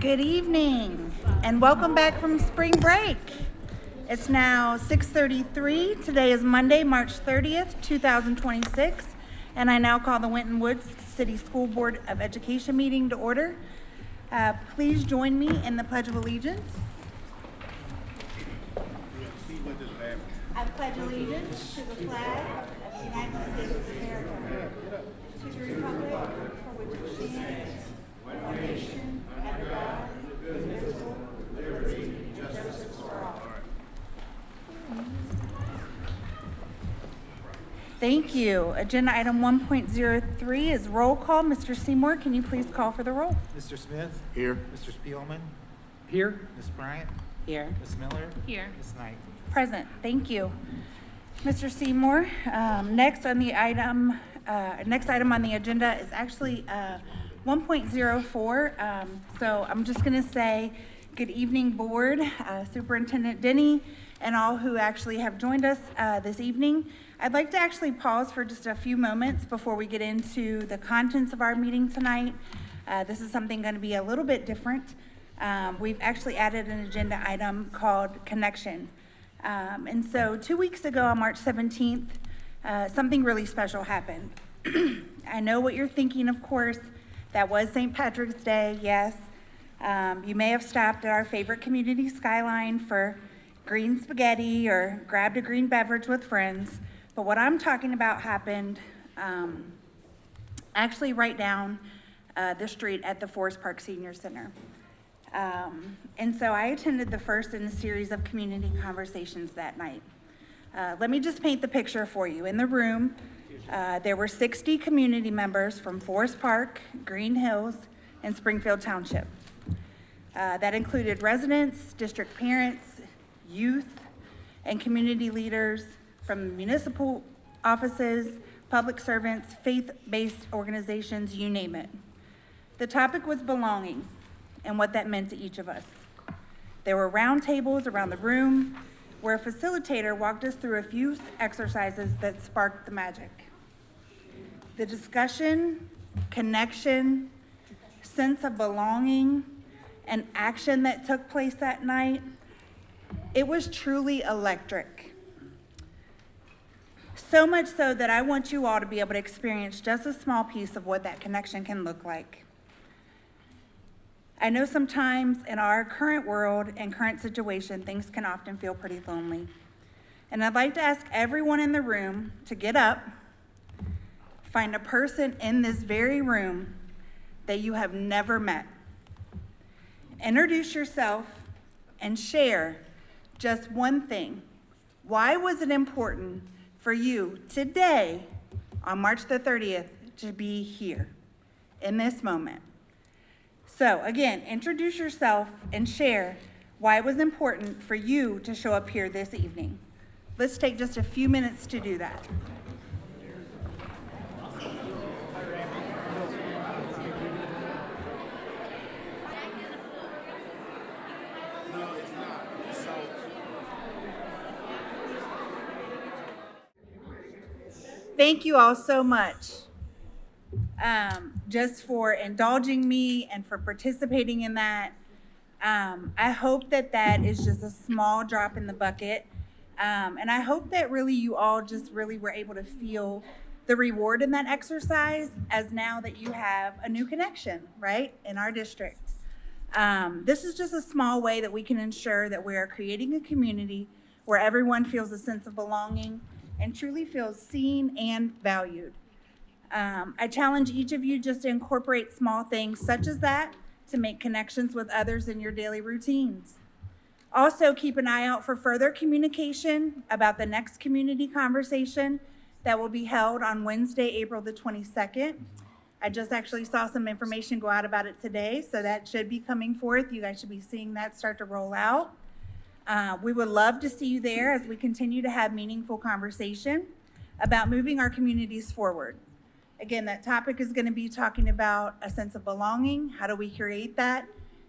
Good evening and welcome back from spring break. It's now 6:33. Today is Monday, March 30th, 2026, and I now call the Winton Woods City School Board of Education meeting to order. Please join me in the Pledge of Allegiance. I pledge allegiance to the flag of the United States of America, to the republic for which it stands, one nation, under God, indivisible, with liberty and justice for all. Thank you. Agenda item 1.03 is roll call. Mr. Seymour, can you please call for the roll? Mr. Smith? Here. Mr. Spielman? Here. Ms. Bryant? Here. Ms. Miller? Here. Ms. Knight? Present. Thank you. Mr. Seymour, next item on the agenda is actually 1.04. So I'm just going to say good evening, board, Superintendent Denny, and all who actually have joined us this evening. I'd like to actually pause for just a few moments before we get into the contents of our meeting tonight. This is something going to be a little bit different. We've actually added an agenda item called Connection. And so 2 weeks ago on March 17th, something really special happened. I know what you're thinking, of course. That was St. Patrick's Day, yes. You may have stopped at our favorite community Skyline for green spaghetti or grabbed a green beverage with friends. But what I'm talking about happened actually right down the street at the Forest Park Senior Center. And so I attended the first in a series of community conversations that night. Let me just paint the picture for you. In the room, there were 60 community members from Forest Park, Green Hills, and Springfield Township. That included residents, district parents, youth, and community leaders from municipal offices, public servants, faith-based organizations, you name it. The topic was belonging and what that meant to each of us. There were round tables around the room where a facilitator walked us through a few exercises that sparked the magic. The discussion, connection, sense of belonging, and action that took place that night, it was truly electric. So much so that I want you all to be able to experience just a small piece of what that connection can look like. I know sometimes in our current world and current situation, things can often feel pretty lonely. And I'd like to ask everyone in the room to get up, find a person in this very room that you have never met. Introduce yourself and share just one thing. Why was it important for you today, on March the 30th, to be here in this moment? So again, introduce yourself and share why it was important for you to show up here this evening. Let's take just a few minutes to do that. Thank you all so much. Just for indulging me and for participating in that. I hope that is just a small drop in the bucket. And I hope that really you all just really were able to feel the reward in that exercise as now that you have a new connection, right, in our district. This is just a small way that we can ensure that we are creating a community where everyone feels a sense of belonging and truly feels seen and valued. I challenge each of you just to incorporate small things such as that to make connections with others in your daily routines. Also, keep an eye out for further communication about the next community conversation that will be held on Wednesday, April the 22nd. I just actually saw some information go out about it today, so that should be coming forth. You guys should be seeing that start to roll out. We would love to see you there as we continue to have meaningful conversation about moving our communities forward. Again, that topic is going to be talking about a sense of belonging. How do we create that?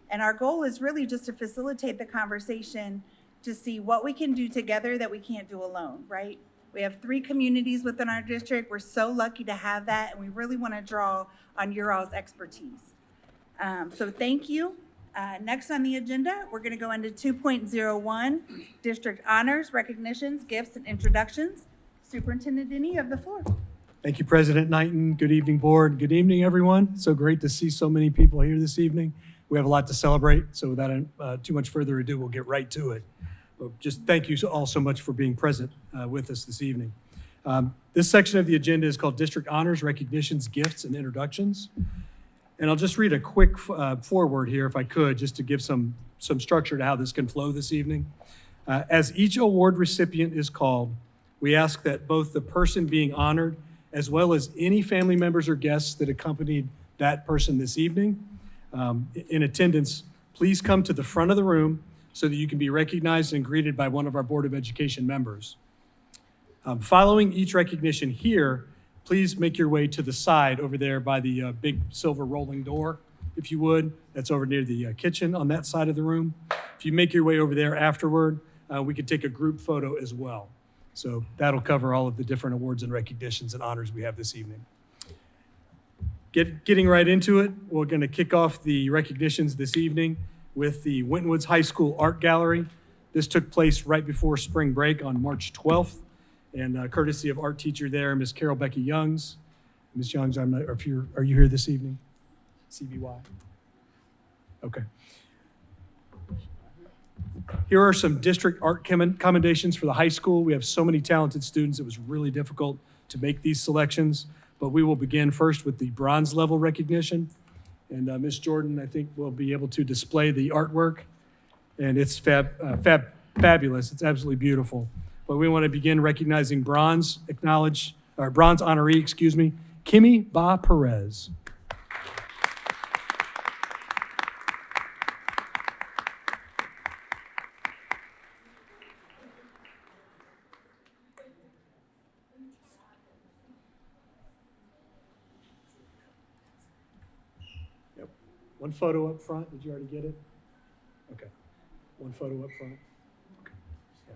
And our goal is really just to facilitate the conversation to see what we can do together that we can't do alone, right? We have 3 communities within our district. We're so lucky to have that, and we really want to draw on your all's expertise. So thank you. Next on the agenda, we're going to go into 2.01, District Honors, Recognitions, Gifts, and Introductions. Superintendent Denny, you have the floor. Thank you, President Knighton. Good evening, board. Good evening, everyone. So great to see so many people here this evening. We have a lot to celebrate, so without too much further ado, we'll get right to it. Just thank you all so much for being present with us this evening. This section of the agenda is called District Honors, Recognitions, Gifts, and Introductions. And I'll just read a quick foreword here, if I could, just to give some structure to how this can flow this evening. As each award recipient is called, we ask that both the person being honored as well as any family members or guests that accompanied that person this evening in attendance, please come to the front of the room so that you can be recognized and greeted by one of our Board of Education members. Following each recognition here, please make your way to the side over there by the big silver rolling door, if you would. That's over near the kitchen on that side of the room. If you make your way over there afterward, we could take a group photo as well. So that'll cover all of the different awards and recognitions and honors we have this evening. Getting right into it, we're going to kick off the recognitions this evening with the Winton Woods High School Art Gallery. This took place right before spring break on March 12th, and courtesy of art teacher there, Ms. Carol Becky Youngs. Ms. Youngs, are you here this evening? CBY? Okay. Here are some district art commendations for the high school. We have so many talented students, it was really difficult to make these selections, but we will begin first with the bronze level recognition. And Ms. Jordan, I think, will be able to display the artwork, and it's fabulous. It's absolutely beautiful. But we want to begin recognizing bronze honoree, Kimmy Ba Perez. Yep. One photo up front. Did you already get it? Okay. One photo up front. Okay. Yeah.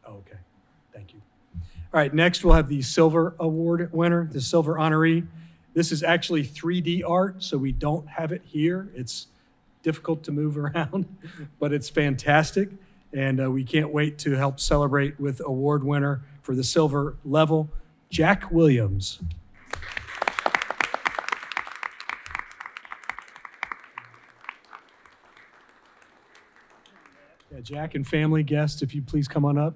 Okay, thank you. All right, next we'll have the silver award winner, the silver honoree. This is actually 3D art, so we don't have it here. It's difficult to move around, but it's fantastic. And we can't wait to help celebrate with award winner for the silver level, Jack Williams. Yeah, Jack and family guests, if you please come on up.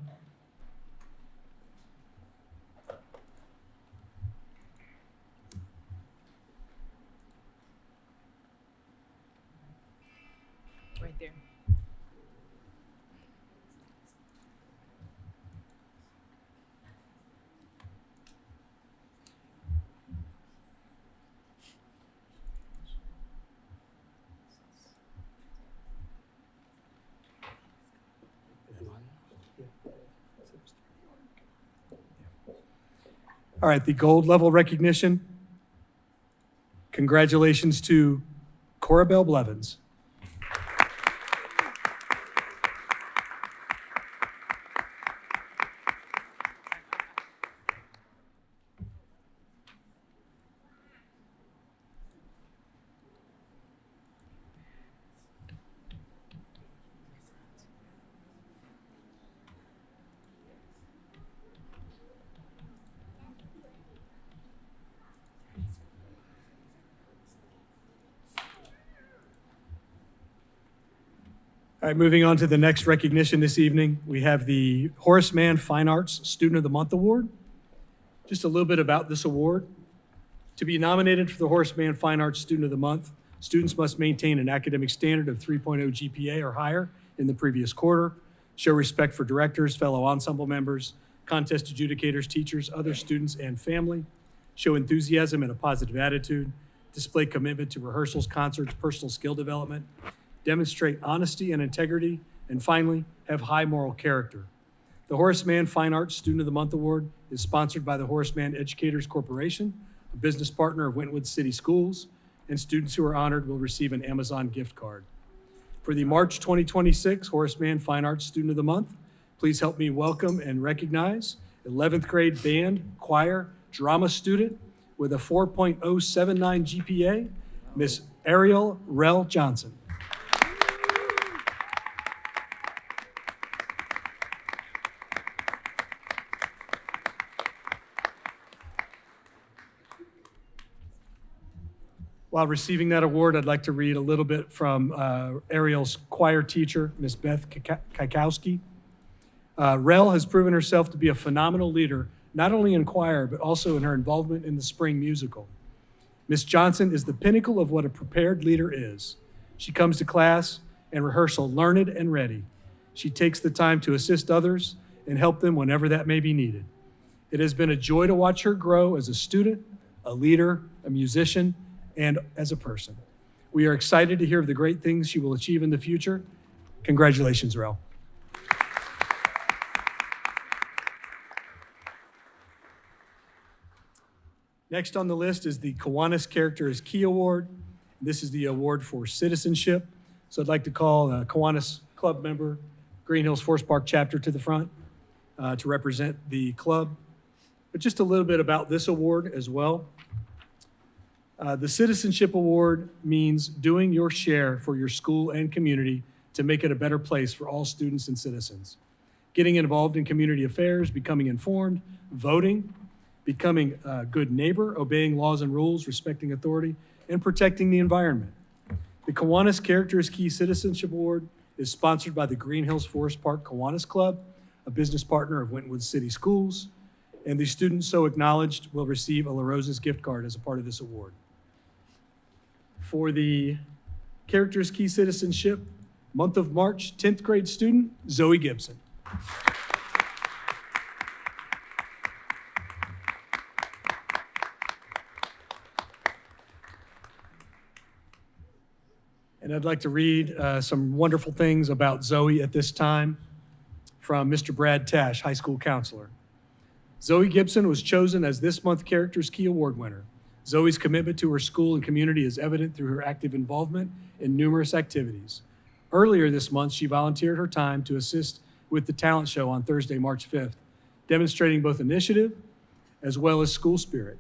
Right there. All right, the gold level recognition. Congratulations to Corabelle Blevins. All right, moving on to the next recognition this evening, we have the Horace Mann Fine Arts Student of the Month Award. Just a little bit about this award. To be nominated for the Horace Mann Fine Arts Student of the Month, students must maintain an academic standard of 3.0 GPA or higher in the previous quarter, show respect for directors, fellow ensemble members, contest adjudicators, teachers, other students, and family, show enthusiasm and a positive attitude, display commitment to rehearsals, concerts, personal skill development, demonstrate honesty and integrity, and finally, have high moral character. The Horace Mann Fine Arts Student of the Month Award is sponsored by the Horace Mann Educators Corporation, a business partner of Winton Woods City Schools, and students who are honored will receive an Amazon gift card. For the March 2026 Horace Mann Fine Arts Student of the Month, please help me welcome and recognize 11th grade band, choir, drama student with a 4.079 GPA, Miss Ariel Rell Johnson. While receiving that award, I'd like to read a little bit from Ariel's choir teacher, Miss Beth Kikowski. Rel has proven herself to be a phenomenal leader, not only in choir, but also in her involvement in the spring musical. Miss Johnson is the pinnacle of what a prepared leader is. She comes to class and rehearsal learned and ready. She takes the time to assist others and help them whenever that may be needed. It has been a joy to watch her grow as a student, a leader, a musician, and as a person. We are excited to hear of the great things she will achieve in the future. Congratulations, Rel. Next on the list is the Kiwanis Character is Key Award. This is the award for citizenship. So I'd like to call a Kiwanis Club member, Green Hills Forest Park Chapter, to the front to represent the club. But just a little bit about this award as well. The Citizenship Award means doing your share for your school and community to make it a better place for all students and citizens. Getting involved in community affairs, becoming informed, voting, becoming a good neighbor, obeying laws and rules, respecting authority, and protecting the environment. The Kiwanis Character is Key Citizenship Award is sponsored by the Green Hills Forest Park Kiwanis Club, a business partner of Winton City Schools, and the students so acknowledged will receive a La Rosa's gift card as a part of this award. For the Characters Key Citizenship, month of March, 10th grade student, Zoe Gibson. And I'd like to read some wonderful things about Zoe at this time from Mr. Brad Tash, high school counselor. Zoe Gibson was chosen as this month's Characters Key Award winner. Zoe's commitment to her school and community is evident through her active involvement in numerous activities. Earlier this month, she volunteered her time to assist with the talent show on Thursday, March 5th, demonstrating both initiative as well as school spirit.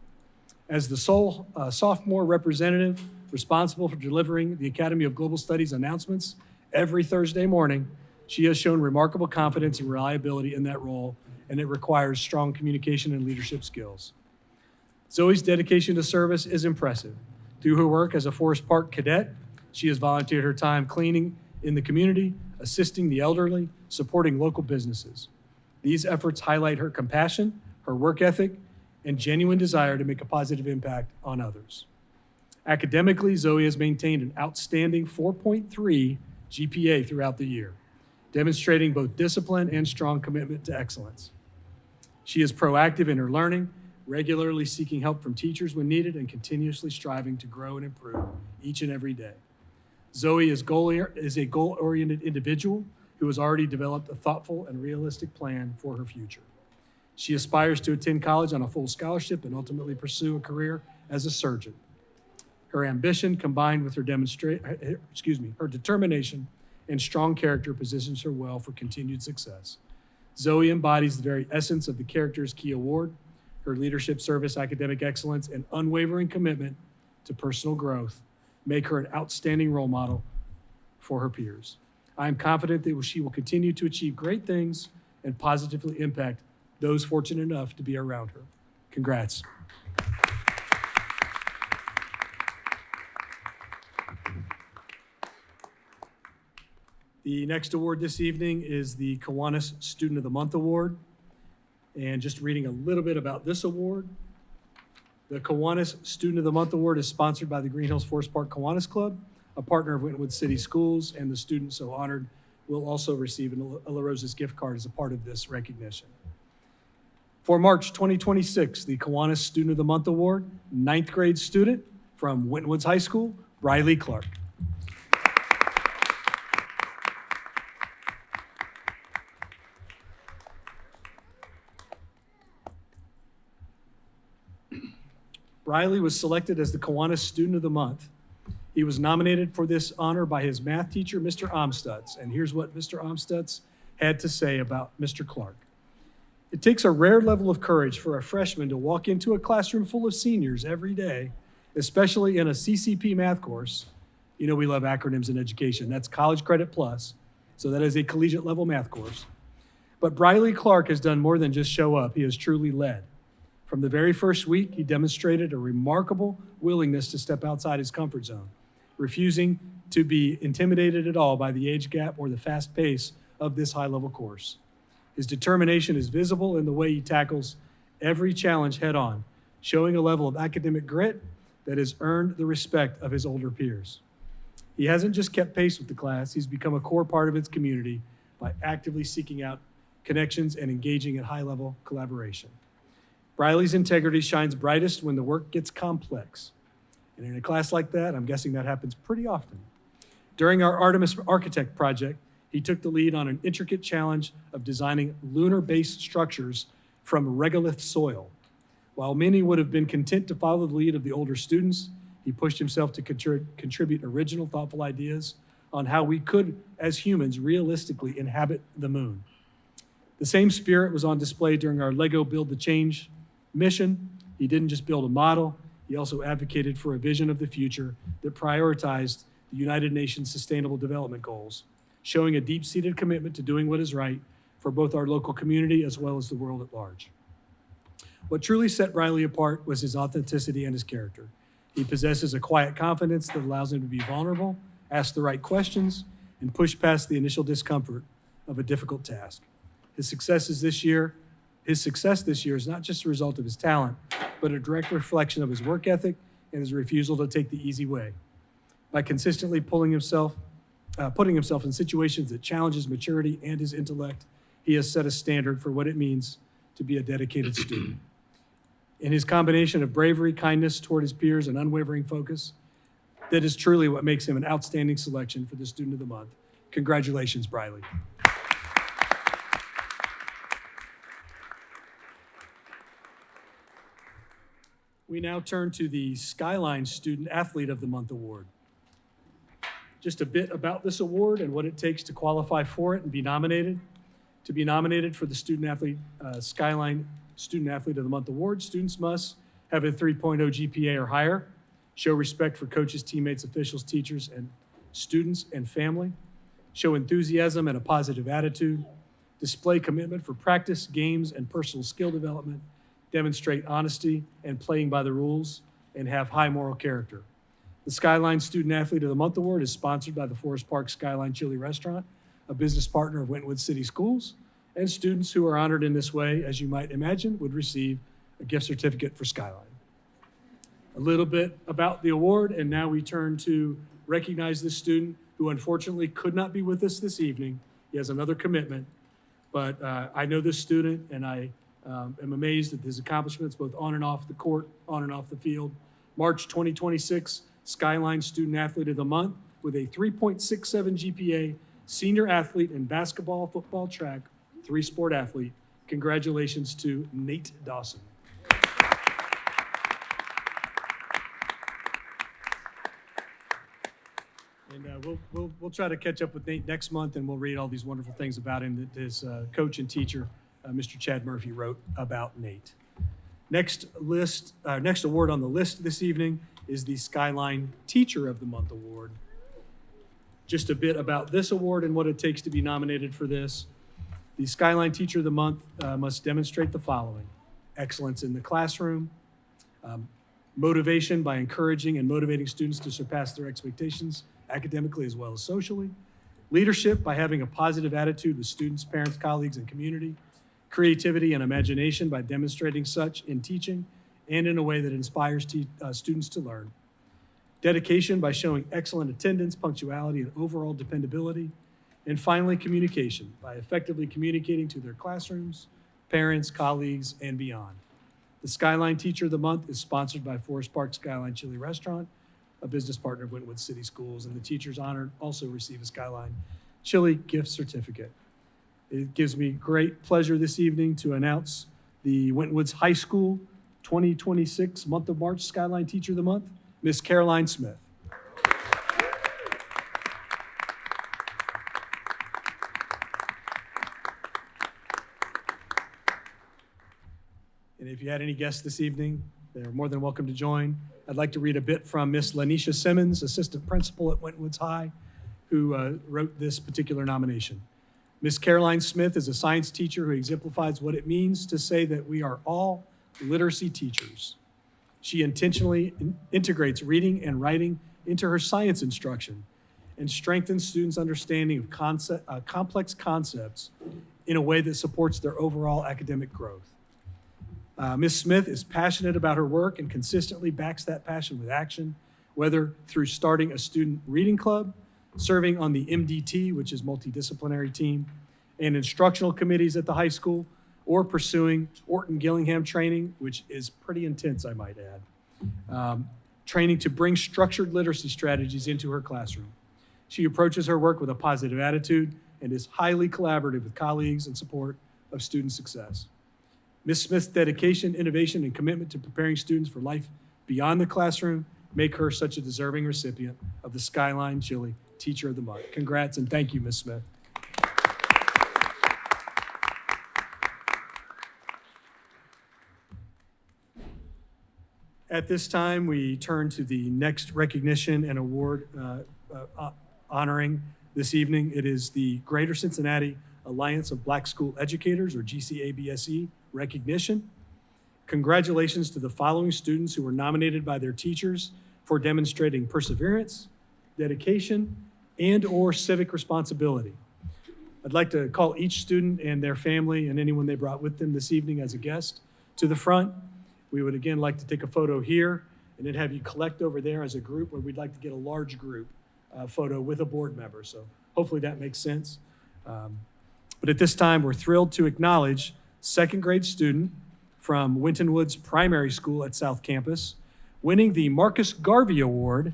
As the sole sophomore representative responsible for delivering the Academy of Global Studies announcements every Thursday morning, she has shown remarkable confidence and reliability in that role, and it requires strong communication and leadership skills. Zoe's dedication to service is impressive. Through her work as a Forest Park cadet, she has volunteered her time cleaning in the community, assisting the elderly, supporting local businesses. These efforts highlight her compassion, her work ethic, and genuine desire to make a positive impact on others. Academically, Zoe has maintained an outstanding 4.3 GPA throughout the year, demonstrating both discipline and strong commitment to excellence. She is proactive in her learning, regularly seeking help from teachers when needed, and continuously striving to grow and improve each and every day. Zoe is a goal-oriented individual who has already developed a thoughtful and realistic plan for her future. She aspires to attend college on a full scholarship and ultimately pursue a career as a surgeon. Her ambition, combined with her determination and strong character, positions her well for continued success. Zoe embodies the very essence of the Characters Key Award. Her leadership, service, academic excellence, and unwavering commitment to personal growth make her an outstanding role model for her peers. I am confident that she will continue to achieve great things and positively impact those fortunate enough to be around her. Congrats. The next award this evening is the Kiwanis Student of the Month Award. And just reading a little bit about this award. The Kiwanis Student of the Month Award is sponsored by the Green Hills Forest Park Kiwanis Club, a partner of Winton City Schools, and the student so honored will also receive a La Rosa's gift card as a part of this recognition. For March 2026, the Kiwanis Student of the Month Award, 9th grade student from Winton Woods High School, Riley Clark. Riley was selected as the Kiwanis Student of the Month. He was nominated for this honor by his math teacher, Mr. Amstutz. And here's what Mr. Amstutz had to say about Mr. Clark. It takes a rare level of courage for a freshman to walk into a classroom full of seniors every day, especially in a CCP math course. You know we love acronyms in education. That's College Credit Plus, so that is a collegiate level math course. But Briley Clark has done more than just show up. He has truly led. From the very first week, he demonstrated a remarkable willingness to step outside his comfort zone, refusing to be intimidated at all by the age gap or the fast pace of this high-level course. His determination is visible in the way he tackles every challenge head-on, showing a level of academic grit that has earned the respect of his older peers. He hasn't just kept pace with the class, he's become a core part of its community by actively seeking out connections and engaging in high-level collaboration. Briley's integrity shines brightest when the work gets complex. And in a class like that, I'm guessing that happens pretty often. During our Artemis Architect project, he took the lead on an intricate challenge of designing lunar-based structures from regolith soil. While many would have been content to follow the lead of the older students, he pushed himself to contribute original, thoughtful ideas on how we could, as humans, realistically inhabit the moon. The same spirit was on display during our Lego Build the Change mission. He didn't just build a model, he also advocated for a vision of the future that prioritized the United Nations Sustainable Development Goals, showing a deep-seated commitment to doing what is right for both our local community as well as the world at large. What truly set Riley apart was his authenticity and his character. He possesses a quiet confidence that allows him to be vulnerable, ask the right questions, and push past the initial discomfort of a difficult task. His success this year is not just a result of his talent, but a direct reflection of his work ethic and his refusal to take the easy way. By consistently putting himself in situations that challenge his maturity and his intellect, he has set a standard for what it means to be a dedicated student. In his combination of bravery, kindness toward his peers, and unwavering focus, that is truly what makes him an outstanding selection for the Student of the Month. Congratulations, Briley. We now turn to the Skyline Student Athlete of the Month Award. Just a bit about this award and what it takes to qualify for it and be nominated. To be nominated for the Skyline Student Athlete of the Month Award, students must have a 3.0 GPA or higher, show respect for coaches, teammates, officials, teachers, and students and family, show enthusiasm and a positive attitude, display commitment for practice, games, and personal skill development, demonstrate honesty and playing by the rules, and have high moral character. The Skyline Student Athlete of the Month Award is sponsored by the Forest Park Skyline Chili Restaurant, a business partner of Winton City Schools, and students who are honored in this way, as you might imagine, would receive a gift certificate for Skyline. A little bit about the award, and now we turn to recognize this student who unfortunately could not be with us this evening. He has another commitment, but I know this student, and I am amazed at his accomplishments both on and off the court, on and off the field. March 2026 Skyline Student Athlete of the Month with a 3.67 GPA, senior athlete in basketball, football, track, 3-sport athlete. Congratulations to Nate Dawson. And we'll try to catch up with Nate next month, and we'll read all these wonderful things about him that his coach and teacher, Mr. Chad Murphy, wrote about Nate. Next award on the list this evening is the Skyline Teacher of the Month Award. Just a bit about this award and what it takes to be nominated for this. The Skyline Teacher of the Month must demonstrate the following: excellence in the classroom, motivation by encouraging and motivating students to surpass their expectations academically as well as socially, leadership by having a positive attitude with students, parents, colleagues, and community, creativity and imagination by demonstrating such in teaching and in a way that inspires students to learn, dedication by showing excellent attendance, punctuality, and overall dependability, and finally, communication by effectively communicating to their classrooms, parents, colleagues, and beyond. The Skyline Teacher of the Month is sponsored by Forest Park Skyline Chili Restaurant, a business partner of Winton City Schools, and the teachers honored also receive a Skyline Chili gift certificate. It gives me great pleasure this evening to announce the Winton High School 2026 month of March Skyline Teacher of the Month, Miss Caroline Smith. And if you had any guests this evening, they're more than welcome to join. I'd like to read a bit from Miss Lanisha Simmons, assistant principal at Winton Woods High, who wrote this particular nomination. Miss Caroline Smith is a science teacher who exemplifies what it means to say that we are all literacy teachers. She intentionally integrates reading and writing into her science instruction and strengthens students' understanding of complex concepts in a way that supports their overall academic growth. Ms. Smith is passionate about her work and consistently backs that passion with action, whether through starting a student reading club, serving on the MDT, which is multidisciplinary team, and instructional committees at the high school, or pursuing Orton Gillingham training, which is pretty intense, I might add. Training to bring structured literacy strategies into her classroom. She approaches her work with a positive attitude and is highly collaborative with colleagues in support of student success. Ms. Smith's dedication, innovation, and commitment to preparing students for life beyond the classroom make her such a deserving recipient of the Skyline Chili Teacher of the Month. Congrats and thank you, Ms. Smith. At this time, we turn to the next recognition and award honoring this evening. It is the Greater Cincinnati Alliance of Black School Educators, or GCABSE, recognition. Congratulations to the following students who were nominated by their teachers for demonstrating perseverance, dedication, and/or civic responsibility. I'd like to call each student and their family and anyone they brought with them this evening as a guest to the front. We would again like to take a photo here and then have you collect over there as a group, where we'd like to get a large group photo with a board member. So hopefully that makes sense. But at this time, we're thrilled to acknowledge second grade student from Winton Woods Primary School at South Campus, winning the Marcus Garvey Award,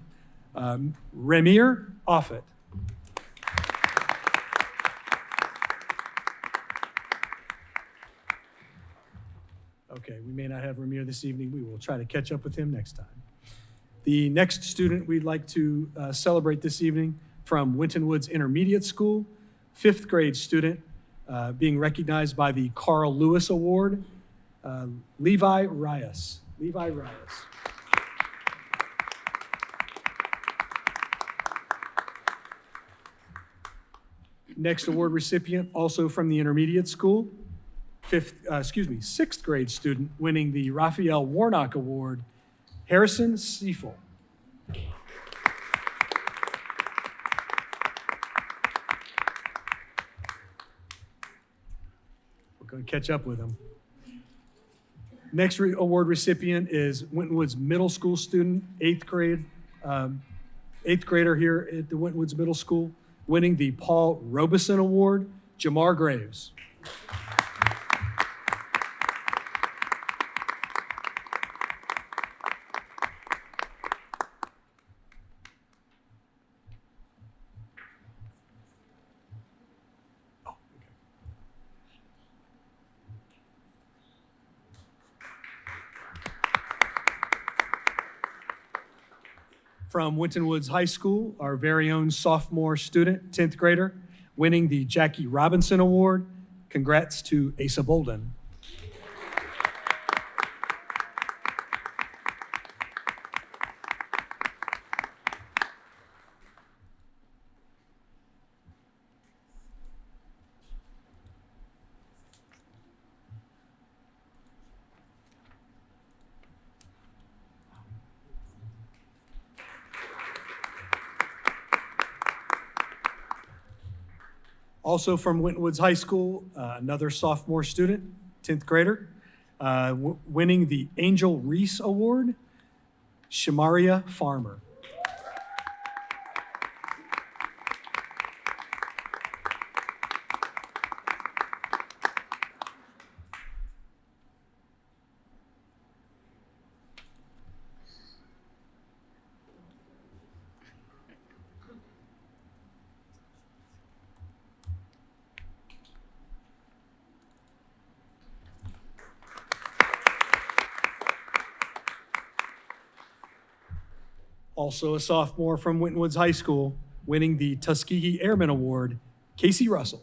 Ramir Offit. Okay, we may not have Ramir this evening. We will try to catch up with him next time. The next student we'd like to celebrate this evening from Winton Woods Intermediate School, fifth grade student being recognized by the Carl Lewis Award, Levi Rias. Levi Rias. Next award recipient, also from the intermediate school, sixth grade student winning the Raphael Warnock Award, Harrison Seifel. We're going to catch up with him. Next award recipient is Winton Woods Middle School student, eighth grader here at the Winton Woods Middle School, winning the Paul Robeson Award, Jamar Graves. From Winton Woods High School, our very own sophomore student, 10th grader, winning the Jackie Robinson Award. Congrats to Asa Bolden. Also from Winton Woods High School, another sophomore student, 10th grader, winning the Angel Reese Award, Shamaria Farmer. Also a sophomore from Winton Woods High School, winning the Tuskegee Airman Award, Casey Russell.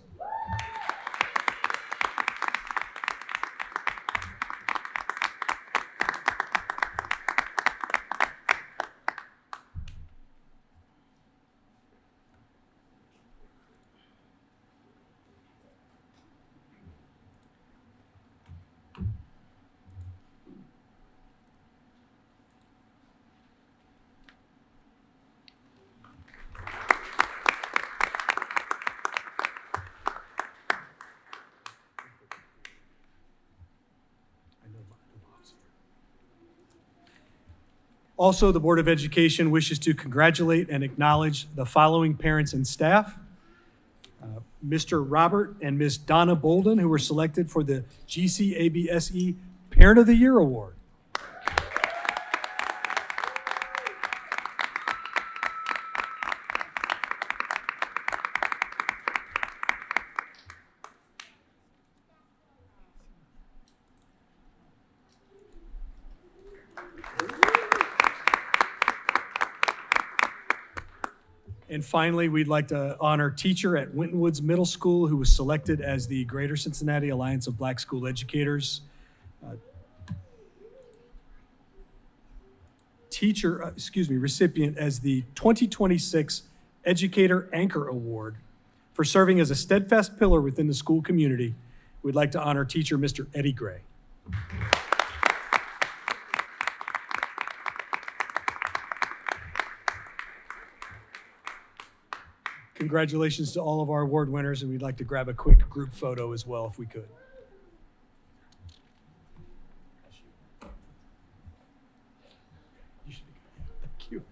Also, the Board of Education wishes to congratulate and acknowledge the following parents and staff. Mr. Robert and Ms. Donna Bolden, who were selected for the GCABSE Parent of the Year Award. And finally, we'd like to honor teacher at Winton Woods Middle School who was selected as the Greater Cincinnati Alliance of Black School Educators. Recipient as the 2026 Educator Anchor Award for serving as a steadfast pillar within the school community. We'd like to honor teacher Mr. Eddie Gray. Congratulations to all of our award winners, and we'd like to grab a quick group photo as well if we could. Thank you.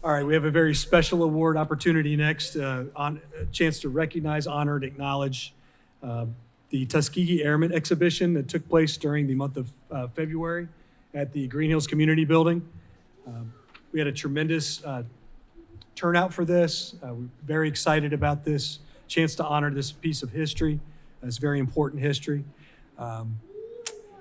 All right, we have a very special award opportunity next, on a chance to recognize, honor, and acknowledge the Tuskegee Airmen exhibition that took place during the month of February at the Green Hills Community Building. We had a tremendous turnout for this. We're very excited about this chance to honor this piece of history. It's very important history.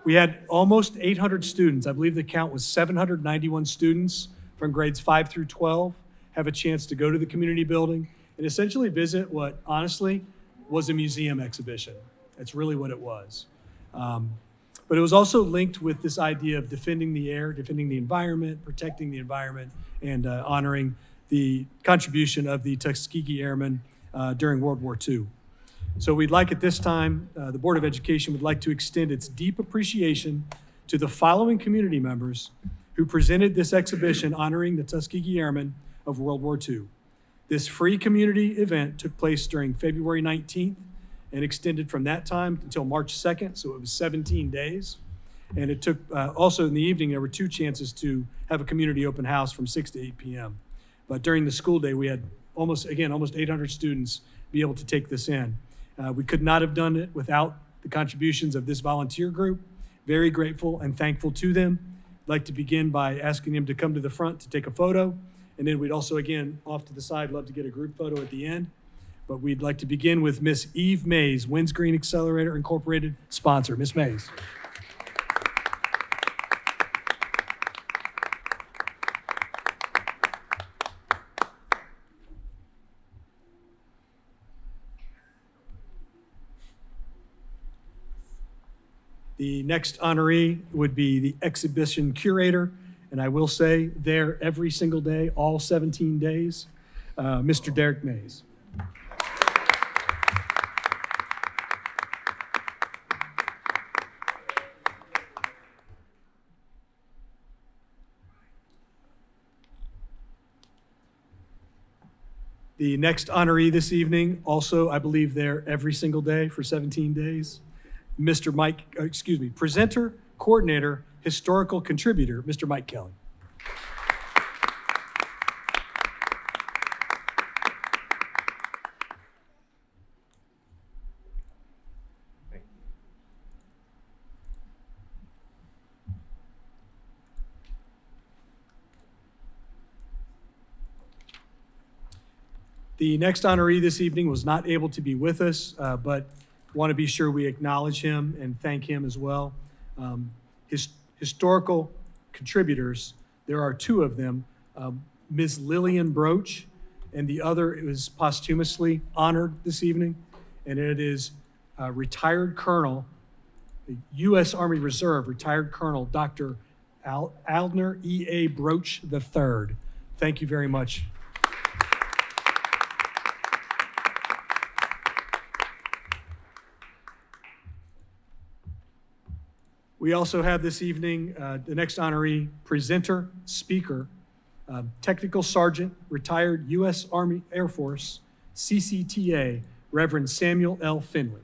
We had almost 800 students. I believe the count was 791 students from grades 5 through 12 have a chance to go to the community building and essentially visit what honestly was a museum exhibition. That's really what it was. But it was also linked with this idea of defending the air, defending the environment, protecting the environment, and honoring the contribution of the Tuskegee Airmen during World War II. So we'd like at this time, the Board of Education would like to extend its deep appreciation to the following community members who presented this exhibition honoring the Tuskegee Airmen of World War II. This free community event took place during February 19th and extended from that time until March 2nd, so it was 17 days. And it took, also in the evening, there were 2 chances to have a community open house from 6 to 8 p.m. But during the school day, we had almost 800 students be able to take this in. We could not have done it without the contributions of this volunteer group. Very grateful and thankful to them. I'd like to begin by asking them to come to the front to take a photo. And then we'd also, again, off to the side, love to get a group photo at the end. But we'd like to begin with Miss Eve Mays, Windscreen Accelerator Incorporated sponsor. Miss Mays. The next honoree would be the exhibition curator, and I will say there every single day, all 17 days, Mr. Derek Mays. The next honoree this evening, also I believe there every single day for 17 days, presenter, coordinator, historical contributor, Mr. Mike Kelly. The next honoree this evening was not able to be with us, but want to be sure we acknowledge him and thank him as well. His, historical contributors, there are two of them, Ms. Lillian Broach, and the other is posthumously honored this evening, and it is retired Colonel, the U.S. Army Reserve, retired Colonel Dr. Aldner E.A. Broach III. Thank you very much. We also have this evening the next honoree, presenter, speaker, Technical Sergeant, retired U.S. Army Air Force, CCTA, Reverend Samuel L. Finley.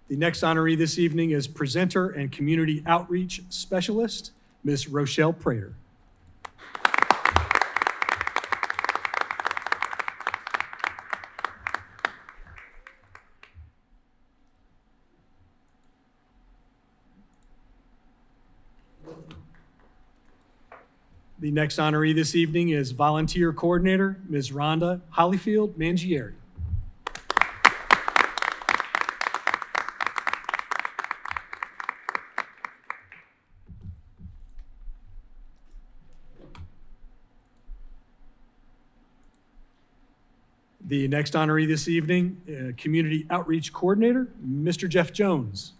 The next honoree this evening is presenter and community outreach specialist, Ms. Rochelle Prater. The next honoree this evening is volunteer coordinator, Ms. Rhonda Hollyfield Mangieri. The next honoree this evening, Community Outreach Coordinator, Mr. Jeff Jones.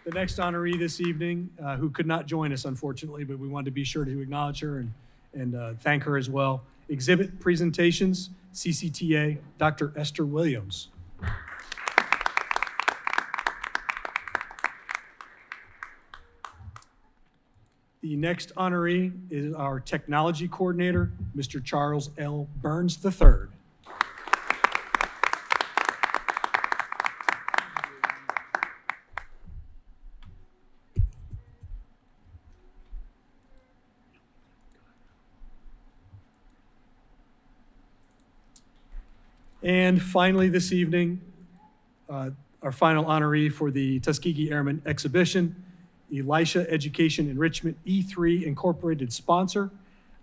The next honoree this evening, who could not join us, unfortunately, but we wanted to be sure to acknowledge her and thank her as well. Exhibit Presentations, CCTA, Dr. Esther Williams. The next honoree is our Technology Coordinator, Mr. Charles L. Burns III. And finally this evening, our final honoree for the Tuskegee Airmen Exhibition, Elisha Education Enrichment E3 Incorporated sponsor,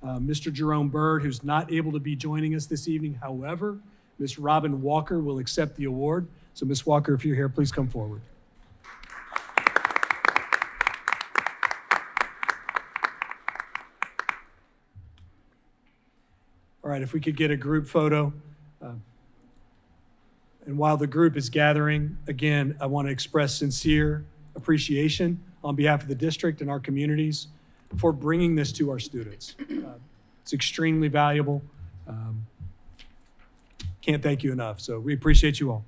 Mr. Jerome Bird, who's not able to be joining us this evening. However, Ms. Robin Walker will accept the award. So Ms. Walker, if you're here, please come forward. All right, if we could get a group photo. And while the group is gathering, again, I want to express sincere appreciation on behalf of the district and our communities for bringing this to our students. It's extremely valuable. Can't thank you enough. So we appreciate you all.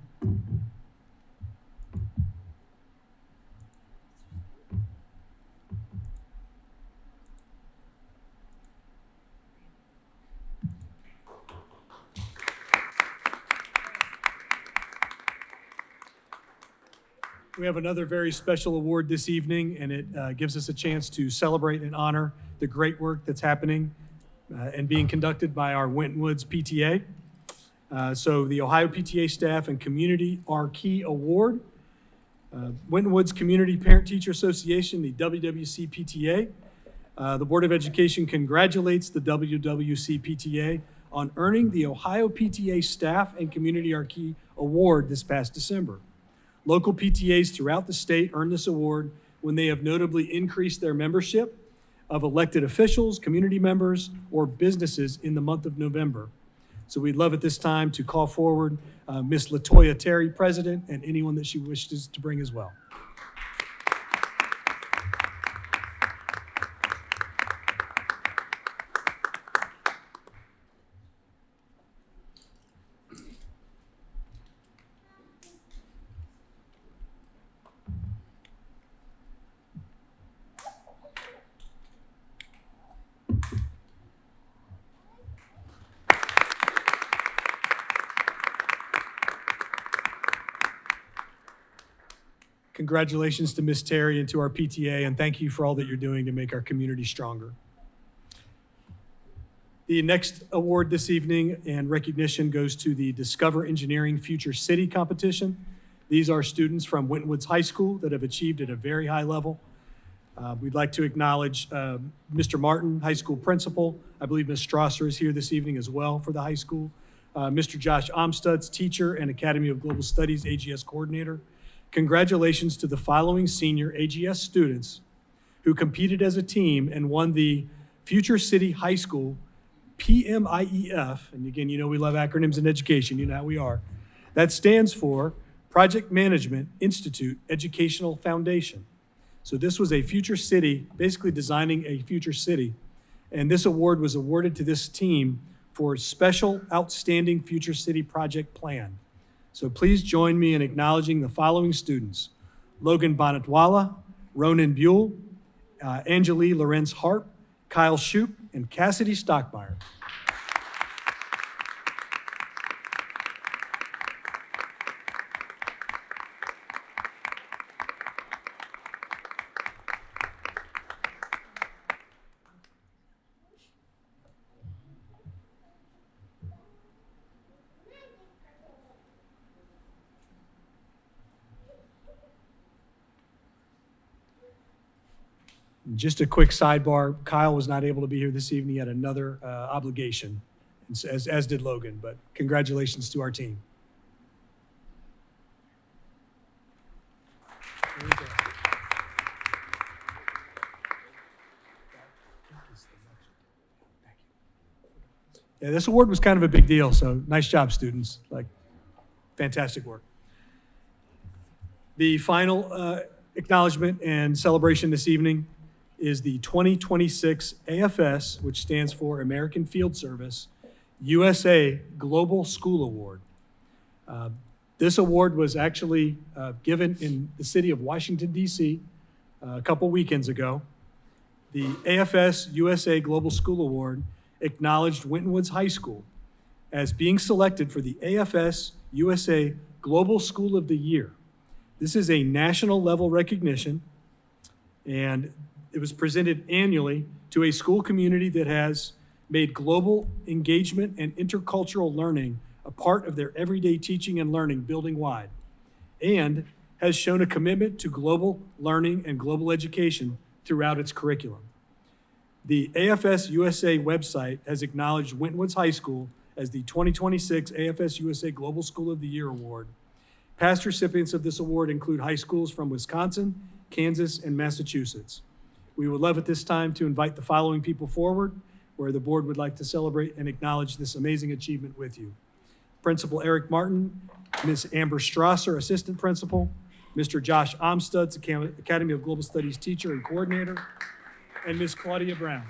We have another very special award this evening, and it gives us a chance to celebrate and honor the great work that's happening and being conducted by our Winton Woods PTA. So the Ohio PTA Staff and Community are Key Award, Winton Woods Community Parent Teacher Association, the WWC PTA. The Board of Education congratulates the WWC PTA on earning the Ohio PTA Staff and Community are Key Award this past December. Local PTAs throughout the state earn this award when they have notably increased their membership of elected officials, community members, or businesses in the month of November. So we'd love at this time to call forward Ms. LaToya Terry, President, and anyone that she wishes to bring as well. Congratulations to Miss Terry and to our PTA, and thank you for all that you're doing to make our community stronger. The next award this evening and recognition goes to the Discover Engineering Future City competition. These are students from Winton Woods High School that have achieved at a very high level. We'd like to acknowledge Mr. Martin, high school principal. I believe Ms. Strasser is here this evening as well for the high school. Mr. Josh Amstutz, teacher and Academy of Global Studies AGS coordinator. Congratulations to the following senior AGS students who competed as a team and won the Future City High School PMIEF, and again, you know we love acronyms in education, you know how we are. That stands for Project Management Institute Educational Foundation. So this was a future city, basically designing a future city, and this award was awarded to this team for Special Outstanding Future City Project Plan. So please join me in acknowledging the following students: Logan Bonatwala, Ronan Buell, Angelie Lorenz Harp, Kyle Shoup, and Cassidy Stockmeyer. Just a quick sidebar, Kyle was not able to be here this evening. He had another obligation, as did Logan, but congratulations to our team. There you go. Yeah, this award was kind of a big deal, so nice job, students. Like, fantastic work. The final acknowledgement and celebration this evening is the 2026 AFS, which stands for American Field Service, USA Global School Award. This award was actually given in the city of Washington, D.C. A couple weekends ago. The AFS USA Global School Award acknowledged Winton Woods High School as being selected for the AFS USA Global School of the Year. This is a national level recognition, and it was presented annually to a school community that has made global engagement and intercultural learning a part of their everyday teaching and learning building-wide, and has shown a commitment to global learning and global education throughout its curriculum. The AFS USA website has acknowledged Winton Woods High School as the 2026 AFS USA Global School of the Year Award. Past recipients of this award include high schools from Wisconsin, Kansas, and Massachusetts. We would love at this time to invite the following people forward, where the board would like to celebrate and acknowledge this amazing achievement with you. Principal Eric Martin, Ms. Amber Strasser, Assistant Principal, Mr. Josh Amstutz, Academy of Global Studies Teacher and Coordinator, and Ms. Claudia Brown.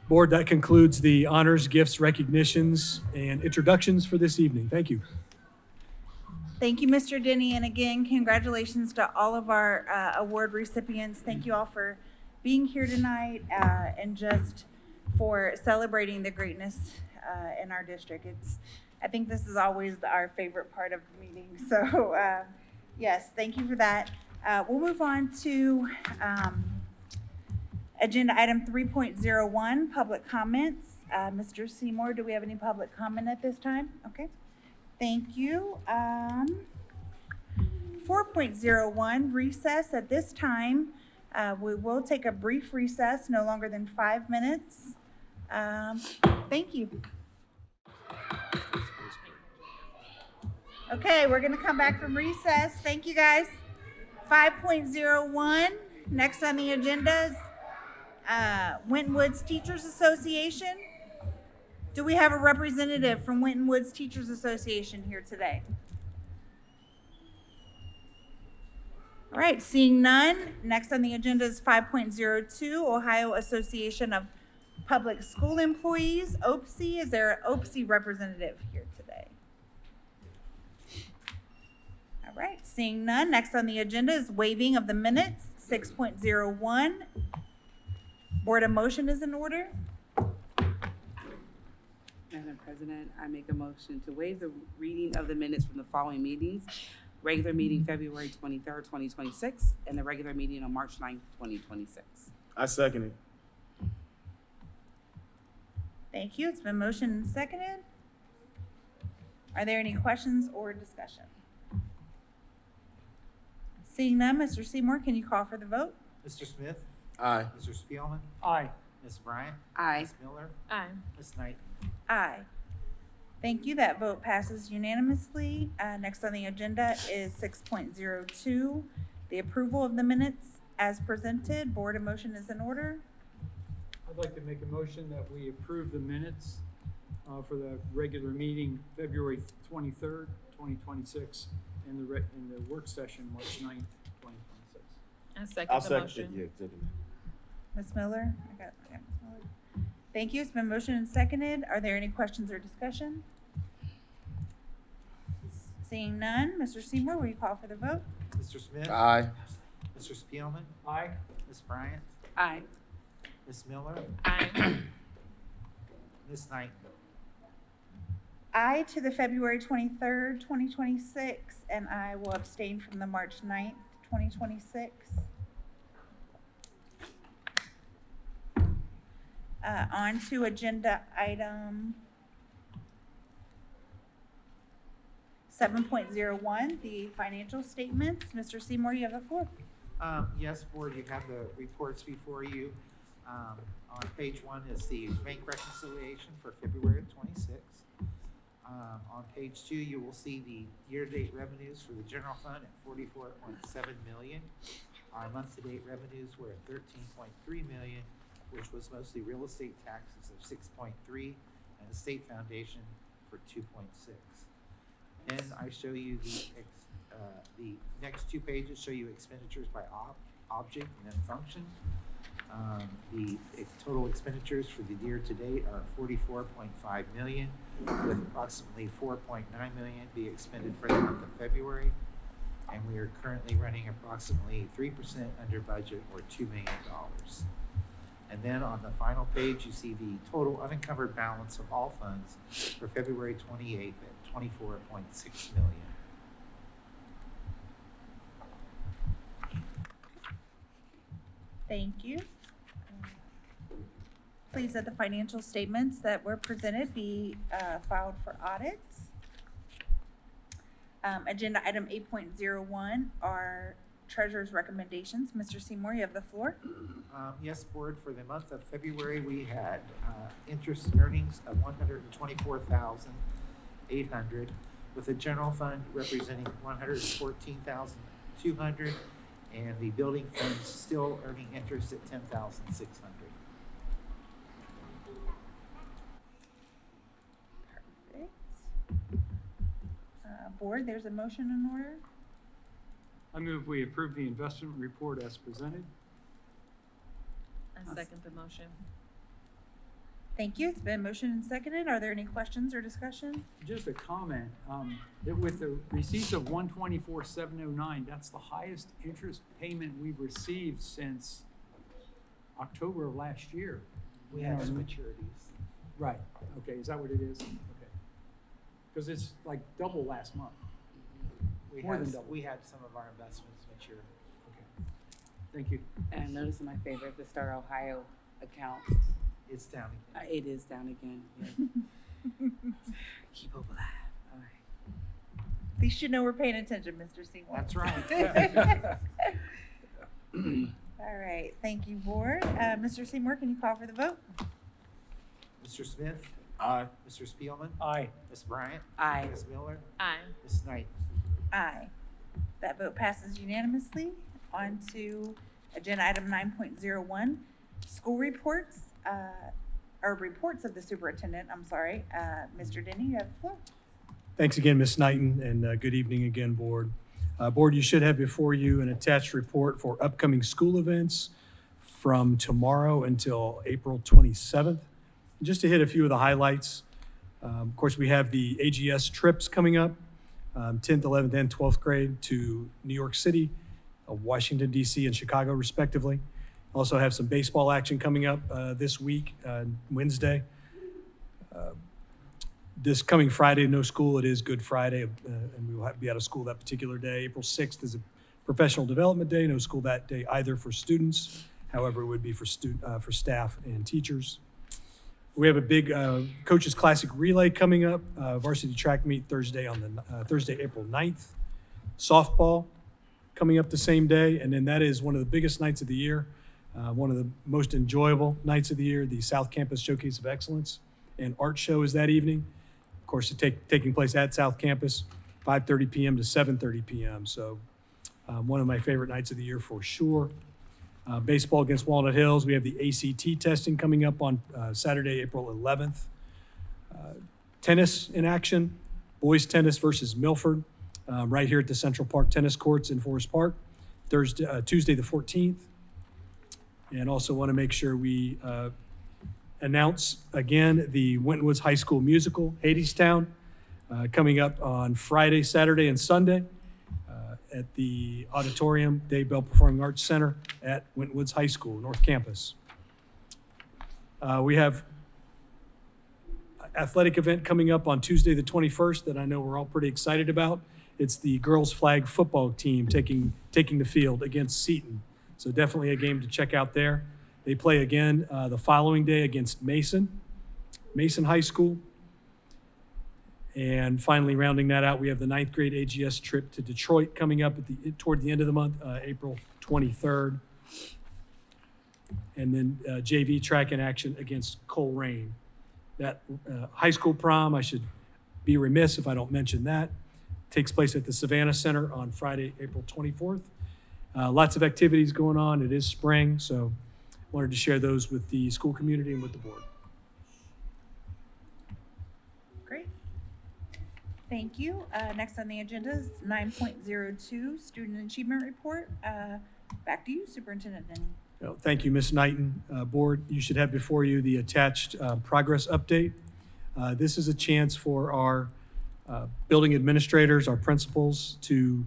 Board, that concludes the honors, gifts, recognitions, and introductions for this evening. Thank you. Thank you, Mr. Denny, and again, congratulations to all of our award recipients. Thank you all for being here tonight and just for celebrating the greatness in our district. I think this is always our favorite part of the meeting. So yes, thank you for that. We'll move on to agenda item 3.01, public comments. Mr. Seymour, do we have any public comment at this time? Okay. Thank you. 4.01 recess at this time. We will take a brief recess, no longer than 5 minutes. Thank you. Okay, we're gonna come back from recess. Thank you, guys. 5.01, next on the agenda is Winton Woods Teachers Association. Do we have a representative from Winton Woods Teachers Association here today? All right, seeing none, next on the agenda is 5.02, Ohio Association of Public School Employees, OPSE. Is there an OPSE representative here today? All right, seeing none, next on the agenda is waiving of the minutes, 6.01. Board of motion is in order. Madam President, I make a motion to waive the reading of the minutes from the following meetings. Regular meeting February 23rd, 2026, and the regular meeting on March 9th, 2026. I second it. Thank you. It's been motioned and seconded. Are there any questions or discussion? Seeing none, Mr. Seymour, can you call for the vote? Mr. Smith? Aye. Mr. Spielman? Aye. Ms. Bryant? Aye. Ms. Miller? Aye. Ms. Knight? Aye. Thank you. That vote passes unanimously. Next on the agenda is 6.02, the approval of the minutes as presented. Board of motion is in order. I'd like to make a motion that we approve the minutes for the regular meeting, February 23rd, 2026, and the work session, March 9th, 2026. I second I'll the second it. motion. Yeah, second it. Ms. Miller? I got Ms. Miller. Thank you. It's been motioned and seconded. Are there any questions or discussion? Seeing none, Mr. Seymour, will you call for the vote? Mr. Smith? Aye. Mr. Spielman? Aye. Ms. Bryant? Aye. Ms. Miller? Aye. Ms. Knight? Aye to the February 23rd, 2026, and I will abstain from the March 9th, 2026. On to agenda item 7.01, the financial statements. Mr. Seymour, you have the floor. Yes, Board, you have the reports before you. On page 1 is the bank reconciliation for February of 26. On page 2, you will see the year-to-date revenues for the general fund at $44.7 million. Our month-to-date revenues were at $13.3 million, which was mostly real estate taxes of 6.3 and the state foundation for 2.6. Then I show you the next 2 pages show you expenditures by object and then function. The total expenditures for the year to date are $44.5 million, with approximately $4.9 million be expended for the month of February, and we are currently running approximately 3% under budget, or $2 million. And then on the final page, you see the total unencumbered balance of all funds for February 28th at $24.6 million. Thank you. Please that the financial statements that were presented be filed for audit. Agenda item 8.01 are treasurer's recommendations. Mr. Seymour, you have the floor. Yes, Board, for the month of February, we had interest earnings of $124,800, with the general fund representing $114,200, and the building funds still earning interest at $10,600. Perfect. Board, there's a motion in order. I move we approve the investment report as presented. I second the motion. Thank you. It's been motioned and seconded. Are there any questions or discussion? Just a comment, with the receipts of $124,709, that's the highest interest payment we've received since October of last year. We had some maturities. Right, okay, is that what it is? Okay. Because it's like double last month. More than double. We had some of our investments mature. Okay. Thank you. And I noticed in my favorite, the Star Ohio account, It's down again. it is down again. Yeah. Keep over that. All right. At least you know we're paying attention, Mr. Seymour. That's right. All right, thank you, board. Mr. Seymour, can you call for the vote? Mr. Smith? Aye. Mr. Spielman? Aye. Ms. Bryant? Aye. Ms. Miller? Aye. Ms. Knight? Aye. That vote passes unanimously. On to agenda item 9.01, school reports, or reports of the superintendent, I'm sorry. Mr. Denny, you have the floor. Thanks again, Ms. Knighton, and good evening again, Board. Board, you should have before you an attached report for upcoming school events from tomorrow until April 27th. Just to hit a few of the highlights, of course, we have the AGS trips coming up, 10th, 11th, and 12th grade to New York City, Washington, D.C., and Chicago, respectively. Also have some baseball action coming up this week, Wednesday. This coming Friday, no school. It is Good Friday, and we will be out of school that particular day. April 6th is a professional development day. No school that day either for students. However, it would be for staff and teachers. We have a big Coaches Classic Relay coming up, varsity track meet Thursday, April 9th. Softball coming up the same day, and then that is one of the biggest nights of the year, one of the most enjoyable nights of the year, the South Campus Showcase of Excellence and Art Show is that evening. Of course, it's taking place at South Campus, 5:30 p.m. to 7:30 p.m. So one of my favorite nights of the year for sure. Baseball against Walnut Hills. We have the ACT testing coming up on Saturday, April 11th. Tennis in action, boys tennis versus Milford, right here at the Central Park Tennis Courts in Forest Park, Tuesday the 14th. And also want to make sure we announce again the Winton Woods High School musical, Hadestown, coming up on Friday, Saturday, and Sunday at the Auditorium Daybell Performing Arts Center at Winton Woods High School, North Campus. We have an athletic event coming up on Tuesday the 21st that I know we're all pretty excited about. It's the girls flag football team taking the field against Seton. So definitely a game to check out there. They play again the following day against Mason High School. And finally, rounding that out, we have the 9th grade AGS trip to Detroit coming up toward the end of the month, April 23rd. And then JV track in action against Coleraine. That high school prom, I should be remiss if I don't mention that, takes place at the Savannah Center on Friday, April 24th. Lots of activities going on. It is spring, so wanted to share those with the school community and with the board. Great. Thank you. Next on the agenda is 9.02, Student Achievement Report. Back to you, Superintendent Denny. Thank you, Ms. Knighton. Board, you should have before you the attached progress update. This is a chance for our building administrators, our principals, to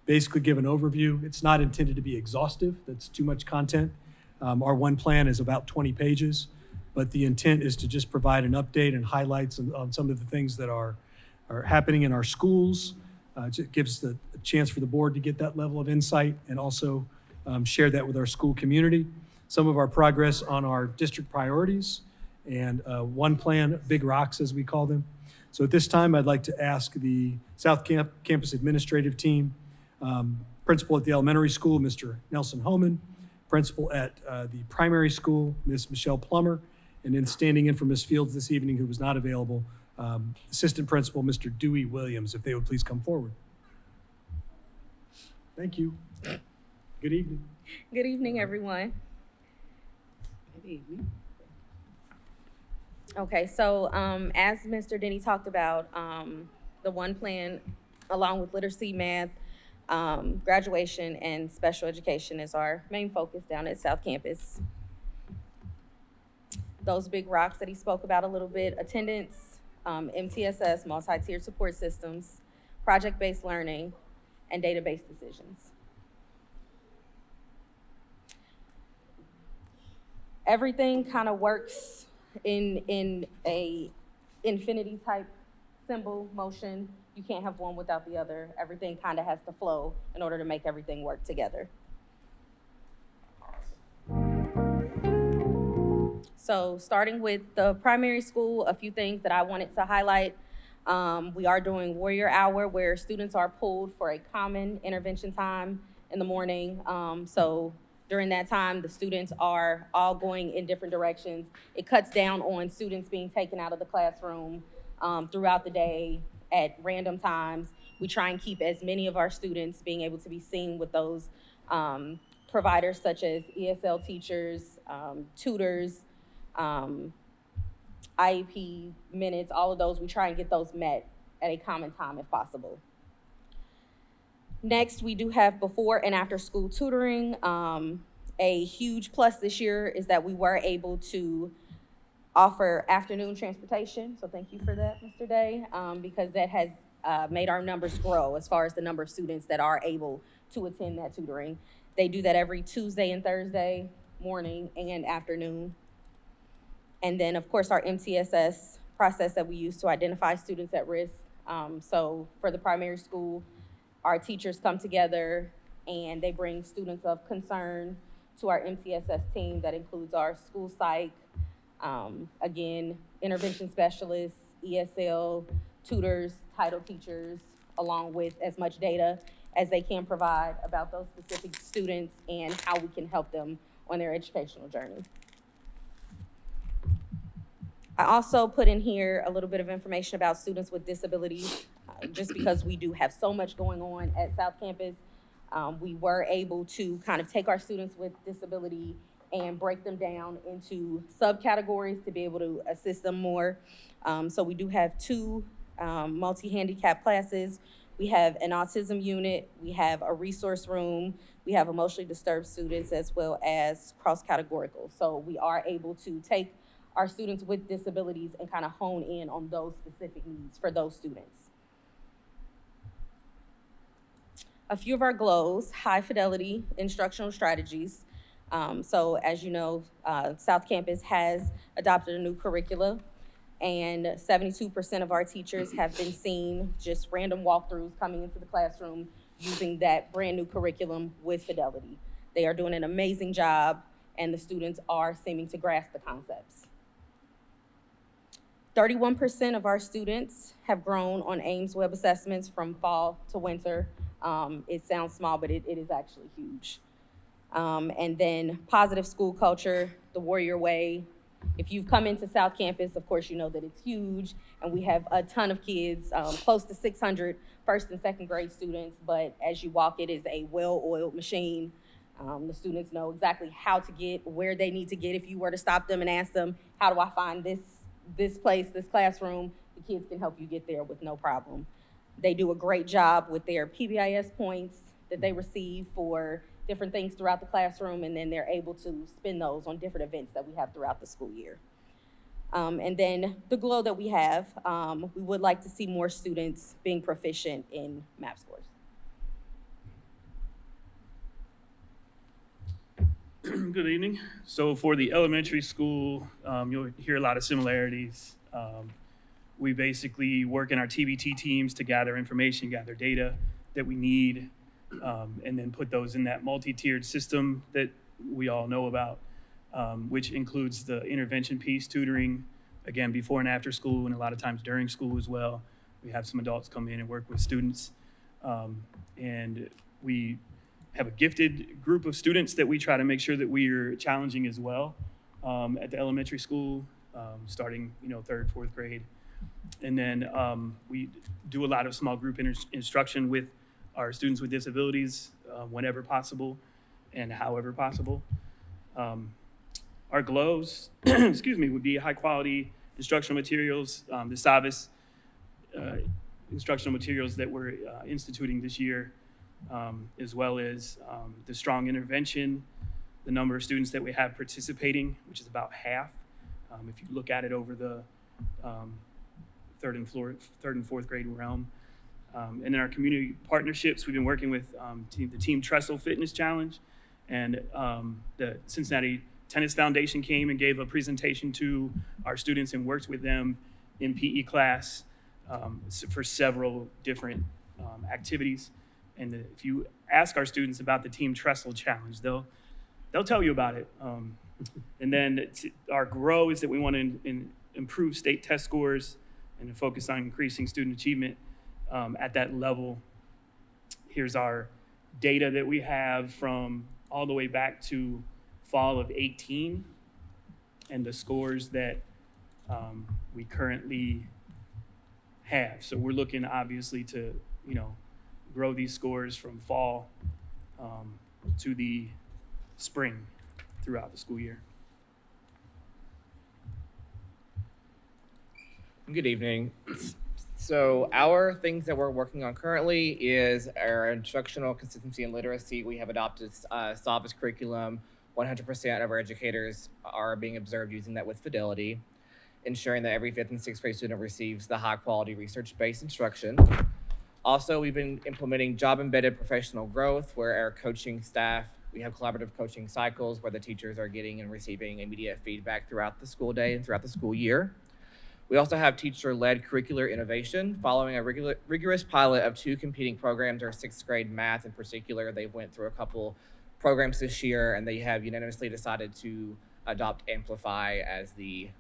basically give an overview. It's not intended to be exhaustive. That's too much content. Our one plan is about 20 pages, but the intent is to just provide an update and highlights on some of the things that are happening in our schools. It gives the chance for the board to get that level of insight and also share that with our school community. Some of our progress on our district priorities and one plan, big rocks as we call them. So at this time, I'd like to ask the South Campus administrative team, principal at the elementary school, Mr. Nelson Homan, principal at the primary school, Ms. Michelle Plummer, and then standing in for Ms. Fields this evening, who was not available, assistant principal, Mr. Dewey Williams, if they would please come forward. Thank you. Good evening. Good evening, everyone. Good evening. Okay, so as Mr. Denny talked about, the one plan, along with literacy, math, graduation, and special education is our main focus down at South Campus. Those big rocks that he spoke about a little bit, attendance, MTSS, multi-tiered support systems, project-based learning, and database decisions. Everything kind of works in a infinity type symbol motion. You can't have one without the other. Everything kind of has to flow in order to make everything work together. So starting with the primary school, a few things that I wanted to highlight. We are doing Warrior Hour, where students are pulled for a common intervention time in the morning. So during that time, the students are all going in different directions. It cuts down on students being taken out of the classroom throughout the day at random times. We try and keep as many of our students being able to be seen with those providers such as ESL teachers, tutors, IEP minutes, all of those. We try and get those met at a common time if possible. Next, we do have before and after school tutoring. A huge plus this year is that we were able to offer afternoon transportation. So thank you for that, Mr. Day, because that has made our numbers grow as far as the number of students that are able to attend that tutoring. They do that every Tuesday and Thursday morning and afternoon. And then, of course, our MTSS process that we use to identify students at risk. So for the primary school, our teachers come together and they bring students of concern to our MTSS team that includes our school psych, again, intervention specialists, ESL, tutors, title teachers, along with as much data as they can provide about those specific students and how we can help them on their educational journey. I also put in here a little bit of information about students with disabilities. Just because we do have so much going on at South Campus, we were able to kind of take our students with disability and break them down into subcategories to be able to assist them more. So we do have two multi-handicap classes. We have an autism unit, we have a resource room, we have emotionally disturbed students, as well as cross-categorical. So we are able to take our students with disabilities and kind of hone in on those specific needs for those students. A few of our GLOws, high fidelity instructional strategies. So as you know, South Campus has adopted a new curricula, and 72% of our teachers have been seen just random walkthroughs coming into the classroom using that brand new curriculum with fidelity. They are doing an amazing job, and the students are seeming to grasp the concepts. 31% of our students have grown on Ames web assessments from fall to winter. It sounds small, but it is actually huge. And then positive school culture, the Warrior Way. If you've come into South Campus, of course, you know that it's huge, and we have a ton of kids, close to 600 first and second grade students, but as you walk, it is a well-oiled machine. The students know exactly how to get, where they need to get. If you were to stop them and ask them, how do I find this place, this classroom, the kids can help you get there with no problem. They do a great job with their PBIS points that they receive for different things throughout the classroom, and then they're able to spend those on different events that we have throughout the school year. And then the GLOW that we have, we would like to see more students being proficient in MAP scores. Good evening. So for the elementary school, you'll hear a lot of similarities. We basically work in our TBT teams to gather information, gather data that we need, and then put those in that multi-tiered system that we all know about, which includes the intervention piece, tutoring, again, before and after school, and a lot of times during school as well. We have some adults come in and work with students, and we have a gifted group of students that we try to make sure that we are challenging as well at the elementary school, starting, third, fourth grade. And then we do a lot of small group instruction with our students with disabilities whenever possible and however possible. Our GLOWs, would be high quality instructional materials, the SAVIS instructional materials that we're instituting this year, as well as the strong intervention, the number of students that we have participating, which is about half. If you look at it over the third and fourth grade realm. And in our community partnerships, we've been working with the Team Trestle Fitness Challenge, and the Cincinnati Tennis Foundation came and gave a presentation to our students and worked with them in PE class for several different activities. And if you ask our students about the Team Trestle Challenge, they'll tell you about it. And then our GROW is that we want to improve state test scores and to focus on increasing student achievement at that level. Here's our data that we have from all the way back to fall of 18 and the scores that we currently have. So we're looking obviously to, grow these scores from fall to the spring throughout the school year. Good evening. So our things that we're working on currently is our instructional consistency and literacy. We have adopted SAVA's curriculum. 100% of our educators are being observed using that with fidelity, ensuring that every 5th and 6th grade student receives the high quality research-based instruction. Also, we've been implementing job-embedded professional growth where our coaching staff, we have collaborative coaching cycles where the teachers are getting and receiving immediate feedback throughout the school day and throughout the school year. We also have teacher-led curricular innovation. Following a rigorous pilot of 2 competing programs, our 6th grade math in particular, they went through a couple programs this year and they have unanimously decided to adopt Amplify as the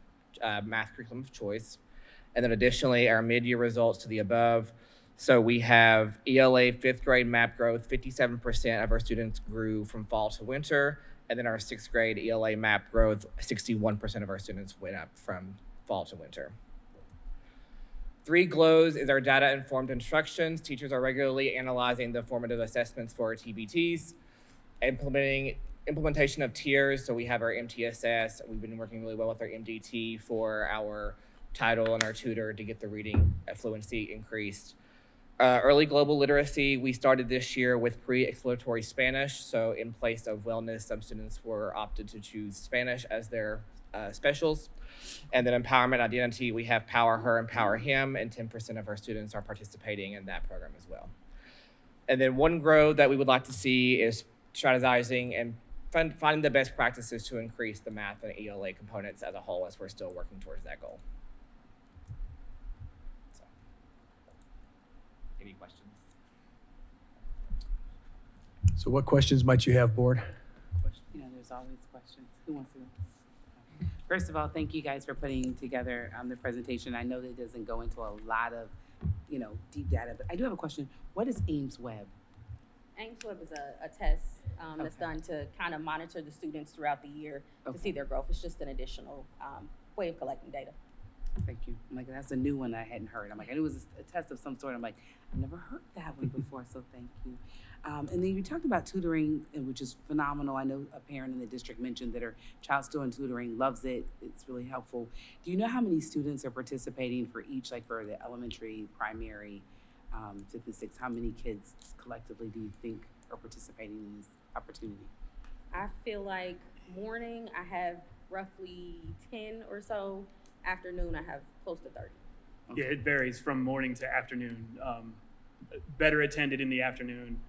math curriculum of choice. And then additionally, our mid-year results to the above. So we have ELA 5th grade map growth, 57% of our students grew from fall to winter. And then our 6th grade ELA map growth, 61% of our students went up from fall to winter. 3 GLOWs is our data-informed instructions. Teachers are regularly analyzing the formative assessments for our TBTs, implementation of tiers. So we have our MTSS. We've been working really well with our MDT for our title and our tutor to get the reading fluency increased. Early global literacy, we started this year with pre-exploratory Spanish. So in place of wellness, some students were opted to choose Spanish as their specials. And then empowerment identity, we have Power Her and Power Him, and 10% of our students are participating in that program as well. And then one grow that we would like to see is strategizing and finding the best practices to increase the math and ELA components as a whole as we're still working towards that goal. So, any questions? So what questions might you have, board? There's always questions. Who wants to? First of all, thank you guys for putting together the presentation. I know that it doesn't go into a lot of, deep data, but I do have a question. What is Ames Web? Ames Web is a test that's Okay. done to kind of monitor the students throughout the year to Okay. see their growth. It's just an additional way of collecting data. Thank you. I'm like, that's a new one I hadn't heard. I'm like, I knew it was a test of some sort. I'm like, I've never heard that one before, so thank you. And then you talked about tutoring, which is phenomenal. I know a parent in the district mentioned that her child's doing tutoring, loves it. It's really helpful. Do you know how many students are participating for each, like for the elementary, primary, 5th and 6th? How many kids collectively do you think are participating in this opportunity? I feel like morning I have roughly 10 or so. Afternoon I have close to 30. Yeah, it varies from morning to afternoon. Better attended in the afternoon,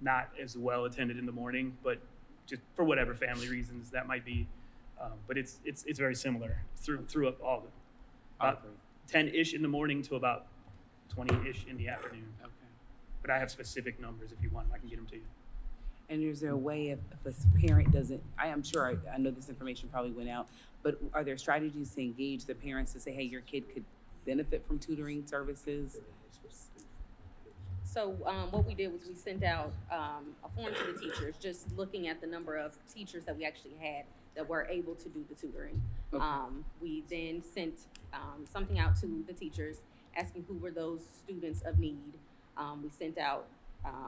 not as well attended in the morning, but just for whatever family reasons that might be. But it's very similar through up all the about 10-ish in the morning to about 20-ish in the afternoon. Okay. But I have specific numbers if you want, I can get them to you. And is there a way if a parent doesn't, I'm sure, I know this information probably went out, but are there strategies to engage the parents to say, hey, your kid could benefit from tutoring services? So what we did was we sent out a form to the teachers, just looking at the number of teachers that we actually had that were able to do the tutoring. Okay. We then sent something out to the teachers asking who were those students of need. We sent out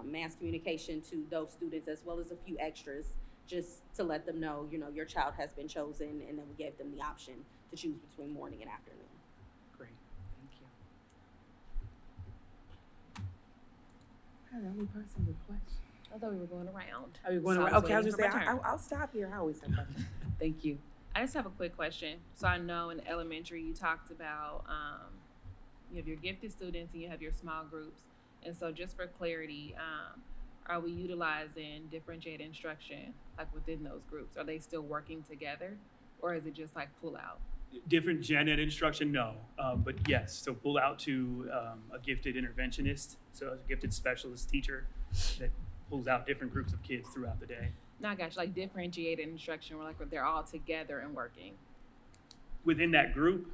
mass communication to those students as well as a few extras just to let them know, your child has been chosen, and then we gave them the option to choose between morning and afternoon. Great, thank you. I'm the only person with questions. I thought we were going around. Are you going So around? I was Okay, I was waiting just for saying, my turn. I'll stop here. I always have questions. Thank you. I just have a quick question. So I know in elementary you talked about you have your gifted students and you have your small groups. And so just for clarity, are we utilizing differentiated instruction like within those groups? Are they still working together, or is it just like pull out? Different gen ed instruction, no. But yes, so pull out to a gifted interventionist, so a gifted specialist teacher that pulls out different groups of kids throughout the day. No, I got you. Like differentiated instruction where like they're all together and working. Within that group,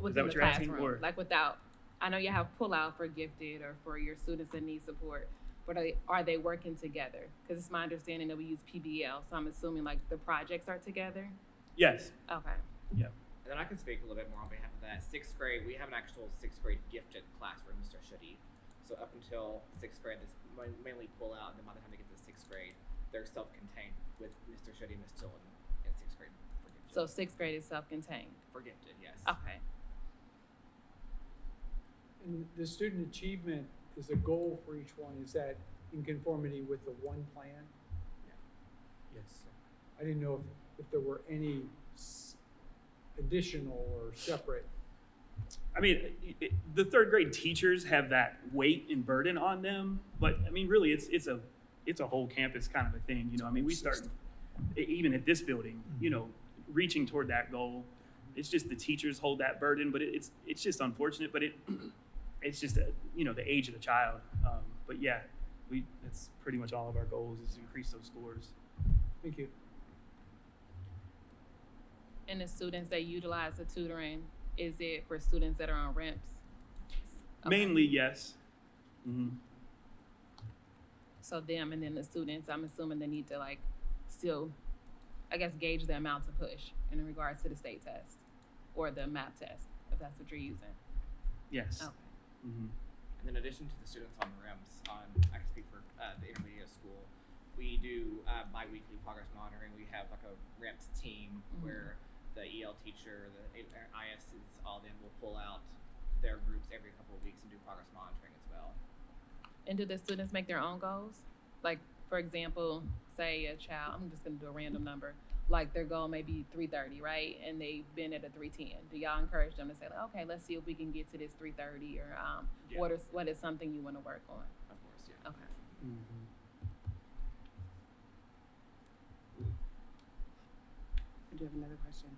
within what the you're asking, classroom? or- Like without, I know you have pull-out for gifted or for your students that need support, but are they working together? Because it's my understanding that we use PBL, so I'm assuming like the projects are together? Yes. Okay. And then I can speak a little bit more on behalf of that. Sixth grade, we have an actual sixth grade gifted class for Mr. Shuddy. So up until sixth grade, this mainly pull out, and then by the time they get to sixth grade, they're self-contained with Mr. Shuddy and Miss Tillin in sixth grade for gifted. So sixth grade is self-contained? For gifted, yes. Okay. And the student achievement is a goal for each one. Is that in conformity with the one plan? Yes. I didn't know if there were any additional or separate. I mean, the third grade teachers have that weight and burden on them, but I mean, really, it's a whole campus kind of a thing. You know, I mean, we start even at this building, you know, reaching toward that goal. It's just the teachers hold that burden, but it's just unfortunate. But it's just you know, the age of the child. But yeah, that's pretty much all of our goals is to increase those scores. Thank you. And the students that utilize the tutoring, is it for students that are on REMPs? Okay. Mainly, yes. Mm-hmm. So them and then the students, I'm assuming they need to like still, I guess, gauge the amount to push in regards to the state test or the MAP test, if that's what you're using. Yes. Okay. Mm-hmm. And in addition to the students on the REMS, I can speak for the intermediate school, we do bi-weekly progress monitoring. We have like a REMS team where the EL teacher, the ISs, all them will pull out their groups every couple of weeks and do progress monitoring as well. And do the students make their own goals? Like, for example, say a child, I'm just gonna do a random number, like their goal may be 330, right? And they've been at a 310. Do y'all encourage them to say, like, okay, let's see if we can get to this 330, or Yeah. what is something you wanna work on? Of course, yeah. Okay. Mm-hmm. I do have another question.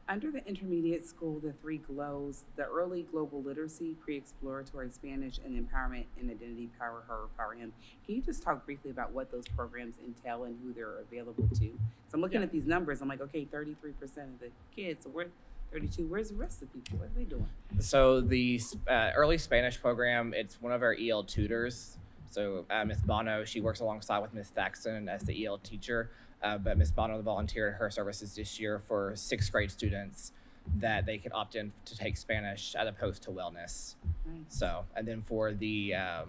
Under the intermediate school, the three GLOWs, the early global literacy, pre-exploratory Spanish, and empowerment and identity, power her, power him. Can you just talk briefly about what those programs entail and who they're available to? So I'm looking at these numbers, I'm like, okay, 33% of the kids, so we're 32, where's the rest of the people? What are they doing? So the early Spanish program, it's one of our EL tutors. So Ms. Bono, she works alongside with Ms. Thaxton as the EL teacher. But Ms. Bono volunteered her services this year for sixth grade students that they could opt in to take Spanish as opposed to wellness. Nice. So, and then for the other,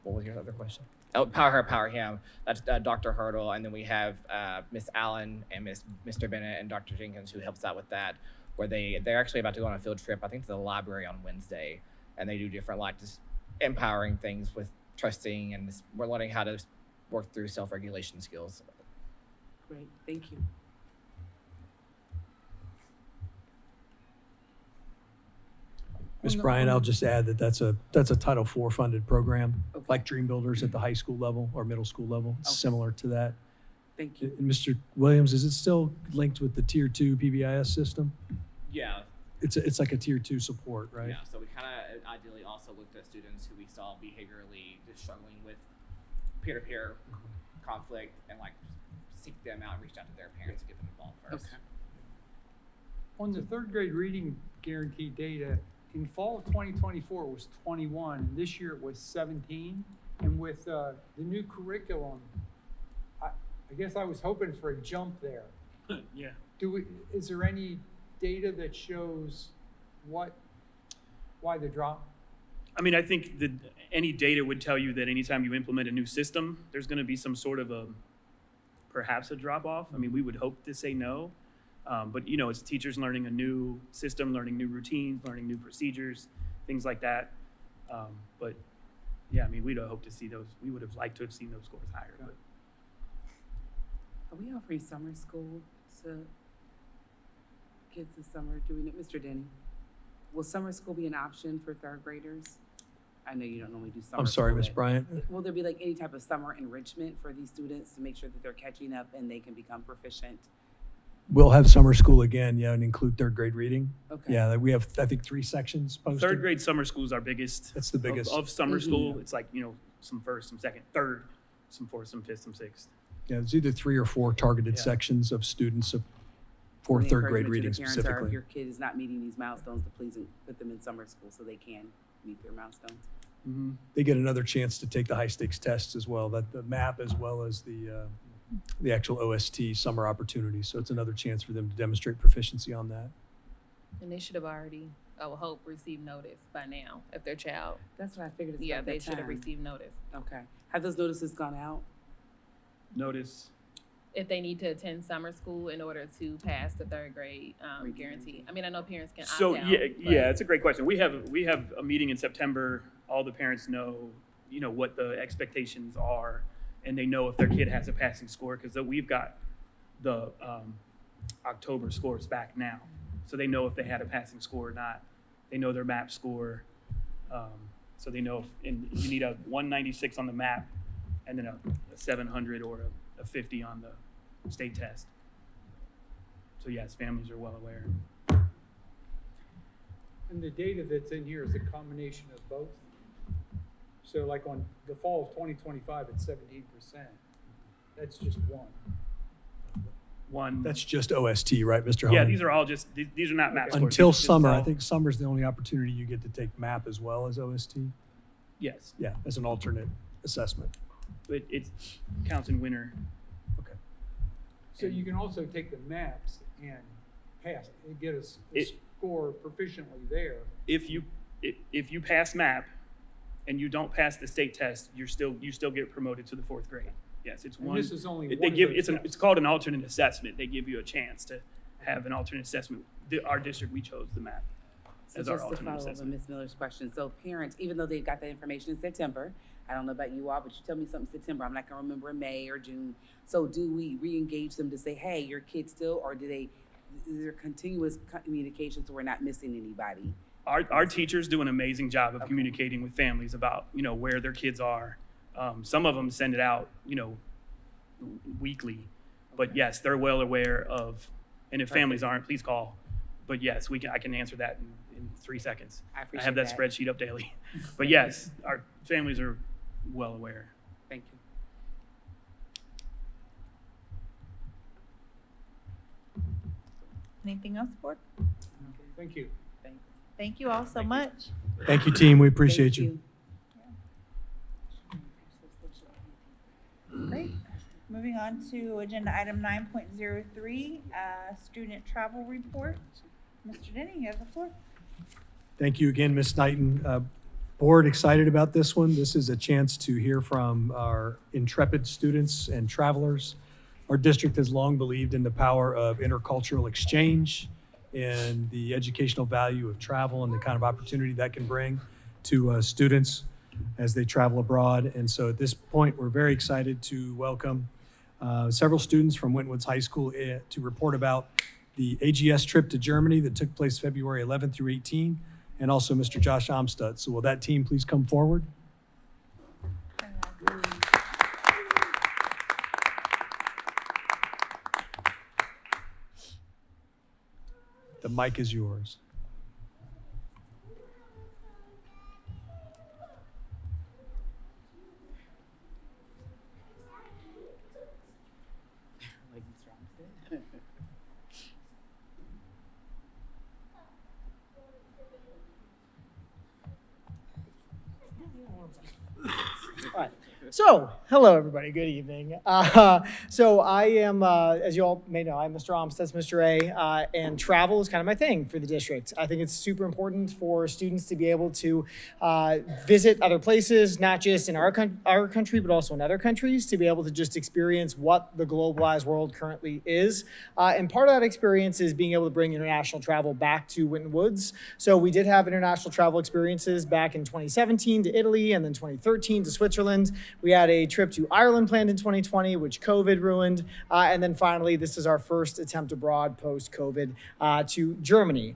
what was your other question? Oh, Power Her, Power Him. That's Dr. Hurdle, and then we have Miss Allen and Mr. Bennett and Dr. Jenkins who helps out with that. Where they're actually about to go on a field trip, I think, to the library on Wednesday, and they do different like just empowering things with trusting, and we're learning how to work through self-regulation skills. Great, thank you. Ms. Bryant, I'll just add that that's a Title IV funded program, Okay. like Dream Builders at the high school level or middle school level. It's Okay. similar to that. Thank you. And Mr. Williams, is it still linked with the Tier 2 PBIS system? Yeah, It's like a Tier 2 support, right? yeah. So we kind of ideally also looked at students who we saw behaviorally just struggling with peer-to-peer conflict and like seek them out and reach out to their parents and get them involved first. Okay. On the third grade reading guarantee data, in fall of 2024 was 21, and this year it was 17. And with the new curriculum, I guess I was hoping for a jump there. Yeah. Is there any data that shows why the drop? I mean, I think that any data would tell you that anytime you implement a new system, there's going to be some sort of perhaps a drop off. I mean, we would hope to say no, but you know, it's teachers learning a new system, learning new routines, learning new procedures, things like that. But yeah, I mean, we'd hope to see those. We would have liked to have seen those scores higher. But Are we offering summer school to kids this summer? Mr. Denny, will summer school be an option for third graders? I know you don't normally do summer. I'm sorry, school, Ms. but Bryant. will there be like any type of summer enrichment for these students to make sure that they're catching up and they can become proficient? We'll have summer school again, yeah, and include third grade reading. Okay. Yeah, we have, I think, 3 sections posted. third grade summer school is our biggest. That's the biggest. of summer school. It's like, you know, some first, some second, third, some fourth, some fifth, some sixth. Yeah, it's either 3 or 4 targeted Yeah. sections of students of for The third grade encouragement to the reading parents are, specifically. if your kid is not meeting these milestones, to please put them in summer school so they can meet their milestones. Mm-hmm. They get another chance to take the high stakes tests as well, that the MAP as well as the actual OST summer opportunity. So it's another chance for them to demonstrate proficiency on that. And they should have already, I would hope, received notice by now if their child. That's what I figured. It's Yeah, about they that should have time. received notice. Okay. Have those notices gone out? Notice. If they need to attend summer school in order to pass the third grade guarantee. I mean, I know parents can opt So out. yeah, but- yeah, it's a great question. We have a meeting in September. All the parents know, what the expectations are, and they know if their kid has a passing score because we've got the October scores back now, so they know if they had a passing score or not. They know their MAP score, so they know if you need a 196 on the MAP, and then a 700 or a 50 on the state test. So yes, families are well aware. And the data that's in here is a combination of both. So like on the fall of 2025, it's 17%. That's just one. One. That's just OST, right, Mr. Holman? Yeah, these are all just these are not MAP scores. Until This is summer. I all- think summer's the only opportunity you get to take MAP as well as OST. Yes, Yeah, as an alternate assessment. but it counts in winter. Okay. So you can also take the maps and pass and get a It- score proficiently there. If you pass MAP and you don't pass the state test, you still get promoted to the fourth grade. Yes, it's And one. this is only They one of give those it's steps. called an alternate assessment. They give you a chance to have an alternate assessment. Our district, we chose the MAP So as our just to alternate follow up on assessment. Ms. Miller's question, so parents, even though they got that information in September, I don't know about you all, but you tell me something in September, I'm not gonna remember in May or June. So do we re-engage them to say, hey, your kid still, or is there continuous communication so we're not missing anybody? Our teachers do an amazing job of communicating with families about where their kids are. Some of them send it out weekly, but yes, they're well aware of. And if families aren't, please call. But yes, I can answer that in 3 seconds. I appreciate have that that. spreadsheet up daily. But yes, our families are well aware. Thank you. Anything else, board? Thank you. Thanks. Thank you all so much. Thank you, team. We appreciate Thank you. Great. Moving on to agenda item 9.03, student travel report. Mr. Denny, you have the floor. Thank you again, Ms. Knighton. Board, excited about this one. This is a chance to hear from our intrepid students and travelers. Our district has long believed in the power of intercultural exchange and the educational value of travel and the kind of opportunity that can bring to students as they travel abroad. And so at this point, we're very excited to welcome several students from Winton Woods High School to report about the AGS trip to Germany that took place February 11 through 18, and also Mr. Josh Amstutz. So will that team please come forward? The mic is yours. Like Mr. Armstead. All right. So, hello, everybody. Good evening. So I am, as you all may know, I'm Mr. Amstutz, Mr. A, and travel is kind of my thing for the district. I think it's super important for students to be able to visit other places, not just in our country, but also in other countries, to be able to just experience what the globalized world currently is. And part of that experience is being able to bring international travel back to Winton Woods. So we did have international travel experiences back in 2017 to Italy, and then 2013 to Switzerland. We had a trip to Ireland planned in 2020, which COVID ruined. And then finally, this is our first attempt abroad post-COVID to Germany.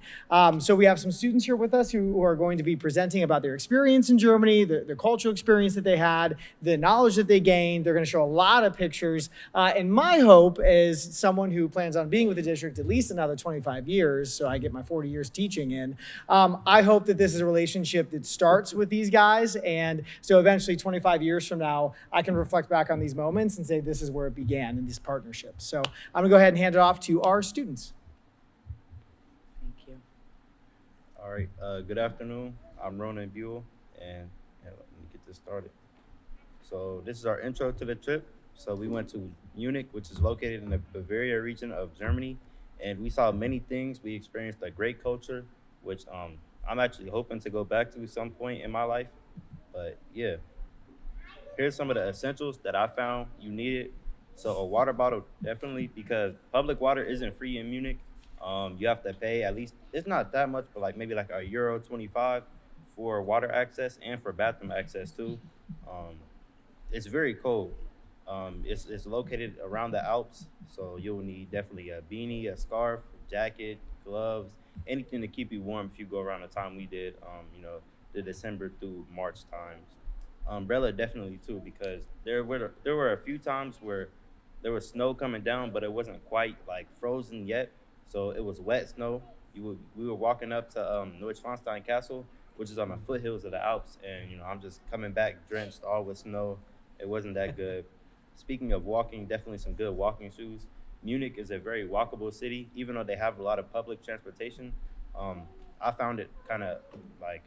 So we have some students here with us who are going to be presenting about their experience in Germany, the cultural experience that they had, the knowledge that they gained. They're going to show a lot of pictures. And my hope as someone who plans on being with the district at least another 25 years, so I get my 40 years teaching in, I hope that this is a relationship that starts with these guys. And so eventually 25 years from now, I can reflect back on these moments and say this is where it began in this partnership. So I'm gonna go ahead and hand it off to our students. All right. Good afternoon. I'm Ronan Buell, and let me get this started. So this is our intro to the trip. So we went to Munich, which is located in the Bavaria region of Germany, and we saw many things. We experienced a great culture, which I'm actually hoping to go back to some point in my life. But yeah, here's some of the essentials that I found you needed. So a water bottle, definitely, because public water isn't free in Munich. You have to pay at least, it's not that much, but like maybe like a euro 25 for water access and for bathroom access too. Um, it's very cold. It's located around the Alps, so you'll need definitely a beanie, a scarf, jacket, gloves, anything to keep you warm if you go around the time we did. The December through March times. Umbrella definitely too, because there were a few times where there was snow coming down, but it wasn't quite like frozen yet, so it was wet snow. We were walking up to Neuschwanstein Castle, which is on the foothills of the Alps, and I'm just coming back drenched all with snow. It wasn't that good. Speaking of walking, definitely some good walking shoes. Munich is a very walkable city, even though they have a lot of public transportation. I found it kind of like,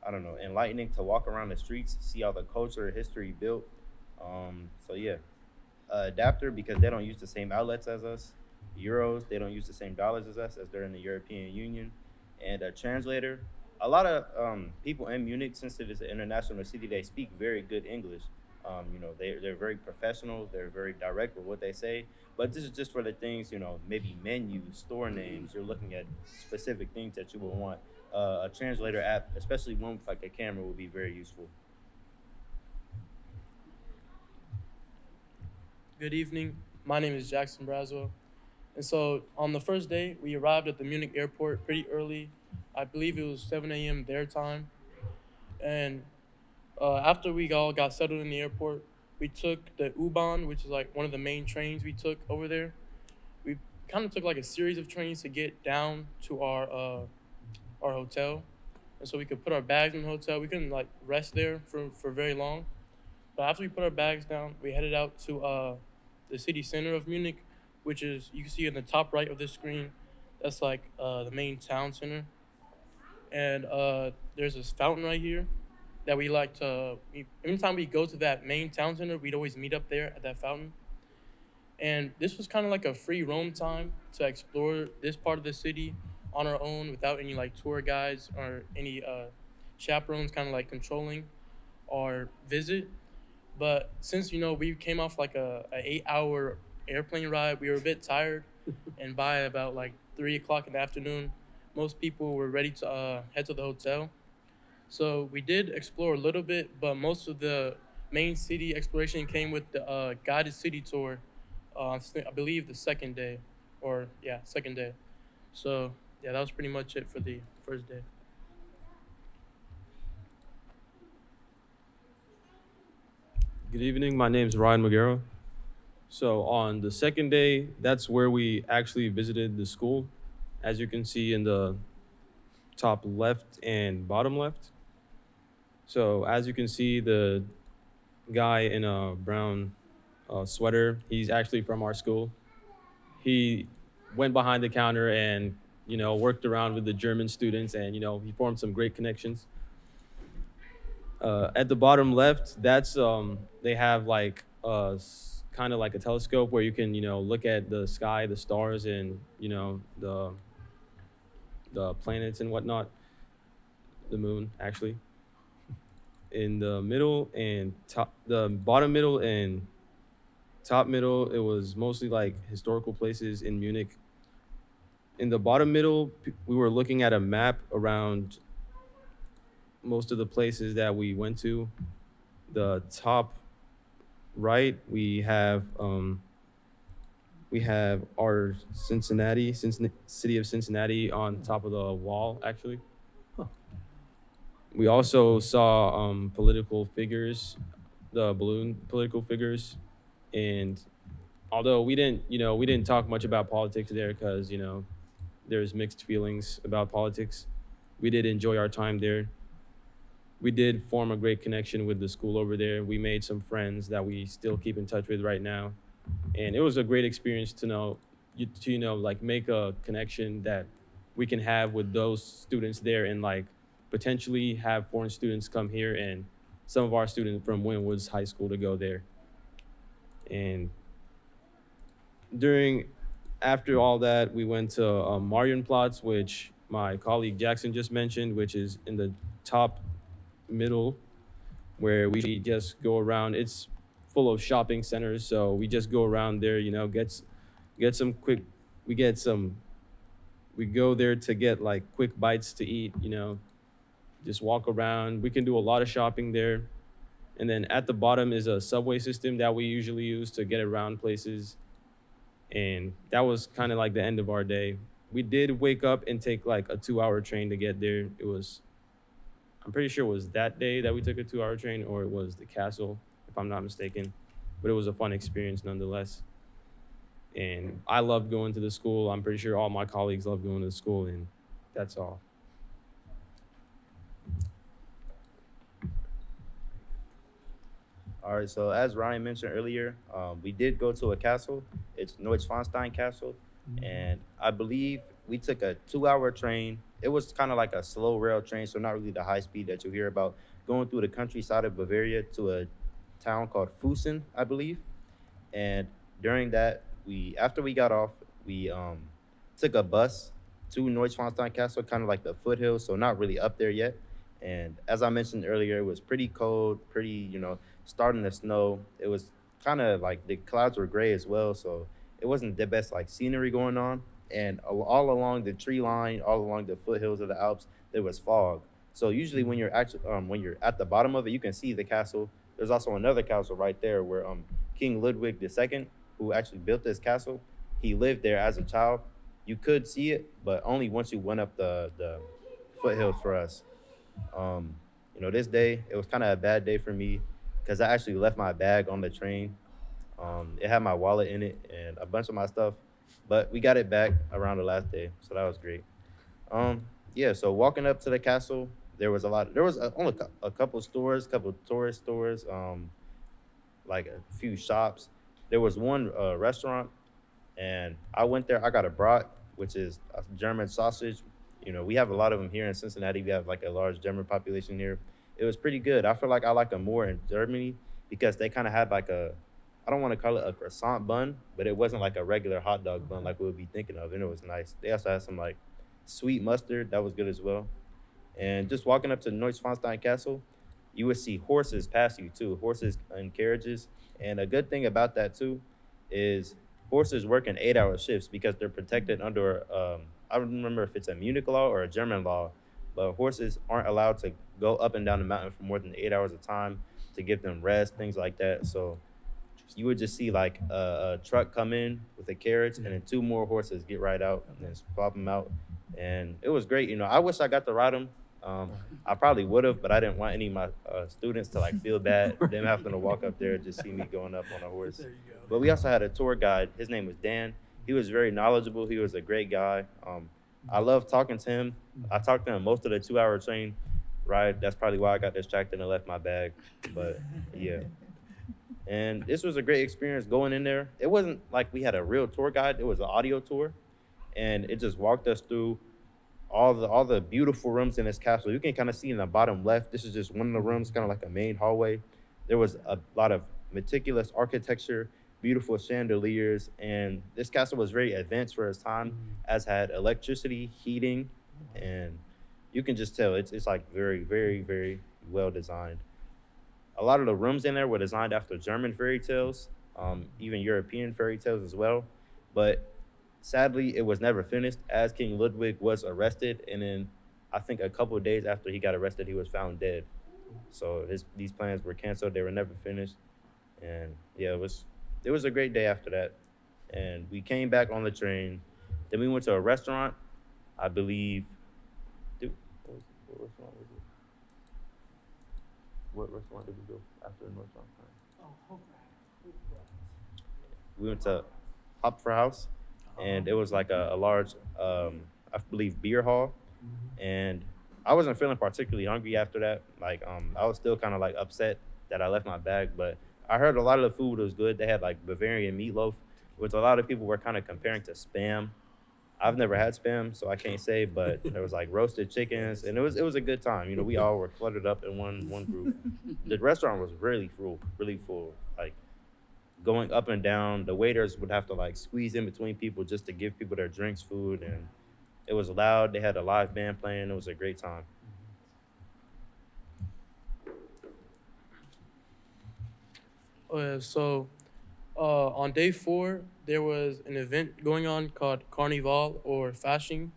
I don't know, enlightening to walk around the streets, see all the culture and history built. So yeah, adapter, because they don't use the same outlets as us. Euros, they don't use the same dollars as us, as they're in the European Union. And a translator. A lot of people in Munich, since it is an international city, they speak very good English. They're very professional. They're very direct with what they say. But this is just for the things, maybe menus, store names. You're looking at specific things that you will want. A translator app, especially one with like a camera, would be very useful. Good evening. My name is Jackson Braswell. And so on the first day, we arrived at the Munich airport pretty early. I believe it was 7 a.m. their time. And after we all got settled in the airport, we took the U-Bahn, which is like one of the main trains we took over there. We kind of took like a series of trains to get down to our hotel. And so we could put our bags in the hotel. We couldn't like rest there for very long. But after we put our bags down, we headed out to the city center of Munich, which is, you can see in the top right of this screen, that's like the main town center. And there's this fountain right here that we like to, anytime we go to that main town center, we'd always meet up there at that fountain. And this was kind of like a free roam time to explore this part of the city on our own without any like tour guides or any chaperones kind of like controlling our visit. But since, we came off like a 8-hour airplane ride, we were a bit tired. And by about like 3 o'clock in the afternoon, most people were ready to head to the hotel. So we did explore a little bit, but most of the main city exploration came with the guided city tour, I believe the second day. So yeah, that was pretty much it for the first day. Good evening, my name is Ryan Magaro. So on the second day, that's where we actually visited the school, as you can see in the top left and bottom left. So as you can see, the guy in a brown sweater, he's actually from our school. He went behind the counter and, worked around with the German students, and, he formed some great connections. At the bottom left, that's they have like kind of like a telescope where you can look at the sky, the stars, and the planets and whatnot. The moon, actually. In the middle and the bottom middle and top middle, it was mostly like historical places in Munich. In the bottom middle, we were looking at a map around most of the places that we went to. The top right, we have our city of Cincinnati on top of the wall, actually. We also saw political figures, the balloon political figures, and although we didn't talk much about politics there because there's mixed feelings about politics, we did enjoy our time there. We did form a great connection with the school over there. We made some friends that we still keep in touch with right now, and it was a great experience to like make a connection that we can have with those students there, and like potentially have foreign students come here and some of our students from Winwoods High School to go there. And after all that, we went to Marienplatz, which my colleague Jackson just mentioned, which is in the top middle, where we just go around. It's full of shopping centers, so we just go around there, you know, get some quick, we go there to get like quick bites to eat, you know, just walk around. We can do a lot of shopping there. And then at the bottom is a subway system that we usually use to get around places. And that was kind of like the end of our day. We did wake up and take like a 2-hour train to get there. I'm pretty sure it was that day that we took a 2-hour train, or it was the castle, if I'm not mistaken. But it was a fun experience nonetheless. And I loved going to the school. I'm pretty sure all my colleagues love going to the school, and that's all. All right, so as Ryan mentioned earlier, we did go to a castle. It's Neuschwanstein Castle, and I believe we took a 2-hour train. It was kind of like a slow rail train, so not really the high speed that you hear about, going through the countryside of Bavaria to a town called Fussen, I believe. And during that, after we got off, we took a bus to Neuschwanstein Castle, kind of like the foothills, so not really up there yet. And as I mentioned earlier, it was pretty cold, starting to snow. It was kind of like the clouds were gray as well, so it wasn't the best like scenery going on. And all along the tree line, all along the foothills of the Alps, there was fog. So usually when you're at the bottom of it, you can see the castle. There's also another castle right there where King Ludwig II, who actually built this castle, he lived there as a child. You could see it, but only once you went up the foothills for us. This day, it was kind of a bad day for me because I actually left my bag on the train. It had my wallet in it and a bunch of my stuff, but we got it back around the last day, so that was great. So walking up to the castle, there was only a couple stores, couple tourist stores, like a few shops. There was one restaurant, and I went there. I got a brat, which is a German sausage. We have a lot of them here in Cincinnati. We have like a large German population here. It was pretty good. I feel like I like them more in Germany because they kind of had like I don't want to call it a croissant bun, but it wasn't like a regular hot dog bun like we would be thinking of, and it was nice. They also had some like sweet mustard. That was good as well. And just walking up to Neuschwanstein Castle, you would see horses pass you too, horses and carriages. And a good thing about that too is horses work in 8-hour shifts because they're protected under, I don't remember if it's a Munich law or a German law, but horses aren't allowed to go up and down the mountain for more than 8 hours of time to give them rest, things like that. So you would just see like a truck come in with a carriage and then 2 more horses get right out and then swap them out. And it was great. I wish I got to ride them. I probably would have, but I didn't want any of my students to like feel bad, them having to walk up there and just see me going up on a horse. There you go. But we also had a tour guide. His name was Dan. He was very knowledgeable. He was a great guy. I loved talking to him. I talked to him most of the 2-hour train ride. That's probably why I got distracted and left my bag. But yeah. And this was a great experience going in there. It wasn't like we had a real tour guide. It was an audio tour. And it just walked us through all the beautiful rooms in this castle. You can kind of see in the bottom left, this is just one of the rooms, kind of like a main hallway. There was a lot of meticulous architecture, beautiful chandeliers, and this castle was very advanced for its time, as had electricity, heating, and you can just tell it's like very, very, very well designed. A lot of the rooms in there were designed after German fairy tales, even European fairy tales as well, but sadly, it was never finished as King Ludwig was arrested, and then I think a couple of days after he got arrested, he was found dead. So these plans were canceled. They were never finished, and yeah, it was a great day after that. And we came back on the train. Then we went to a restaurant, I believe. What restaurant did we go after the North South? We went to Hopferhaus. And it was like a large, I believe, beer hall. And I wasn't feeling particularly hungry after that. Like, I was still kind of like upset that I left my bag, but I heard a lot of the food was good. They had like Bavarian meatloaf, which a lot of people were kind of comparing to Spam. I've never had spam, so I can't say, but there was like roasted chickens, and it was a good time. You know, we all were cluttered up in one group. The restaurant was really full, really full. Like going up and down, the waiters would have to like squeeze in between people just to give people their drinks, food, and it was loud. They had a live band playing. It was a great time. So on day 4, there was an event going on called Carnival or Fasching.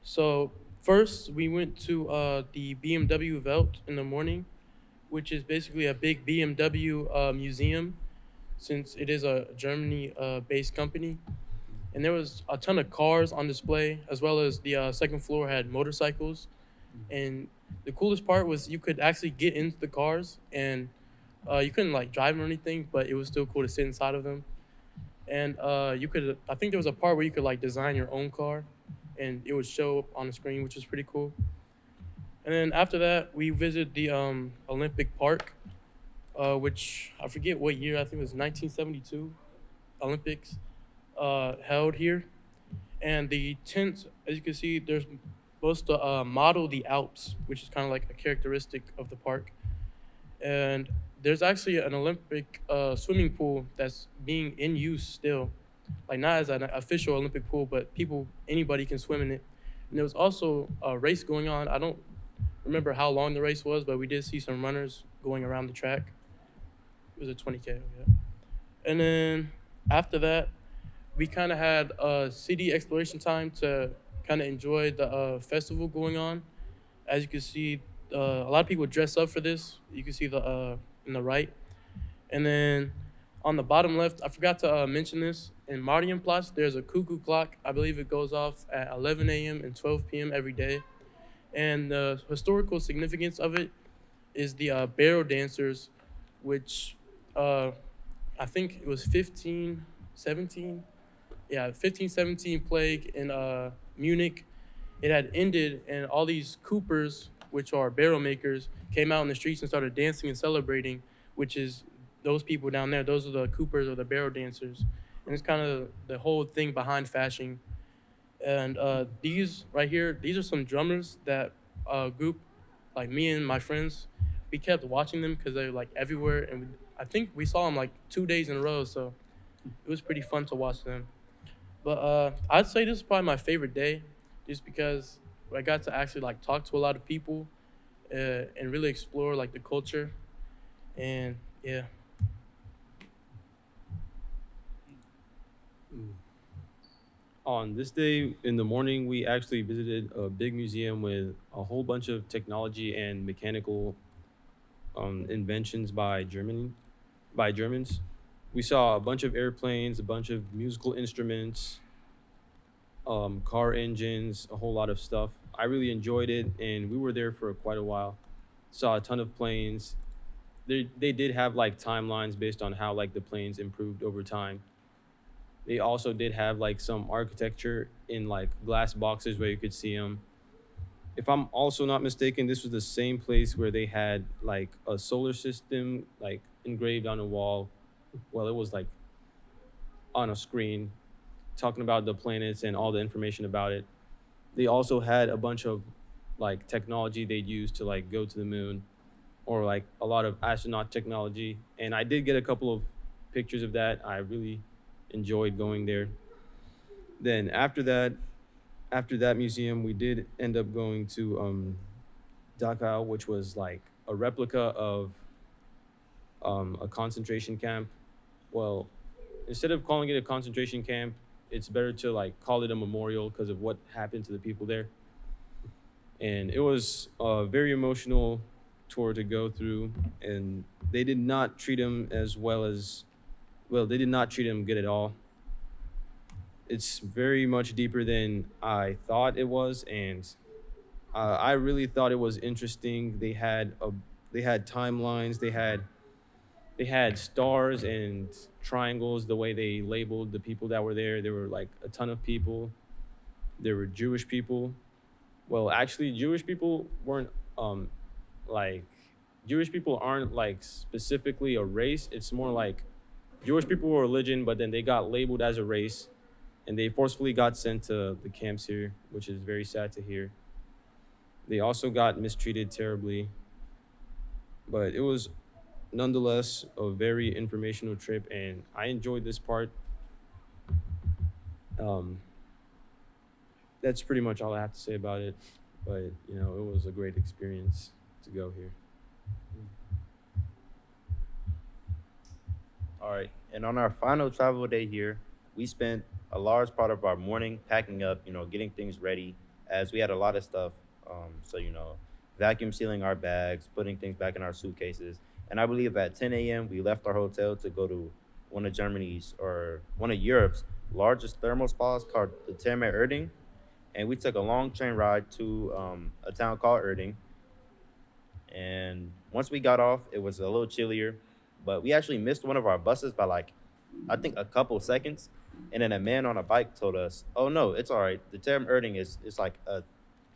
So first, we went to the BMW Welt in the morning, which is basically a big BMW museum, since it is a Germany-based company. And there was a ton of cars on display, as well as the second floor had motorcycles. And the coolest part was you could actually get into the cars, and you couldn't like drive them or anything, but it was still cool to sit inside of them. And you could, I think there was a part where you could like design your own car, and it would show up on the screen, which was pretty cool. And then after that, we visited the Olympic Park, which I forget what year. I think it was 1972 Olympics held here. And the tents, as you can see, they're supposed to model the Alps, which is kind of like a characteristic of the park. And there's actually an Olympic swimming pool that's being in use still. Like not as an official Olympic pool, but anybody can swim in it. And there was also a race going on. I don't remember how long the race was, but we did see some runners going around the track. It was a 20K, yeah. And then after that, we kind of had city exploration time to kind of enjoy the festival going on. As you can see, a lot of people dress up for this. You can see the in the right. And then on the bottom left, I forgot to mention this. In Marienplatz, there's a cuckoo clock. I believe it goes off at 11 a.m. and 12 p.m. every day. And the historical significance of it is the barrel dancers, which I think it was 1517. Yeah, 1517 plague in Munich. It had ended, and all these coopers, which are barrel makers, came out in the streets and started dancing and celebrating, which is those people down there. Those are the coopers or the barrel dancers. And it's kind of the whole thing behind Fasching. And these right here, these are some drummers that group, like me and my friends, we kept watching them because they're like everywhere. And I think we saw them like 2 days in a row. So it was pretty fun to watch them. But I'd say this is probably my favorite day, just because I got to actually like talk to a lot of people and really explore like the culture. And yeah. On this day in the morning, we actually visited a big museum with a whole bunch of technology and mechanical inventions by Germans. We saw a bunch of airplanes, a bunch of musical instruments, car engines, a whole lot of stuff. I really enjoyed it, and we were there for quite a while. Saw a ton of planes. They did have like timelines based on how like the planes improved over time. They also did have like some architecture in like glass boxes where you could see them. If I'm also not mistaken, this was the same place where they had like a solar system like engraved on a wall. Well, it was like on a screen talking about the planets and all the information about it. They also had a bunch of like technology they'd use to like go to the moon, or like a lot of astronaut technology. And I did get a couple of pictures of that. I really enjoyed going there. Then after that museum, we did end up going to Dachau, which was like a replica of a concentration camp. Well, instead of calling it a concentration camp, it's better to like call it a memorial because of what happened to the people there. And it was a very emotional tour to go through, and they did not treat him as they did not treat him good at all. It's very much deeper than I thought it was, and I really thought it was interesting. They had timelines. They had stars and triangles. The way they labeled the people that were there were like a ton of people. There were Jewish people. Well, actually, Jewish people weren't Jewish people aren't like specifically a race. It's more like Jewish people were a religion, but then they got labeled as a race. and they forcefully got sent to the camps here, which is very sad to hear. They also got mistreated terribly, but it was nonetheless a very informational trip, and I enjoyed this part. Um, that's pretty much all I have to say about it, but you know, it was a great experience to go here. All right. And on our final travel day here, we spent a large part of our morning packing up, getting things ready, as we had a lot of stuff. So, vacuum sealing our bags, putting things back in our suitcases. And I believe at 10 a.m., we left our hotel to go to one of Europe's largest thermal spas called the Therme Erding. And we took a long train ride to a town called Erding. And once we got off, it was a little chillier, but we actually missed one of our buses by I think a couple seconds. And then a man on a bike told us, "Oh no, it's all right. The Term Erding it's like a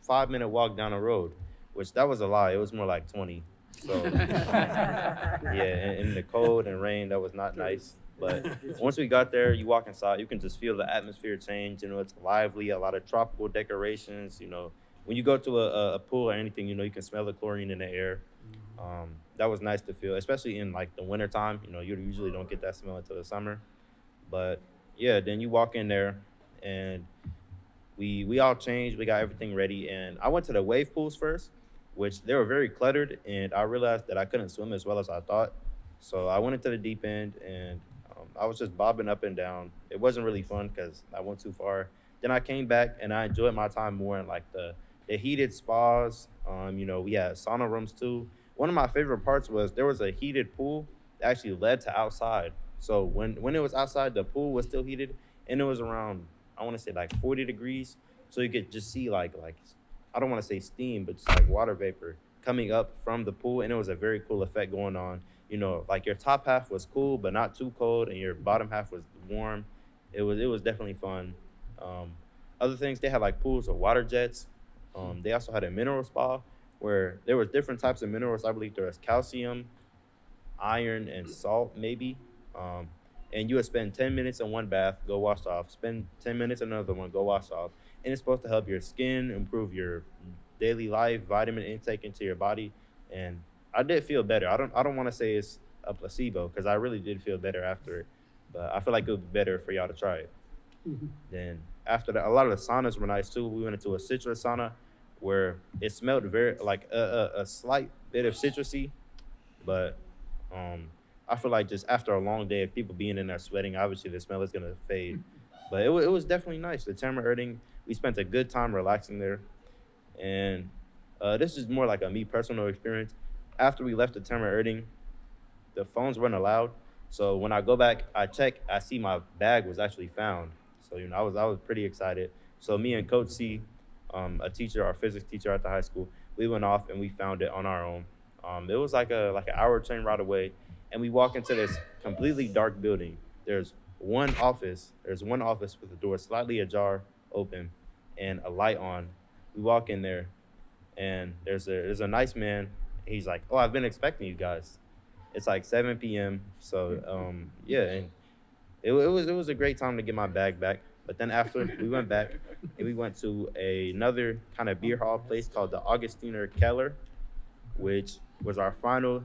5-minute walk down the road," which that was a lie. It was more like 20. So yeah, in the cold and rain, that was not nice. But once we got there, you walk inside, you can just feel the atmosphere change. It's lively, a lot of tropical decorations. When you go to a pool or anything, you can smell the chlorine in the air. That was nice to feel, especially in the winter time. You usually don't get that smell until the summer. But yeah, then you walk in there, and we all changed. We got everything ready, and I went to the wave pools first, which they were very cluttered, and I realized that I couldn't swim as well as I thought. So I went into the deep end, and I was just bobbing up and down. It wasn't really fun because I went too far. Then I came back, and I enjoyed my time more in the heated spas. We had sauna rooms too. One of my favorite parts was there was a heated pool that actually led to outside. So when it was outside, the pool was still heated, and it was around, I want to say 40 degrees. So you could just see I don't want to say steam, but just water vapor coming up from the pool, and it was a very cool effect going on. Your top half was cool, but not too cold, and your bottom half was warm. It was definitely fun. Other things, they had pools of water jets. They also had a mineral spa where there was different types of minerals. I believe there was calcium, iron, and salt maybe. And you would spend 10 minutes in one bath, go wash off, spend 10 minutes in another one, go wash off. And it's supposed to help your skin, improve your daily life, vitamin intake into your body. And I did feel better. I don't want to say it's a placebo, because I really did feel better after it. But I feel like it would be better for y'all to try it. Then after that, a lot of the saunas were nice too. We went into a citrus sauna where it smelled very a slight bit of citrusy, but I feel like just after a long day of people being in there sweating, obviously the smell is gonna fade. But it was definitely nice. The Therme Erding, we spent a good time relaxing there, and this is more like a me personal experience. After we left the Therme Erding, the phones weren't allowed. So when I go back, I check, I see my bag was actually found. So I was pretty excited. So me and Coach C, a teacher, our physics teacher at the high school, we went off and we found it on our own. It was like an hour train ride away, and we walk into this completely dark building. There's one office with the door slightly ajar, open, and a light on. We walk in there, and there's a nice man. He's like, "Oh, I've been expecting you guys." It's 7 p.m. So yeah, and it was a great time to get my bag back. But then after we went back, and we went to another kind of beer hall place called the Augustiner Keller, which was our final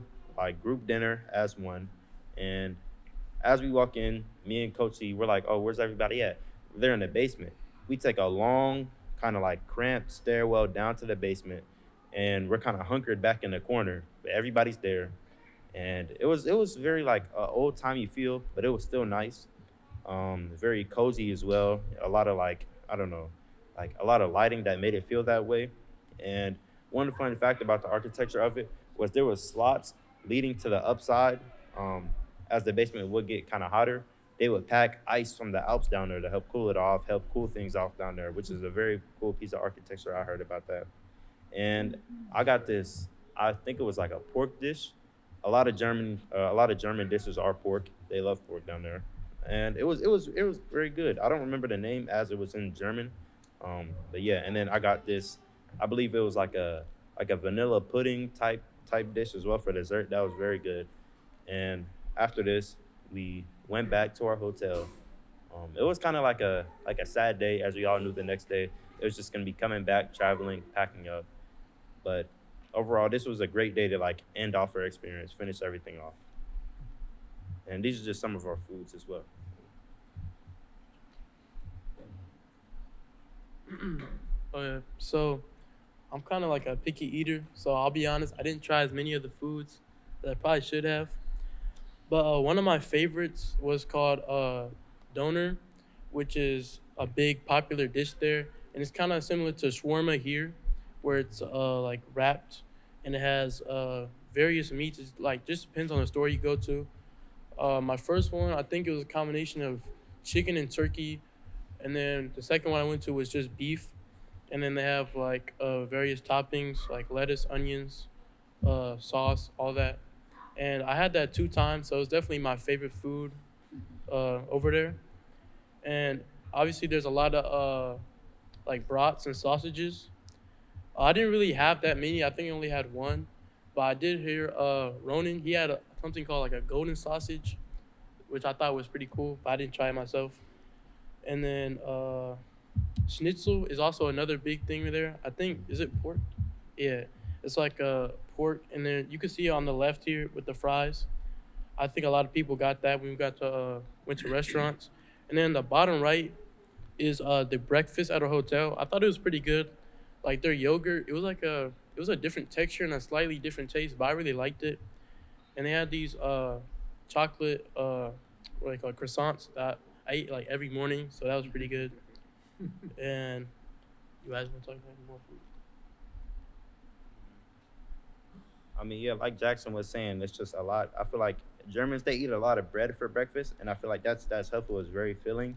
group dinner as one. And as we walk in, me and Coach C, we're like, "Oh, where's everybody at?" They're in the basement. We take a long kind of cramped stairwell down to the basement, and we're kind of hunkered back in the corner, but everybody's there. And it was very old timey feel, but it was still nice. Very cozy as well. A lot of a lot of lighting that made it feel that way. And one fun fact about the architecture of it was there was slots leading to the upside. As the basement would get kind of hotter, they would pack ice from the Alps down there to help cool it off, help cool things off down there, which is a very cool piece of architecture. I heard about that. And I got this, I think it was a pork dish. A lot of German dishes are pork. They love pork down there. And it was very good. I don't remember the name as it was in German. But yeah, and then I got this, I believe it was a vanilla pudding type dish as well for dessert. That was very good. And after this, we went back to our hotel. It was kind of like a sad day, as we all knew the next day it was just gonna be coming back, traveling, packing up. But overall, this was a great day to like end off our experience, finish everything off. And these are just some of our foods as well. Oh yeah. So I'm kind of like a picky eater, so I'll be honest, I didn't try as many of the foods that I probably should have. But one of my favorites was called doner, which is a big popular dish there, and it's kind of similar to shawarma here, where it's like wrapped, and it has various meats. It's like just depends on the store you go to. My first one, I think it was a combination of chicken and turkey, and then the second one I went to was just beef, and then they have like various toppings like lettuce, onions, sauce, all that. And I had that 2 times, so it was definitely my favorite food over there. And obviously, there's a lot of like brats and sausages. I didn't really have that many. I think I only had one, but I did hear Ronan. He had something called like a golden sausage, which I thought was pretty cool, but I didn't try it myself. And then schnitzel is also another big thing there. I think, is it pork? Yeah, it's like pork, and then you can see it on the left here with the fries. I think a lot of people got that when we went to restaurants. And then the bottom right is the breakfast at our hotel. I thought it was pretty good. Like their yogurt, it was a different texture and a slightly different taste, but I really liked it. And they had these chocolate what they call croissants that I eat like every morning, so that was pretty good. And you guys want to talk about more food? I mean, yeah, like Jackson was saying, it's just a lot. I feel like Germans, they eat a lot of bread for breakfast, and I feel like that's helpful. It's very filling.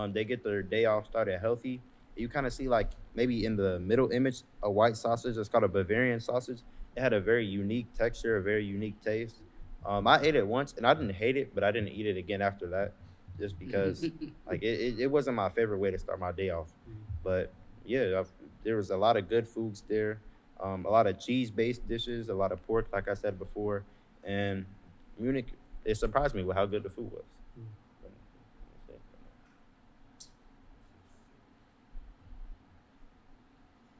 They get their day off started healthy. You kind of see like maybe in the middle image a white sausage. It's called a Bavarian sausage. It had a very unique texture, a very unique taste. I ate it once and I didn't hate it, but I didn't eat it again after that, just because like it wasn't my favorite way to start my day off. But yeah, there was a lot of good foods there. A lot of cheese-based dishes, a lot of pork, like I said before, and Munich. It surprised me with how good the food was.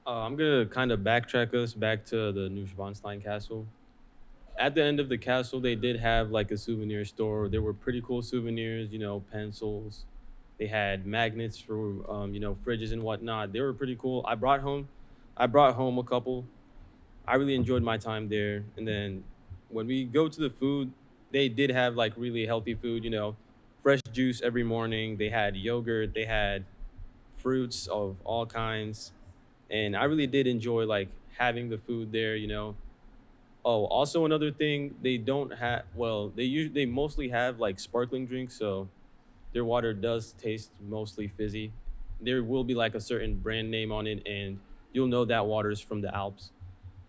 I'm gonna kind of backtrack us back to the Neuschwanstein Castle. At the end of the castle, they did have like a souvenir store. There were pretty cool souvenirs, pencils. They had magnets for, fridges and whatnot. They were pretty cool. I brought home a couple. I really enjoyed my time there. And then when we go to the food, they did have like really healthy food, fresh juice every morning. They had yogurt. They had fruits of all kinds. And I really did enjoy like having the food there. Oh, also another thing, they don't have, well, they mostly have like sparkling drinks, so their water does taste mostly fizzy. There will be like a certain brand name on it, and you'll know that water is from the Alps.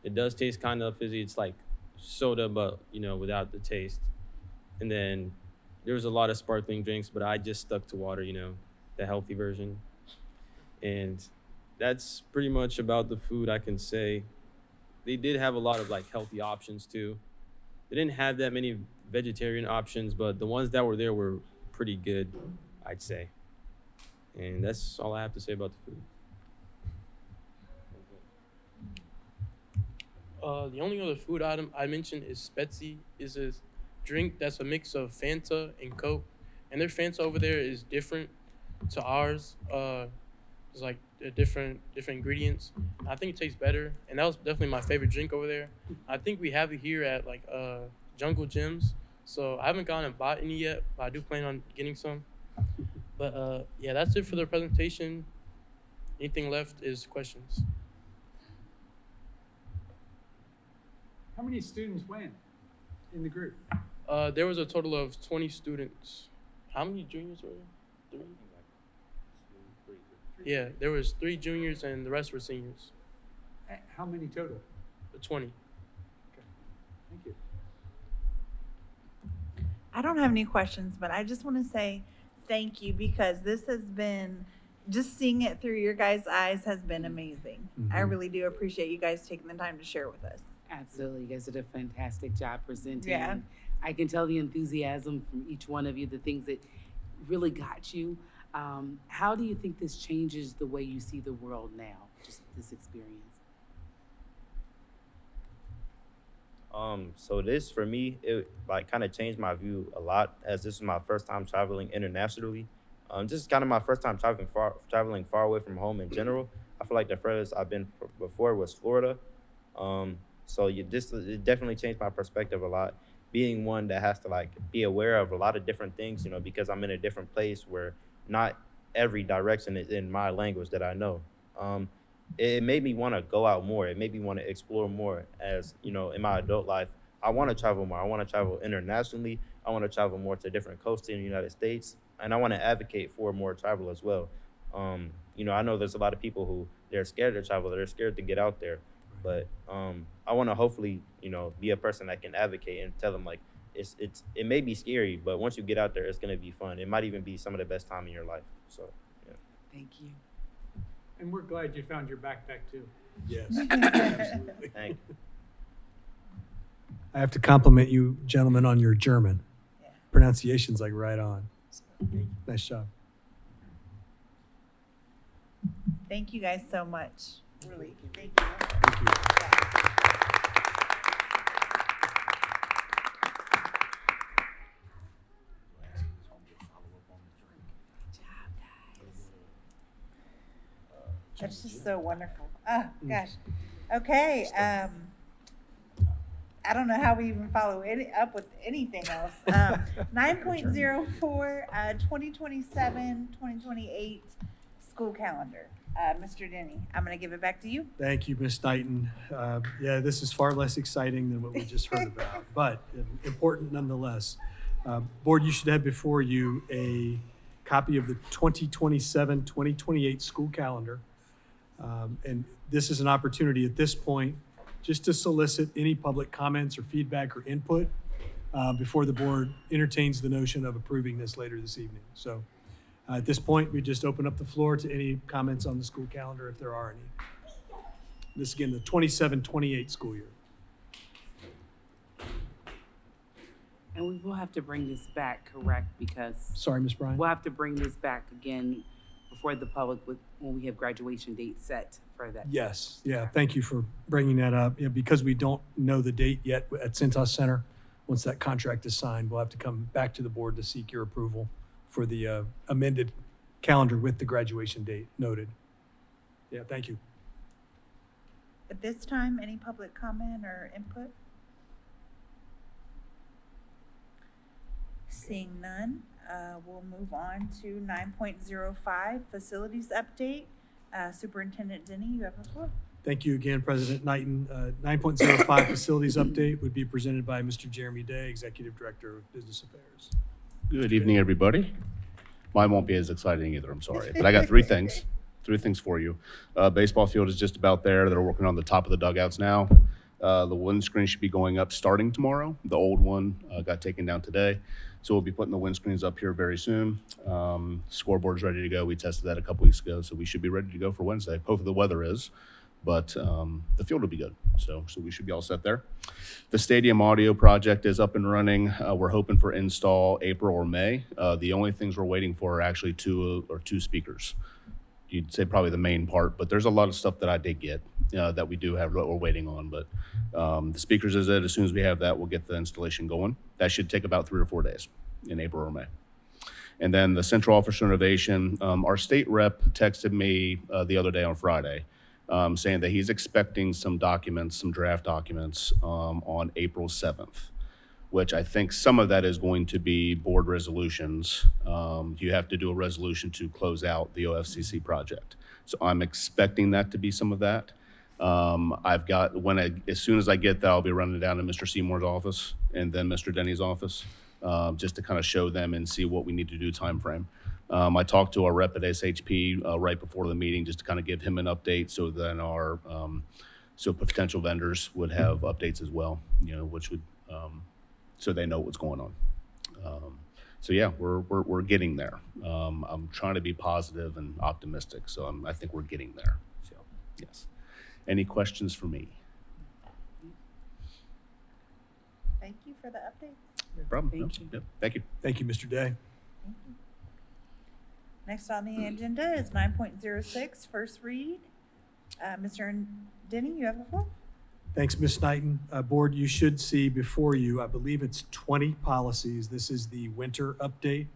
It does taste kind of fizzy. It's like soda, but without the taste. And then there was a lot of sparkling drinks, but I just stuck to water, the healthy version. And that's pretty much about the food I can say. They did have a lot of like healthy options too. They didn't have that many vegetarian options, but the ones that were there were pretty good, I'd say. And that's all I have to say about the food. The only other food item I mentioned is Spezi. Is a drink that's a mix of Fanta and Coke, and their Fanta over there is different to ours. It's like different ingredients. I think it tastes better, and that was definitely my favorite drink over there. I think we have it here at like Jungle Gyms, so I haven't gone and bought any yet, but I do plan on getting some. But yeah, that's it for the presentation. Anything left is questions. How many students went in the group? There was a total of 20 students. How many juniors were there? 3? Yeah, there was 3 juniors and the rest were seniors. How many total? 20. Okay, thank you. I don't have any questions, but I just want to say thank you, because this has been, just seeing it through your guys' eyes has been amazing. I really do appreciate you guys taking the time to share with us. Absolutely. You guys did a fantastic job presenting. Yeah. I can tell the enthusiasm from each one of you, the things that really got you. How do you think this changes the way you see the world now, just this experience? So this for me, it like kind of changed my view a lot, as this is my first time traveling internationally. This is kind of my first time traveling far away from home in general. I feel like the furthest I've been before was Florida. So it definitely changed my perspective a lot. Being one that has to like be aware of a lot of different things, you know, because I'm in a different place where not every direction is in my language that I know. It made me want to go out more. It made me want to explore more. As you know, in my adult life, I want to travel more. I want to travel internationally. I want to travel more to different coasts in the United States, and I want to advocate for more travel as well. You know, I know there's a lot of people who they're scared to travel. They're scared to get out there, but I want to hopefully, you know, be a person that can advocate and tell them like it may be scary, but once you get out there, it's gonna be fun. It might even be some of the best time in your life. So, yeah. Thank you. And we're glad you found your backpack too. Yes, absolutely. Thank you. I have to compliment you, gentlemen, on your German. Yeah. Pronunciation's like right on. So, nice job. Thank you guys so much. Really, thank you. Thank you. That's just so wonderful. Oh, gosh. Okay. I don't know how we even follow up with anything else. 9.04, 2027-2028 school calendar. Mr. Denny, I'm going to give it back to you. Thank you, Ms. Knighton. Yeah, this is far less exciting than what we just heard about, but important nonetheless. Board, you should have before you a copy of the 2027-2028 school calendar. And this is an opportunity at this point just to solicit any public comments or feedback or input before the board entertains the notion of approving this later this evening. So at this point, we just open up the floor to any comments on the school calendar if there are any. This again, the 27-28 school year. And we will have to bring this back, correct? Because Sorry, Ms. Bryant. we'll have to bring this back again before the public when we have graduation dates set for that. Yes, yeah, thank you for bringing that up. Yeah, because we don't know the date yet at Cintas Center, once that contract is signed, we'll have to come back to the board to seek your approval for the amended calendar with the graduation date noted. Yeah, thank you. At this time, any public comment or input? Seeing none, we'll move on to 9.05, facilities update. Superintendent Denny, you have the floor. Thank you again, President Knighton. 9.05 facilities update would be presented by Mr. Jeremy Day, Executive Director of Business Affairs. Good evening, everybody. Mine won't be as exciting either, I'm sorry. But I got three things for you. Baseball field is just about there. They're working on the top of the dugouts now. The windscreen should be going up starting tomorrow. The old one got taken down today. So we'll be putting the windscreens up here very soon. Scoreboard's ready to go. We tested that a couple weeks ago, so we should be ready to go for Wednesday. Hopefully the weather is, but the field will be good. So we should be all set there. The stadium audio project is up and running. We're hoping for install April or May. The only things we're waiting for are actually two speakers. You'd say probably the main part, but there's a lot of stuff that I did get that we do have that we're waiting on. But the speakers is it. As soon as we have that, we'll get the installation going. That should take about 3 or 4 days in April or May. And then the central office renovation, our state rep texted me the other day on Friday saying that he's expecting some documents, some draft documents on April 7th, which I think some of that is going to be board resolutions. You have to do a resolution to close out the OFCC project. So I'm expecting that to be some of that. As soon as I get that, I'll be running down to Mr. Seymour's office and then Mr. Denny's office, just to kind of show them and see what we need to do time frame. I talked to our rep at SHP right before the meeting just to kind of give him an update, so then our potential vendors would have updates as well, which would so they know what's going on. So yeah, we're getting there. I'm trying to be positive and optimistic, so I think we're getting there. So yes. Any questions for me? Thank you for the update. No problem. Thank you. Yep. Thank you. Thank you, Mr. Day. Next on the agenda is 9.06, first read. Mr. Denny, you have the floor. Thanks, Ms. Knighton. Board, you should see before you, I believe it's 20 policies. This is the winter update.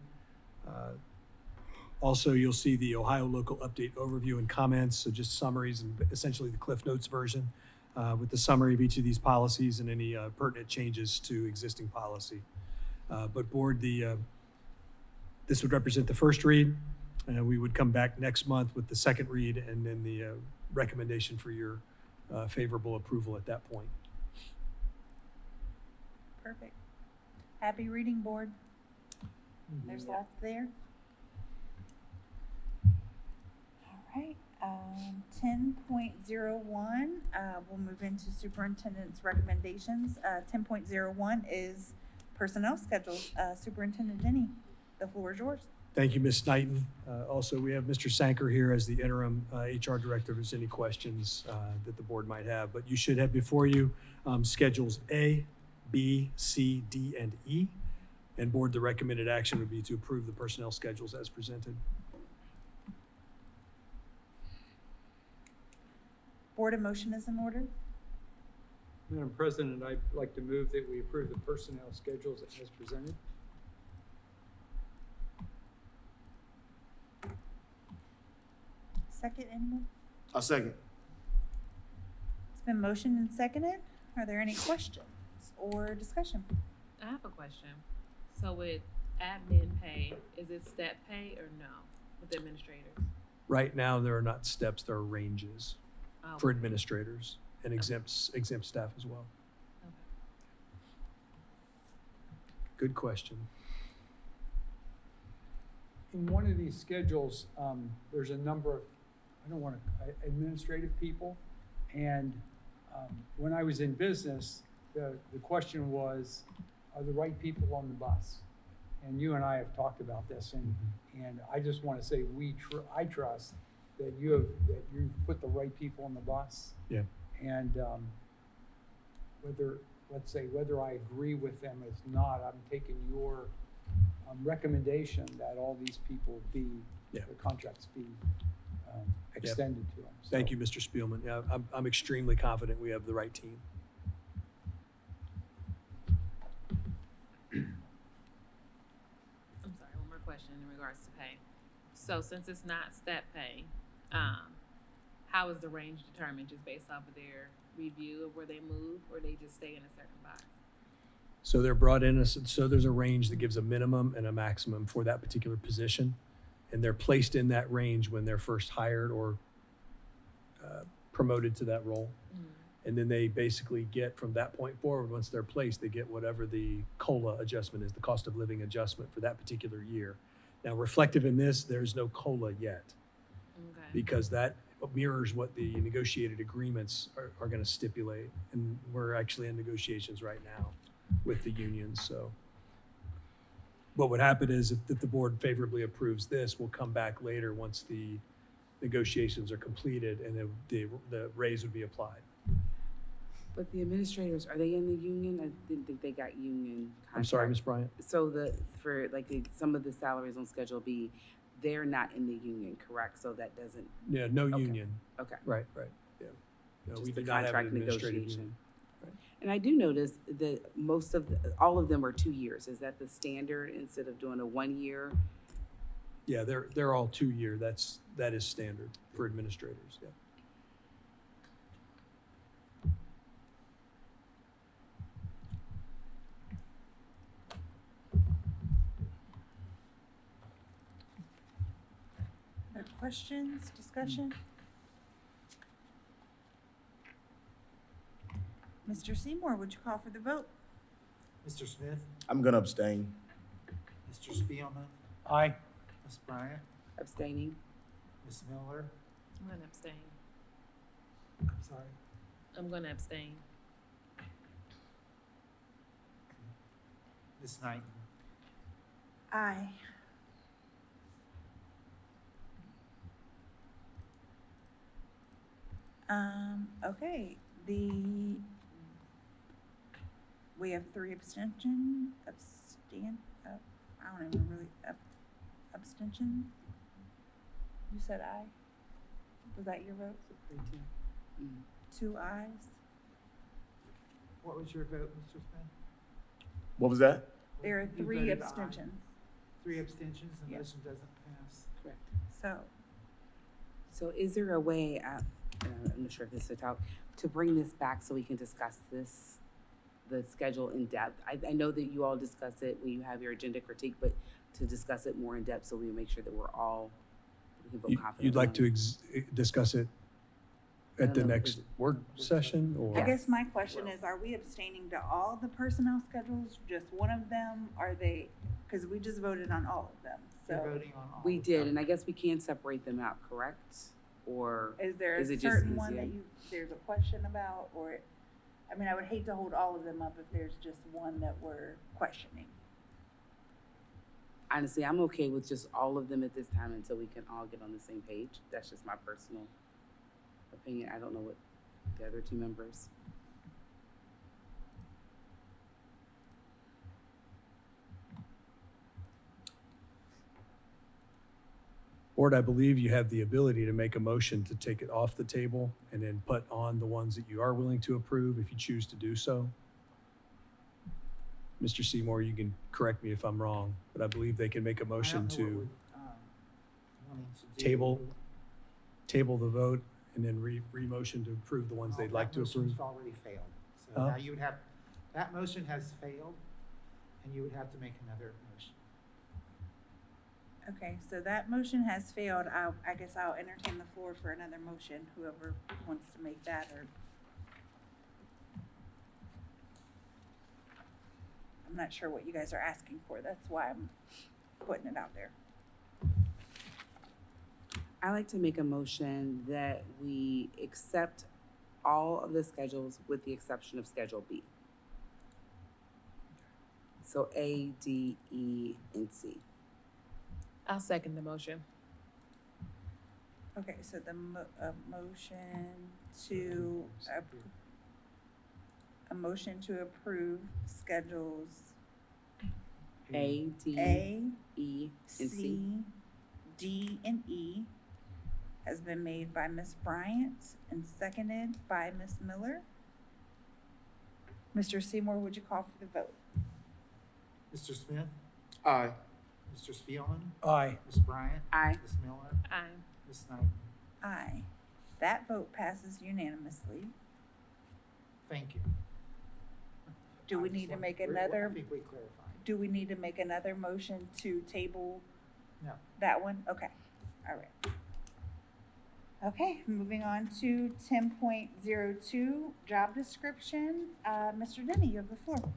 Also, you'll see the Ohio local update overview and comments, so just summaries and essentially the Cliff Notes version with the summary of each of these policies and any pertinent changes to existing policy. But board, this would represent the first read, and we would come back next month with the second read and then the recommendation for your favorable approval at that point. Perfect. Happy reading, board. There's lots there. All right, 10.01, we'll move into superintendent's recommendations. 10.01 is personnel schedules. Superintendent Denny, the floor is yours. Thank you, Ms. Knighton. Also, we have Mr. Sanker here as the interim HR director if there's any questions that the board might have. But you should have before you schedules A, B, C, D, and E. And board, the recommended action would be to approve the personnel schedules as presented. Board, a motion is in order. Madam President, I'd like to move that we approve the personnel schedules as presented. Second, anyone? I'll second. It's been motioned and seconded. Are there any questions or discussion? I have a question. So with admin pay, is it step pay or no with administrators? Right now, there are not steps, there are ranges Oh, for administrators and exempt staff as well. okay. Good question. In one of these schedules, there's a number of, administrative people. And when I was in business, the question was, are the right people on the bus? And you and I have talked about this, and I just want to say I trust that you've put the right people on the bus. Yeah. And whether I agree with them is not, I'm taking your recommendation that all these people be, Yeah. the contracts be extended to them. Thank you, Mr. Spielman. Yeah, I'm extremely confident we have the right team. I'm sorry, one more question in regards to pay. So since it's not step pay, how is the range determined? Just based off of their review of where they move, or they just stay in a certain box? So they're brought in, so there's a range that gives a minimum and a maximum for that particular position. And they're placed in that range when they're first hired or promoted to that role. And then they basically get from that point forward, once they're placed, they get whatever the COLA adjustment is, the cost of living adjustment for that particular year. Now, reflective in this, there's no COLA yet, Okay. because that mirrors what the negotiated agreements are going to stipulate. And we're actually in negotiations right now with the unions. So what would happen is if the board favorably approves this, we'll come back later once the negotiations are completed and the raise would be applied. But the administrators, are they in the union? I didn't think they got union contracts. I'm sorry, Ms. Bryant. So some of the salaries on Schedule B, they're not in the union, correct? So that doesn't, Yeah, no Okay. union. okay. Right. Yeah. No, Just we the do not have an contract administrative negotiation. union. Right. And I do notice that all of them are 2 years. Is that the standard instead of doing a 1 year? Yeah, they're all 2 year. That is standard for administrators. Yeah. Other questions, discussion? Mr. Seymour, would you call for the vote? Mr. Smith, I'm gonna abstain. Mr. Spielman, Aye. Ms. Bryant, Abstaining? Ms. Miller, I'm gonna abstain. I'm sorry, I'm gonna abstain. Ms. Knighton. Aye. Okay, we have 3 abstentions. You said aye? Was that your vote? 2 ayes? What was your vote, Mr. Smith? What was that? There are You 3 voted aye. abstentions. 3 abstentions, the Yeah. motion doesn't pass. Correct. So, Is there a way, I'm not sure if this is out, to bring this back so we can discuss the schedule in depth? I know that you all discuss it when you have your agenda critique, but to discuss it more in depth so we make sure that we can feel confident. You'd like on to it. discuss it I at don't the know, next is it- work session, or? I guess my question is, are we abstaining to all the personnel schedules, just one of them? Are they, because we just voted on all of them, You're so voting on all We of did, them. and I guess we can separate them out, correct? Or is there a is it just certain one easier? that there's a question about, or, I mean, I would hate to hold all of them up if there's just one that we're questioning. Honestly, I'm okay with just all of them at this time until we can all get on the same page. That's just my personal opinion. I don't know what the other 2 members. Board, I believe you have the ability to make a motion to take it off the table and then put on the ones that you are willing to approve if you choose to do so. Mr. Seymour, you can correct me if I'm wrong, but I believe they can make a I motion don't know what to we're, wanting to do. table the vote and then re-motion to approve the ones they'd like to That approve. motion's already failed. So Huh? now you would have, that motion has failed, and you would have to make another motion. Okay, so that motion has failed. I guess I'll entertain the floor for another motion, whoever wants to make that, or. I'm not sure what you guys are asking for. That's why I'm putting it out there. I like to make a motion that we accept all of the schedules with the exception of Schedule B. So A, D, E, and C. I'll second the motion. Okay, so the motion to, a motion to approve schedules A, D, A, E, and C. C, D, and E has been made by Ms. Bryant and seconded by Ms. Miller. Mr. Seymour, would you call for the vote? Mr. Smith? Aye. Mr. Spielman? Aye. Ms. Bryant? Aye. Ms. Miller? Aye. Ms. Knight? Aye. That vote passes unanimously. Thank you. Do we I just need to want- make I another, think we clarified. do we need to make another motion to table No. that one? Okay, all right. Okay, moving on to 10.02, job description. Mr. Denny, you have the floor.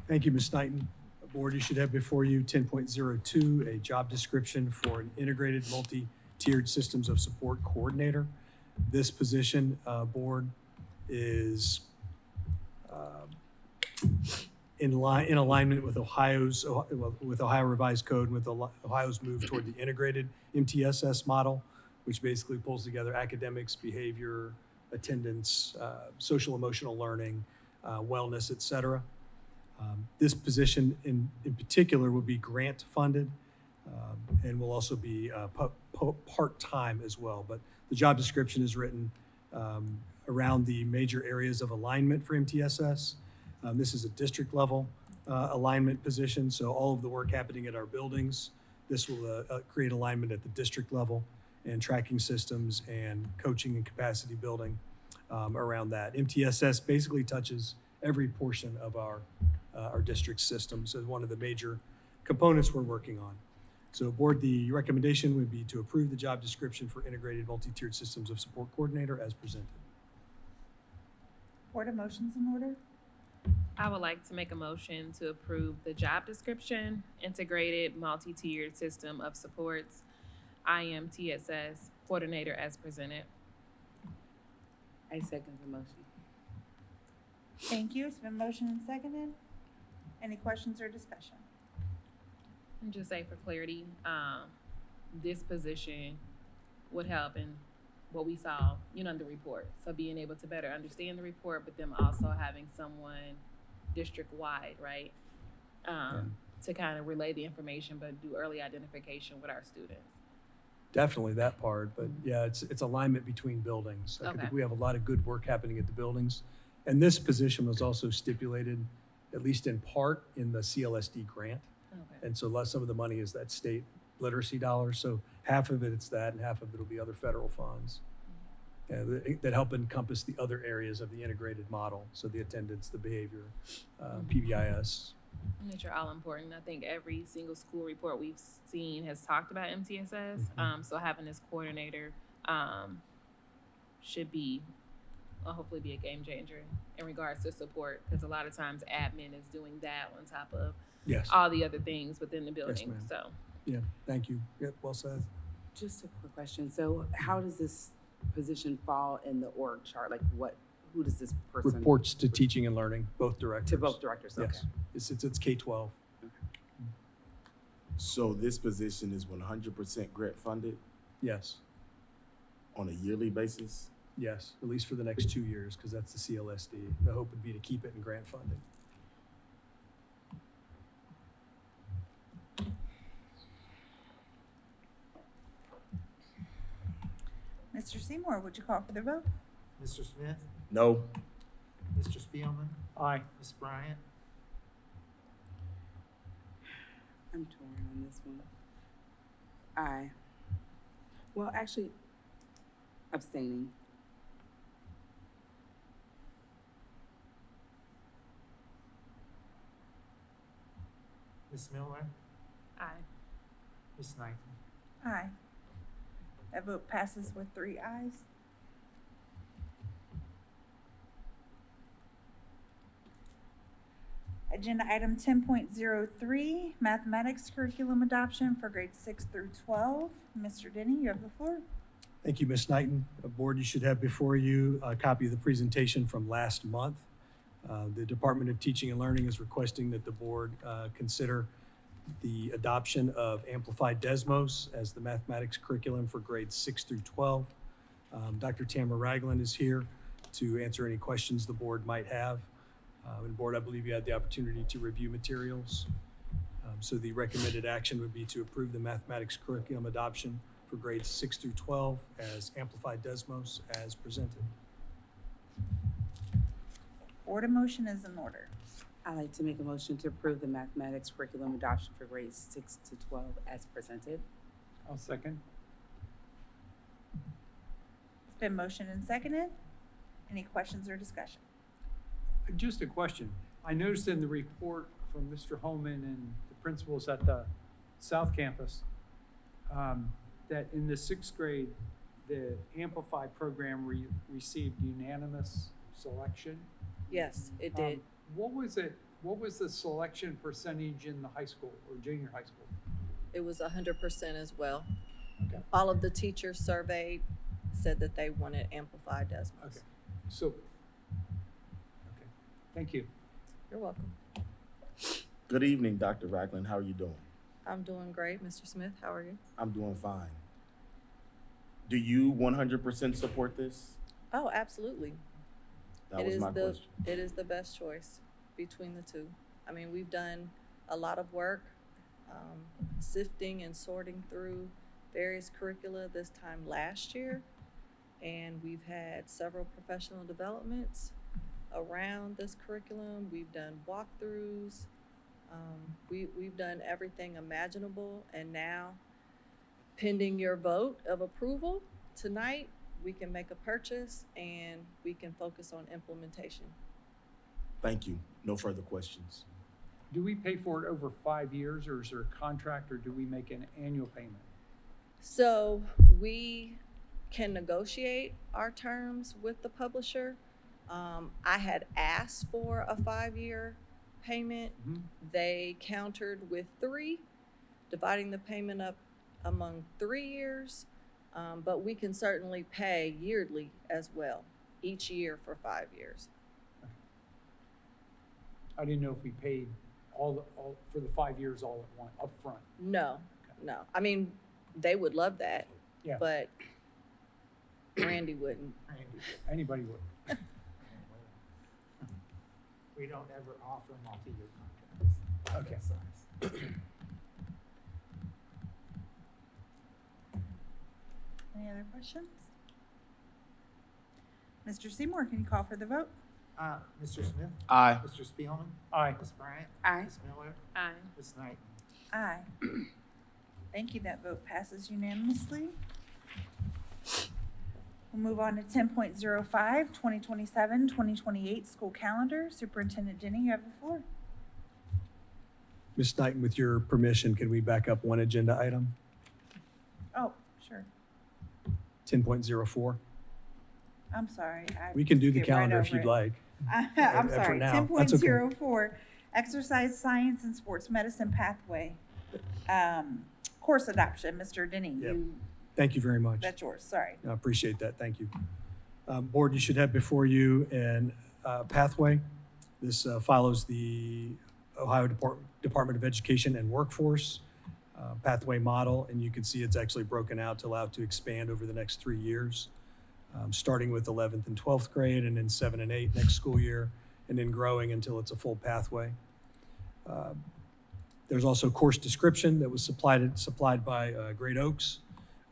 Thank you, Ms. Knighton. Board, you should have before you 10.02, a job description for an integrated multi-tiered systems of support coordinator. This position, board, is in alignment with with Ohio Revised Code, and with Ohio's move toward the integrated MTSS model, which basically pulls together academics, behavior, attendance, social emotional learning, wellness, et cetera. This position in particular will be grant funded and will also be part-time as well. But the job description is written around the major areas of alignment for MTSS. This is a district level alignment position, so all of the work happening at our buildings, this will create alignment at the district level, and tracking systems and coaching and capacity building around that. MTSS basically touches every portion of our district systems as one of the major components we're working on. So board, the recommendation would be to approve the job description for integrated multi-tiered systems of support coordinator as presented. Board, of motions in order? I would like to make a motion to approve the job description, integrated multi-tiered system of supports, IMTSS coordinator as presented. I second the motion. Thank you. It's been motioned and seconded. Any questions or discussion? And just say for clarity, this position would help in what we saw, in the report. So being able to better understand the report, but then also having someone district-wide, right? To kind of relay the information, but do early identification with our students. Definitely that part, but yeah, it's alignment between buildings. I Okay. think we have a lot of good work happening at the buildings. And this position was also stipulated, at least in part, in the CLSD grant. Okay. And so some of the money is that state literacy dollars. So half of it's that and half of it will be other federal funds. That help encompass the other areas of the integrated model. So the attendance, the behavior, PBIS. Which are all important. I think every single school report we've seen has talked about MTSS. So having this coordinator should be, hopefully be a game changer in regards to support, because a lot of times admin is doing that on top of Yes. all the other things within the building. ma'am. So Yeah, thank you. Yep, well said. Just a quick question. So how does this position fall in the org chart? Like who does this person? Reports to teaching and learning, both directors. To both directors, okay. Yes, it's K-12. So this position is 100% grant funded Yes, on a yearly basis? yes, at least for the next 2 years, because that's the CLSD. The hope would be to keep it in grant funding. Mr. Seymour, would you call for the vote? Mr. Smith, No. Mr. Spielman, Aye. Ms. Bryant, I'm torn on this one. Aye. Well, actually, abstaining. Ms. Miller, aye. Ms. Knighton. Aye. That vote passes with 3 ayes. Agenda item 10.03, mathematics curriculum adoption for grades 6 through 12. Mr. Denny, you have the floor. Thank you, Ms. Knighton. Board, you should have before you a copy of the presentation from last month. The Department of Teaching and Learning is requesting that the board consider the adoption of Amplified Desmos as the mathematics curriculum for grades 6 through 12. Dr. Tamara Ragland is here to answer any questions the board might have. And board, I believe you had the opportunity to review materials. So the recommended action would be to approve the mathematics curriculum adoption for grades 6 through 12 as Amplified Desmos as presented. Board of motion is in order. I'd like to make a motion to approve the mathematics curriculum adoption for grades 6 to 12 as presented. I'll second. It's been motioned and seconded. Any questions or discussion? Just a question. I noticed in the report from Mr. Holman and the principals at the South Campus that in the 6th grade, the Amplify program received unanimous selection. Yes, it did. What was it? What was the selection percentage in the high school or junior high school? It was 100% as well. Okay. All of the teachers surveyed said that they wanted amplified Desmos. Okay. So, okay. Thank you. You're welcome. Good evening, Dr. Ragland. How are you doing? I'm doing great. Mr. Smith, how are you? I'm doing fine. Do you 100% support this? Oh, absolutely. That was my question. It is the best choice between the two. I mean, we've done a lot of work sifting and sorting through various curricula this time last year, and we've had several professional developments around this curriculum. We've done walkthroughs. We've done everything imaginable, and now, pending your vote of approval tonight, we can make a purchase and we can focus on implementation. Thank you. No further questions. Do we pay for it over 5 years, or is there a contract, or do we make an annual payment? So we can negotiate our terms with the publisher. I had asked for a 5-year payment. Mhm. They countered with 3, dividing the payment up among 3 years. But we can certainly pay yearly as well, each year for 5 years. I didn't know if we paid all for the 5 years all at once, up front. No, no. I mean, they would love that, Yeah. but Randy wouldn't. Anybody would. We don't ever offer multi-year contracts. Okay. questions? Mr. Seymour, can you call for the vote? Mr. Smith? Aye. Mr. Spielman? Aye. Ms. Bryant? Aye. Ms. Miller? Aye. Ms. Knight? Aye. Thank you. That vote passes unanimously. We'll move on to 10.05, 2027-2028 school calendar. Superintendent Denny, you have the floor. Ms. Knighton, with your permission, can we back up one agenda item? Oh, sure. 10.04. I'm sorry. I We can do the skipped right calendar if over you'd it. like. I'm For sorry. now. That's okay. 10.04, exercise science and sports medicine pathway. Course adoption. Mr. Denny, Yep. you, Thank you very much. that's yours. Sorry. I appreciate that. Thank you. Board, you should have before you an pathway. This follows the Ohio Department of Education and Workforce pathway model, and you can see it's actually broken out to allow it to expand over the next 3 years, starting with 11th and 12th grade, and then 7 and 8 next school year, and then growing until it's a full pathway. There's also course description that was supplied by Great Oaks,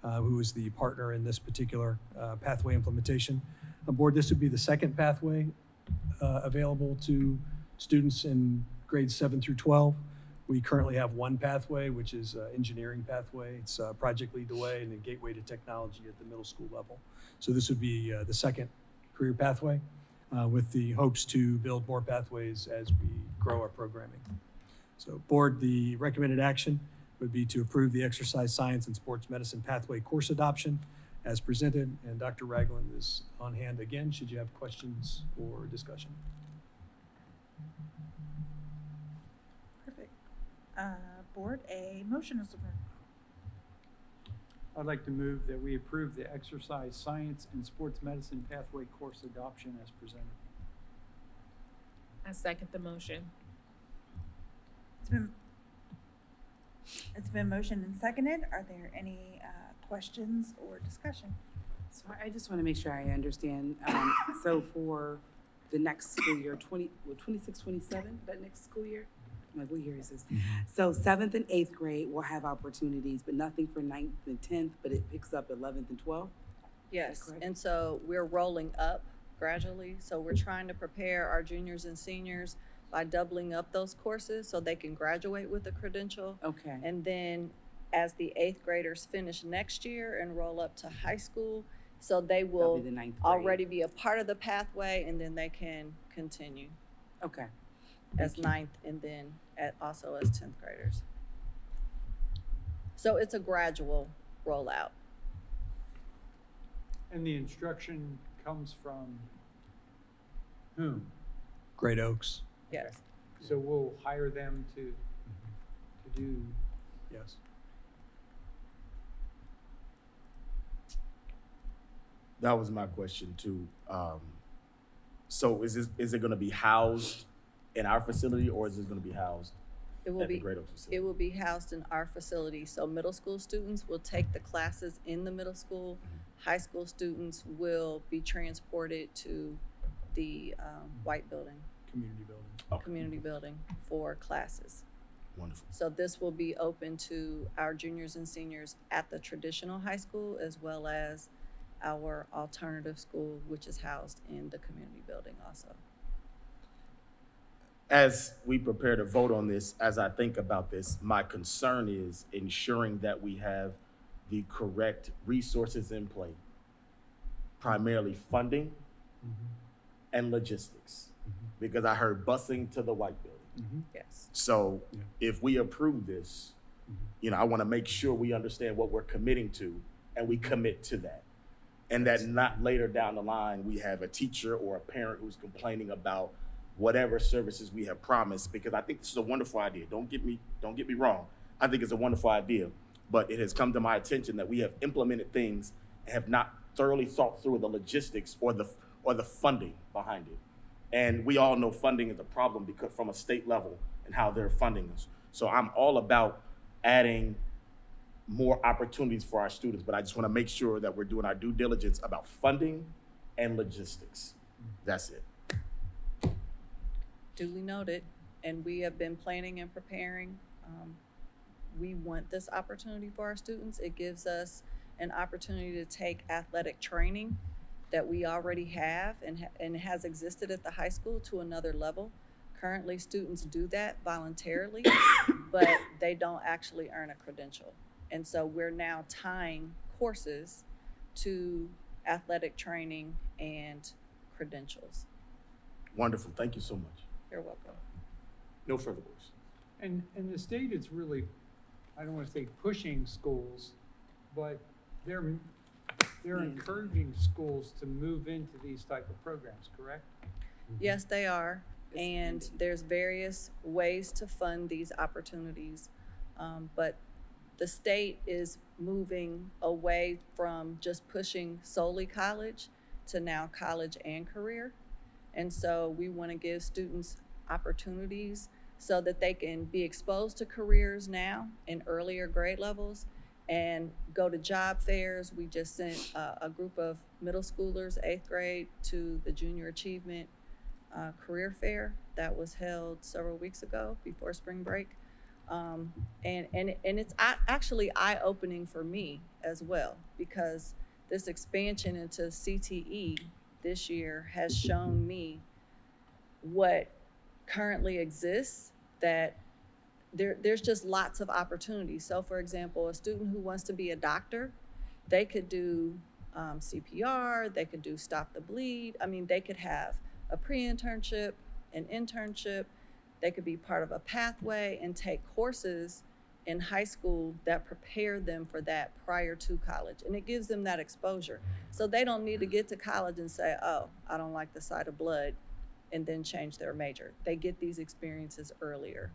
who is the partner in this particular pathway implementation. Board, this would be the second pathway available to students in grades 7 through 12. We currently have one pathway, which is engineering pathway. It's Project Lead the Way and then Gateway to Technology at the middle school level. So this would be the second career pathway with the hopes to build more pathways as we grow our programming. So board, the recommended action would be to approve the exercise science and sports medicine pathway course adoption as presented. And Dr. Ragland is on hand again, should you have questions or discussion. Perfect. Board, a motion is approved. I'd like to move that we approve the exercise science and sports medicine pathway course adoption as presented. I second the motion. It's been motioned and seconded. Are there any questions or discussion? So I just want to make sure I understand. So for the next school year, 26, 27, that next school year? I'm like, what year is this? So 7th and 8th grade will have opportunities, but nothing for 9th and 10th, but it picks up 11th and 12th? Yes, correct? and so we're rolling up gradually. So we're trying to prepare our juniors and seniors by doubling up those courses so they can graduate with a credential. Okay. And then as the 8th graders finish next year and roll up to high school, so they That'll will be the 9th grade. already be a part of the pathway, and then they can continue Okay. as Thank you. 9th and then also as 10th graders. So it's a gradual rollout. And the instruction comes from whom? Great Oaks, Yes. So we'll hire them to do, yes. That was my question too. So is it going to be housed in our facility, or is it going to be housed It will at the be, Great Oaks facility? it will be housed in our facility. So middle school students will take the classes in the middle school. High school students will be transported to the white building, Community building. Okay. community building for classes. Wonderful. So this will be open to our juniors and seniors at the traditional high school as well as our alternative school, which is housed in the community building also. As we prepare to vote on this, as I think about this, my concern is ensuring that we have the correct resources in play, primarily funding and logistics, because I heard busing to the white building. Yes. So Yeah. if we approve this, I want to make sure we understand what we're committing to and we commit to that. And that not later down the line, we have a teacher or a parent who's complaining about whatever services we have promised, because I think this is a wonderful idea. Don't get me wrong. I think it's a wonderful idea, but it has come to my attention that we have implemented things and have not thoroughly thought through the logistics or the funding behind it. And we all know funding is a problem because from a state level and how they're funding us. So I'm all about adding more opportunities for our students, but I just want to make sure that we're doing our due diligence about funding and logistics. That's it. Duly noted, and we have been planning and preparing. We want this opportunity for our students. It gives us an opportunity to take athletic training that we already have and has existed at the high school to another level. Currently, students do that voluntarily, but they don't actually earn a credential. And so we're now tying courses to athletic training and credentials. Wonderful. Thank you so much. You're welcome. No further questions. And the state is really, I don't want to say pushing schools, but they're encouraging schools to move into these type of programs, correct? Yes, they are. And there's various ways to fund these opportunities. But the state is moving away from just pushing solely college to now college and career. And so we want to give students opportunities so that they can be exposed to careers now in earlier grade levels and go to job fairs. We just sent a group of middle schoolers, 8th grade, to the Junior Achievement Career Fair that was held several weeks ago before spring break. And it's actually eye-opening for me as well, because this expansion into CTE this year has shown me what currently exists, that there's just lots of opportunities. So for example, a student who wants to be a doctor, they could do CPR, they could do Stop the Bleed. I mean, they could have a pre-internship, an internship, they could be part of a pathway and take courses in high school that prepare them for that prior to college. And it gives them that exposure. So they don't need to get to college and say, oh, I don't like the sight of blood, and then change their major. They get these experiences earlier.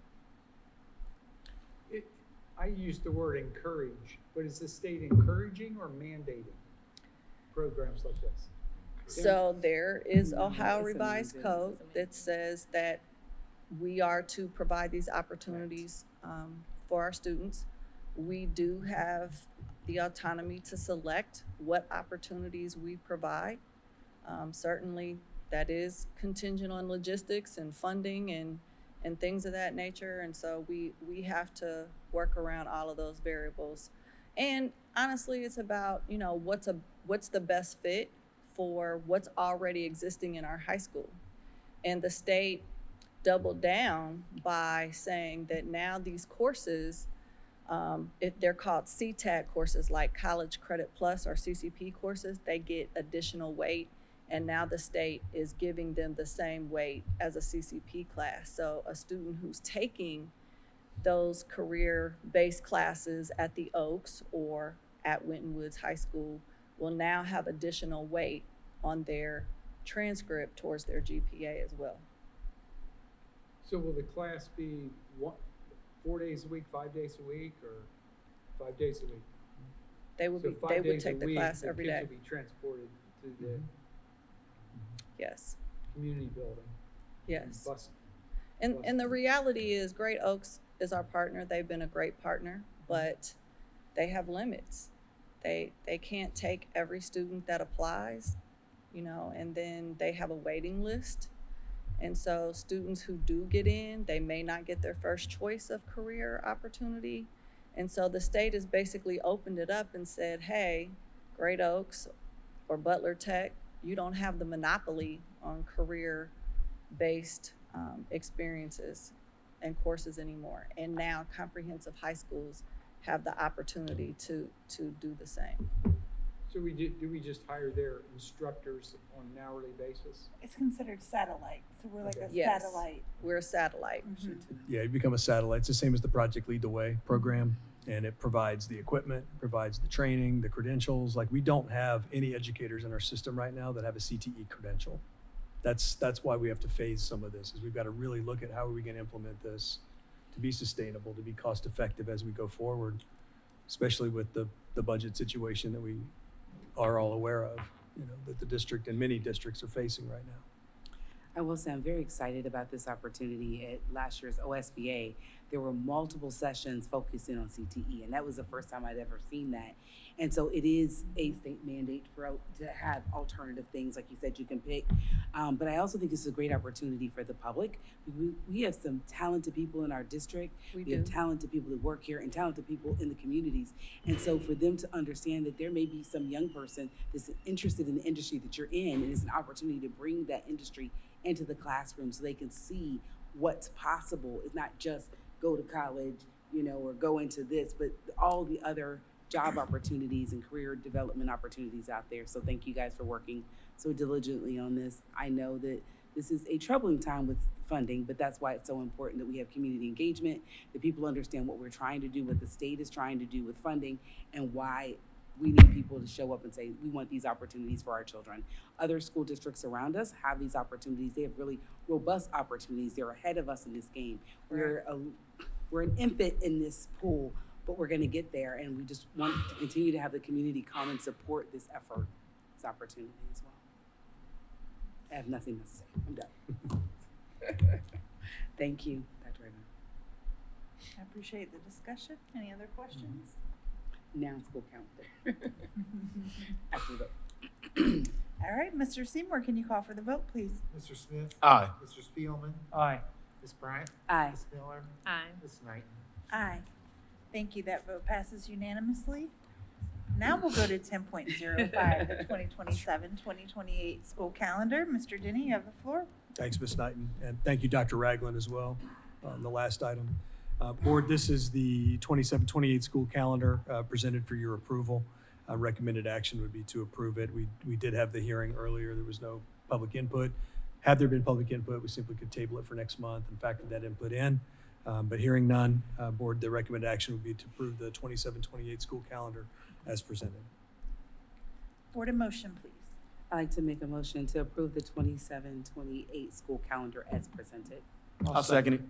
I use the word encourage, but is the state encouraging or mandating programs like this? So there is Ohio Revised Code that says that we are to provide these opportunities for our students. We do have the autonomy to select what opportunities we provide. Certainly that is contingent on logistics and funding and things of that nature. And so we have to work around all of those variables. And honestly, it's about, you know, what's the best fit for what's already existing in our high school. And the state doubled down by saying that now these courses, if they're called CTAG courses, like College Credit Plus or CCP courses, they get additional weight. And now the state is giving them the same weight as a CCP class. So a student who's taking those career-based classes at the Oaks or at Winton Woods High School will now have additional weight on their transcript towards their GPA as well. So will the class be 4 days a week, 5 days a week, or 5 days a week? They would So 5 they would days a take the week, class every day. kids will be transported to the Yes, community building. yes. Bus. And the reality is Great Oaks is our partner. They've been a great partner, but they have limits. They can't take every student that applies, you know, and then they have a waiting list. And so students who do get in, they may not get their first choice of career opportunity. And so the state has basically opened it up and said, hey, Great Oaks or Butler Tech, you don't have the monopoly on career-based experiences and courses anymore. And now comprehensive high schools have the opportunity to do the same. So do we just hire their instructors on an hourly basis? It's considered satellite, so we're like a Yes, satellite. we're a satellite. Yeah, you become a satellite. It's the same as the Project Lead the Way program, and it provides the equipment, provides the training, the credentials. Like, we don't have any educators in our system right now that have a CTE credential. That's why we have to phase some of this, is we've got to really look at how are we going to implement this to be sustainable, to be cost effective as we go forward, especially with the budget situation that we are all aware of, you know, that the district and many districts are facing right now. I will say I'm very excited about this opportunity. At last year's OSBA, there were multiple sessions focusing on CTE, and that was the first time I'd ever seen that. And so it is a state mandate to have alternative things, like you said, you can pick. But I also think it's a great opportunity for the public. We have some talented people in our district. We have talented people that work here and talented people in the communities. And so for them to understand that there may be some young person that's interested in the industry that you're in, and it's an opportunity to bring that industry into the classroom so they can see what's possible. It's not just go to college, or go into this, but all the other job opportunities and career development opportunities out there. So thank you guys for working so diligently on this. I know that this is a troubling time with funding, but that's why it's so important that we have community engagement, that people understand what we're trying to do, what the state is trying to do with funding, and why we need people to show up and say, we want these opportunities for our children. Other school districts around us have these opportunities. They have really robust opportunities. They're ahead of us in this game. We're an infant in this pool, but we're going to get there, and we just want to continue to have the community come and support this effort, this opportunity as well. I have nothing else to say. I'm done. Thank you, Dr. Raymond. I appreciate the discussion. Any other questions? Now school calendar. After the All right, Mr. Seymour, can you call for the vote, please? Mr. Smith? Aye. Mr. Spielman? Aye. Ms. Bryant? Aye. Ms. Miller? Aye. Ms. Knighton? Aye. Thank you. That vote passes unanimously. Now we'll go to 10.05, the 2027-2028 school calendar. Mr. Denny, you have the floor. Thanks, Ms. Knighton, and thank you, Dr. Ragland, as well, on the last item. Board, this is the 27-28 school calendar presented for your approval. Recommended action would be to approve it. We did have the hearing earlier. There was no public input. Had there been public input, we simply could table it for next month and factor that input in. But hearing none, Board, the recommended action would be to approve the 27-28 school calendar as presented. Board, a motion, please. I'd like to make a motion to approve the 27-28 school calendar as presented. I'll second it.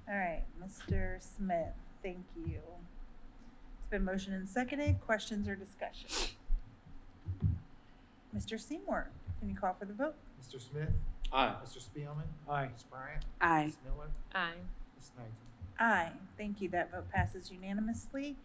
All right, Mr. Smith, thank you. It's been motioned and seconded. Questions or discussion? Mr. Seymour, can you call for the vote? Mr. Smith? Aye. Mr. Spielman? Aye. Ms. Bryant? Aye. Ms. Miller? Aye. Ms. Knighton? Aye, thank you. That vote passes unanimously.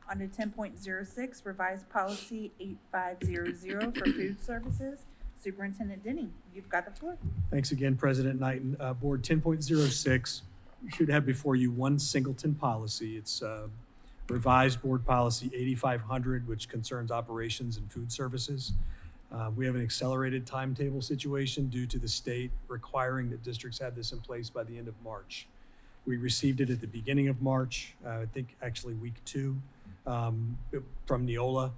On to 10.06, revised policy 8500 for food services. Superintendent Denny, you've got the floor. Thanks again, President Knighton. Board 10.06, you should have before you one singleton policy. It's revised board policy 8500, which concerns operations and food services. We have an accelerated timetable situation due to the state requiring that districts have this in place by the end of March. We received it at the beginning of March, I think actually week 2, from Neola.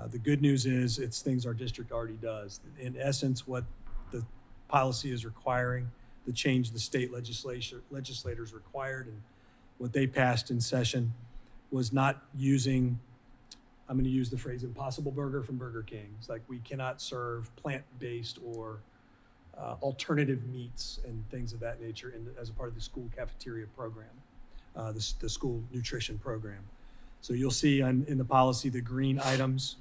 The good news is it's things our district already does. In essence, what the policy is requiring, the change the state legislators required and what they passed in session was not using, I'm going to use the phrase Impossible Burger from Burger King. It's like we cannot serve plant-based or alternative meats and things of that nature as a part of the school cafeteria program, the school nutrition program. So you'll see in the policy the green items,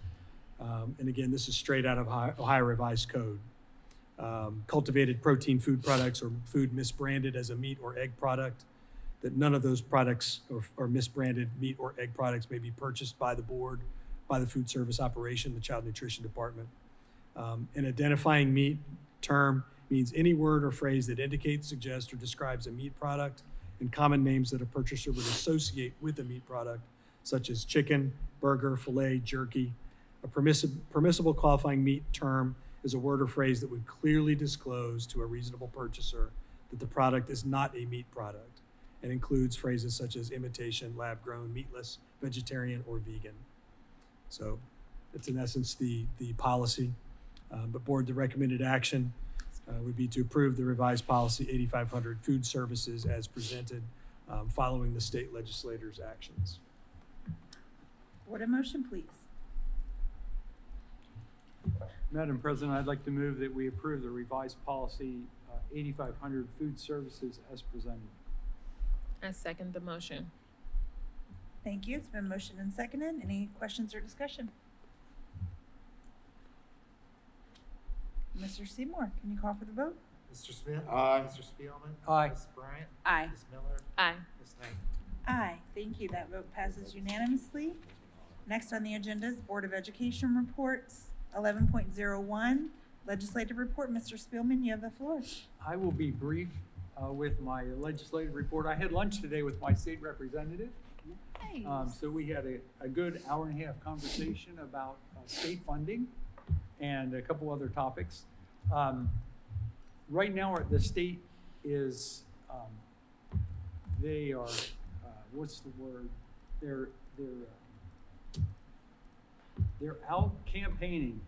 and again, this is straight out of Ohio Revised Code. Cultivated protein food products or food misbranded as a meat or egg product, that none of those products or misbranded meat or egg products may be purchased by the board, by the food service operation, the child nutrition department. An identifying meat term means any word or phrase that indicates, suggests, or describes a meat product, and common names that a purchaser would associate with a meat product, such as chicken, burger, filet, jerky. A permissible qualifying meat term is a word or phrase that would clearly disclose to a reasonable purchaser that the product is not a meat product and includes phrases such as imitation, lab-grown, meatless, vegetarian, or vegan. So it's in essence the policy. But board, the recommended action would be to approve the revised policy 8500 food services as presented following the state legislators' actions. Board, a motion, please. Madam President, I'd like to move that we approve the revised policy 8500 food services as presented. I second the motion. Thank you. It's been motioned and seconded. Any questions or discussion? Mr. Seymour, can you call for the vote? Mr. Smith? Aye. Mr. Spielman? Aye. Ms. Bryant? Aye. Ms. Miller? Aye. Ms. Knight? Aye, thank you. That vote passes unanimously. Next on the agenda is Board of Education reports. 11.01, legislative report. Mr. Spielman, you have the floor. I will be brief with my legislative report. I had lunch today with my state representative. So we had a good hour and a half conversation about state funding and a couple other topics. Right now, the state is, they are, what's the word? They're out campaigning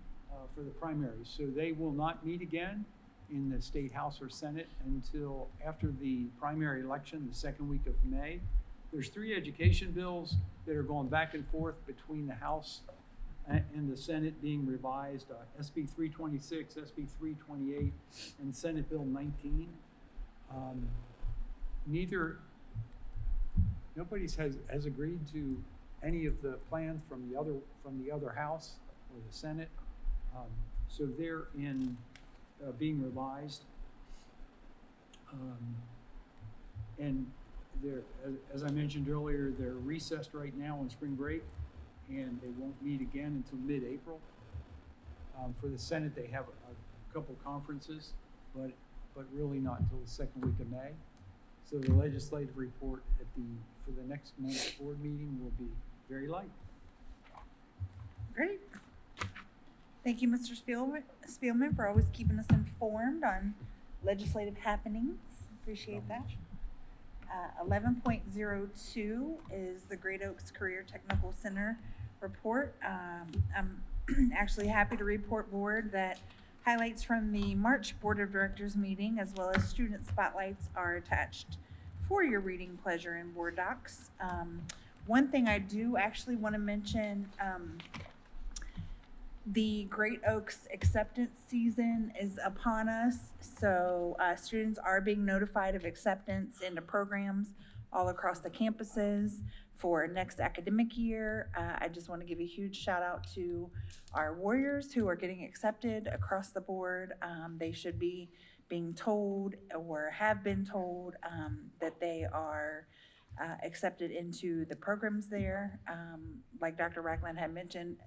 for the primaries, so they will not meet again in the state house or senate until after the primary election, the second week of May. There's 3 education bills that are going back and forth between the House and the Senate being revised, SB 326, SB 328, and Senate Bill 19. Nobody has agreed to any of the plans from the other House or the Senate. So they're being revised. And they're, as I mentioned earlier, they're recessed right now on spring break, and they won't meet again until mid-April. For the Senate, they have a couple conferences, but really not until the second week of May. So the legislative report for the next month's board meeting will be very light. Great. Thank you, Mr. Spielman, for always keeping us informed on legislative happenings. Appreciate that. 11.02 is the Great Oaks Career Technical Center report. I'm actually happy to report, board, that highlights from the March Board of Directors meeting as well as student spotlights are attached for your reading pleasure in board docs. One thing I do actually want to mention, the Great Oaks acceptance season is upon us, so students are being notified of acceptance into programs all across the campuses for next academic year. I just want to give a huge shout out to our warriors who are getting accepted across the board. They should be being told or have been told that they are accepted into the programs there. Like Dr. Ragland had mentioned,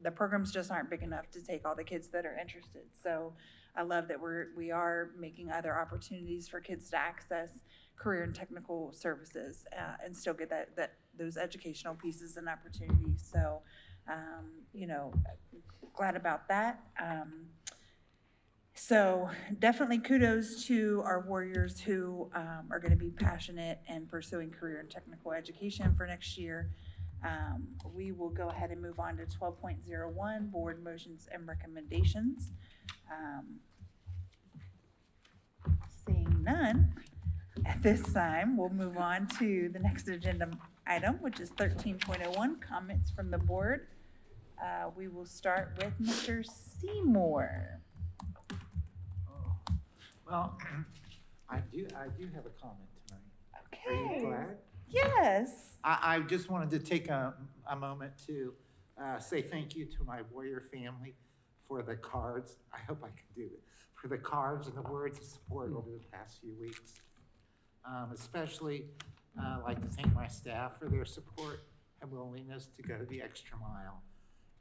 the programs just aren't big enough to take all the kids that are interested. So I love that we are making other opportunities for kids to access career and technical services and still get those educational pieces and opportunities. So, glad about that. So definitely kudos to our warriors who are going to be passionate and pursuing career and technical education for next year. We will go ahead and move on to 12.01, board motions and recommendations. Seeing none, at this time, we'll move on to the next agenda item, which is 13.01, comments from the board. We will start with Mr. Seymour. Well, I do have a comment tonight. Are you glad? Yes. I just wanted to take a moment to say thank you to my warrior family for the cards. I hope I can do it. For the cards and the words of support over the past few weeks. Especially, I'd like to thank my staff for their support and willingness to go the extra mile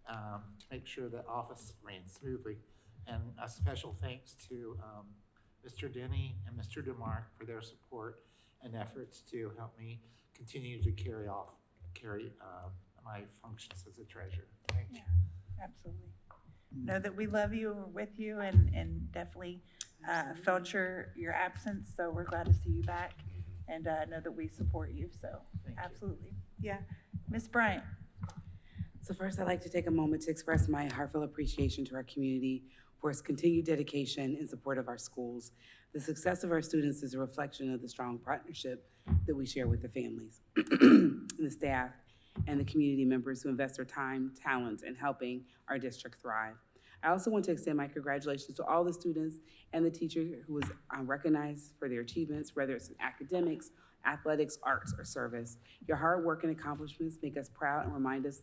to make sure the office ran smoothly. And a special thanks to Mr. Denny and Mr. DeMarc for their support and efforts to help me continue to carry my functions as a treasurer. Thank you. Absolutely. Know that we love you, we're with you, and definitely felt your absence, so we're glad to see you back, and know that we support you, so absolutely. Yeah. Ms. Bryant. So first, I'd like to take a moment to express my heartfelt appreciation to our community for its continued dedication in support of our schools. The success of our students is a reflection of the strong partnership that we share with the families, the staff, and the community members who invest their time, talents in helping our district thrive. I also want to extend my congratulations to all the students and the teacher who was recognized for their achievements, whether it's in academics, athletics, arts, or service. Your hard work and accomplishments make us proud and remind us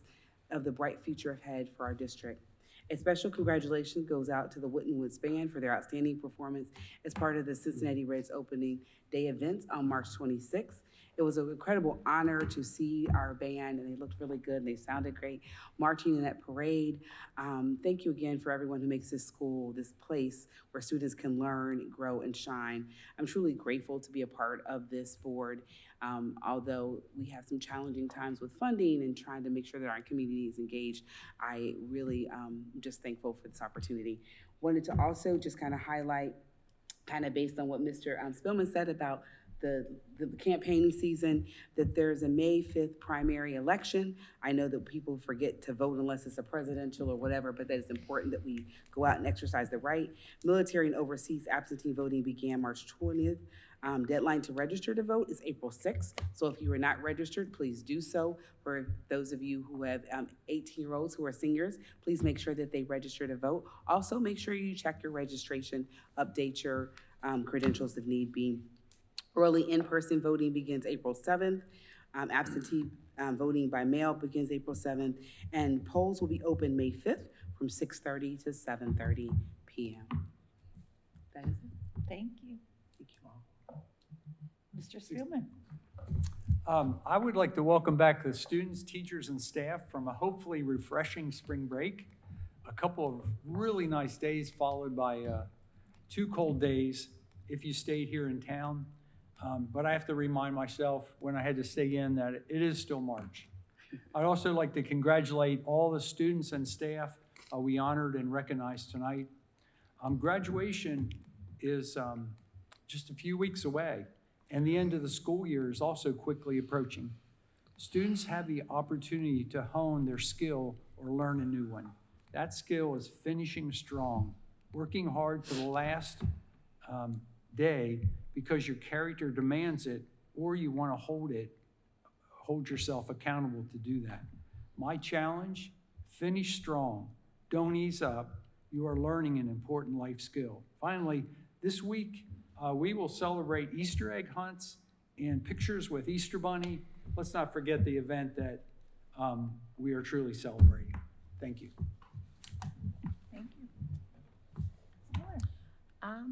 of the bright future ahead for our district. A special congratulations goes out to the Winton Band for their outstanding performance as part of the Cincinnati Reds opening day events on March 26th. It was an incredible honor to see our band, and they looked really good and they sounded great marching in that parade. Thank you again for everyone who makes this school, this place where students can learn, grow, and shine. I'm truly grateful to be a part of this board, although we have some challenging times with funding and trying to make sure that our community is engaged. I really just thankful for this opportunity. Wanted to also just kind of highlight, kind of based on what Mr. Spillman said about the campaigning season, that there's a May 5th primary election. I know that people forget to vote unless it's a presidential or whatever, but that it's important that we go out and exercise the right. Military and overseas absentee voting began March 20th. Deadline to register to vote is April 6th. So if you are not registered, please do so. For those of you who have 18-year-olds who are seniors, please make sure that they register to vote. Also, make sure you check your registration, update your credentials if need be. Early in-person voting begins April 7th. Absentee voting by mail begins April 7th. And polls will be open May 5th from 6:30 to 7:30 p.m. That is it. Thank you. Thank you all. Mr. Spielman. I would like to welcome back the students, teachers, and staff from a hopefully refreshing spring break. A couple of really nice days followed by 2 cold days if you stayed here in town. But I have to remind myself when I had to stay in that it is still March. I'd also like to congratulate all the students and staff we honored and recognized tonight. Graduation is just a few weeks away, and the end of the school year is also quickly approaching. Students have the opportunity to hone their skill or learn a new one. That skill is finishing strong, working hard to the last day because your character demands it, or you want to hold yourself accountable to do that. My challenge, finish strong, don't ease up. You are learning an important life skill. Finally, this week, we will celebrate Easter egg hunts and pictures with Easter Bunny. Let's not forget the event that we are truly celebrating. Thank you. Thank you.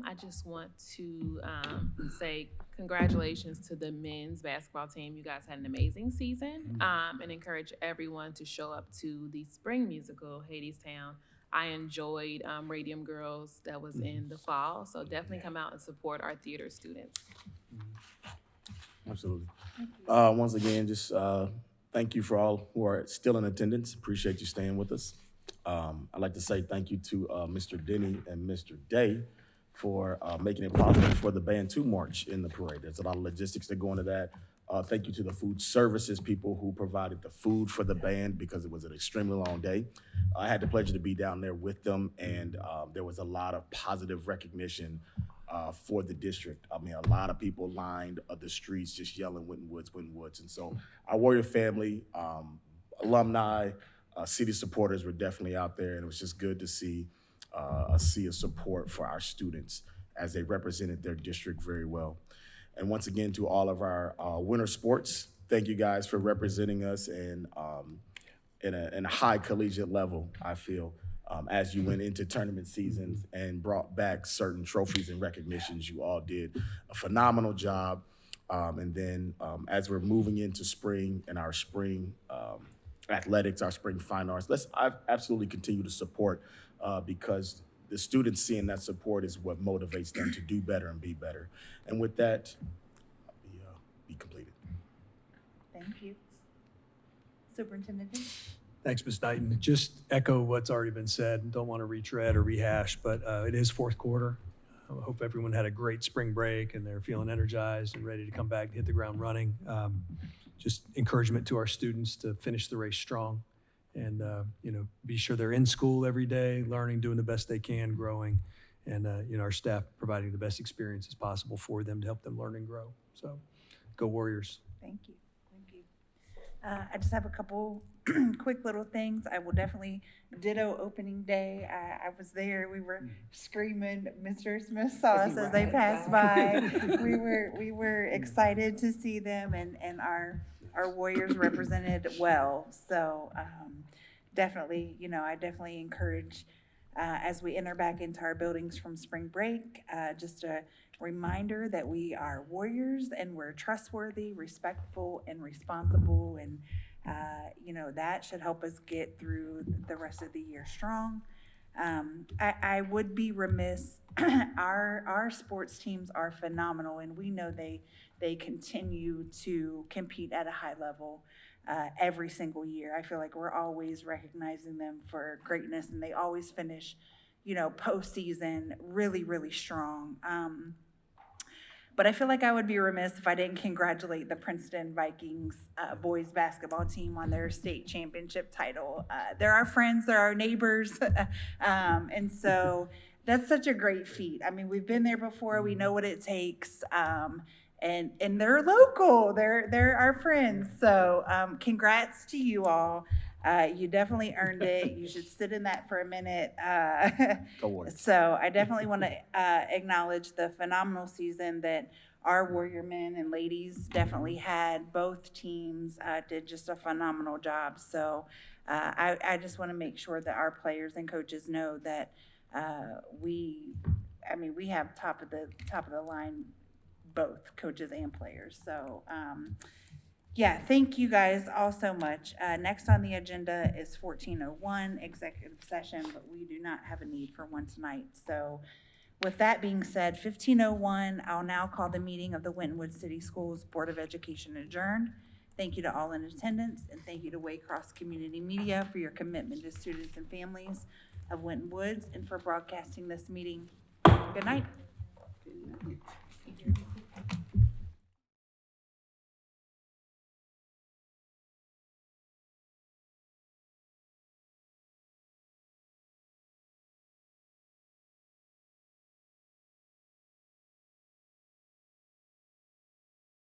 I just want to say congratulations to the men's basketball team. You guys had an amazing season, and encourage everyone to show up to the spring musical, Hadestown. I enjoyed Radium Girls that was in the fall, so definitely come out and support our theater students. Absolutely. Once again, just thank you for all who are still in attendance. Appreciate you staying with us. I'd like to say thank you to Mr. Denny and Mr. Day for making it possible for the band to march in the parade. There's a lot of logistics that go into that. Thank you to the food services people who provided the food for the band because it was an extremely long day. I had the pleasure to be down there with them, and there was a lot of positive recognition for the district. I mean, a lot of people lined the streets just yelling Winton Woods, Winton Woods. And so our Warrior family, alumni, city supporters were definitely out there, and it was just good to see a sea of support for our students as they represented their district very well. And once again, to all of our winter sports, thank you guys for representing us in a high collegiate level, I feel, as you went into tournament seasons and brought back certain trophies and recognitions. You all did a phenomenal job. And then as we're moving into spring and our spring athletics, our spring fine arts, let's absolutely continue to support because the students seeing that support is what motivates them to do better and be better. And with that, I'll be completed. Thank you. Superintendent. Thanks, Ms. Knighton. Just echo what's already been said. Don't want to retread or rehash, but it is fourth quarter. I hope everyone had a great spring break and they're feeling energized and ready to come back and hit the ground running. Just encouragement to our students to finish the race strong and be sure they're in school every day, learning, doing the best they can, growing, and our staff providing the best experiences possible for them to help them learn and grow. So go Warriors. Thank you. Thank you. I just have a couple quick little things. I will definitely ditto opening day. I was there. We were screaming. Mr. Smith saw us as they passed by. We were excited to see them, and our Warriors represented well. So definitely, I definitely encourage, as we enter back into our buildings from spring break, just a reminder that we are warriors and we're trustworthy, respectful, and responsible. And, that should help us get through the rest of the year strong. I would be remiss, our sports teams are phenomenal, and we know they continue to compete at a high level every single year. I feel like we're always recognizing them for greatness, and they always finish, postseason really, really strong. But I feel like I would be remiss if I didn't congratulate the Princeton Vikings boys basketball team on their state championship title. They're our friends, they're our neighbors, and so that's such a great feat. I mean, we've been there before, we know what it takes, and they're local, they're our friends. So congrats to you all. You definitely earned it. You should sit in that for a minute. So I definitely want to acknowledge the phenomenal season that our Warrior men and ladies definitely had. Both teams did just a phenomenal job. So I just want to make sure that our players and coaches know that we have top of the line, both coaches and players. So yeah, thank you guys all so much. Next on the agenda is 1401, executive session, but we do not have a need for one tonight. So with that being said, 1501, I'll now call the meeting of the Winton City Schools Board of Education adjourned. Thank you to all in attendance, and thank you to Waycross Community Media for your commitment to students and families of Winton Woods and for broadcasting this meeting. Good night. Good night.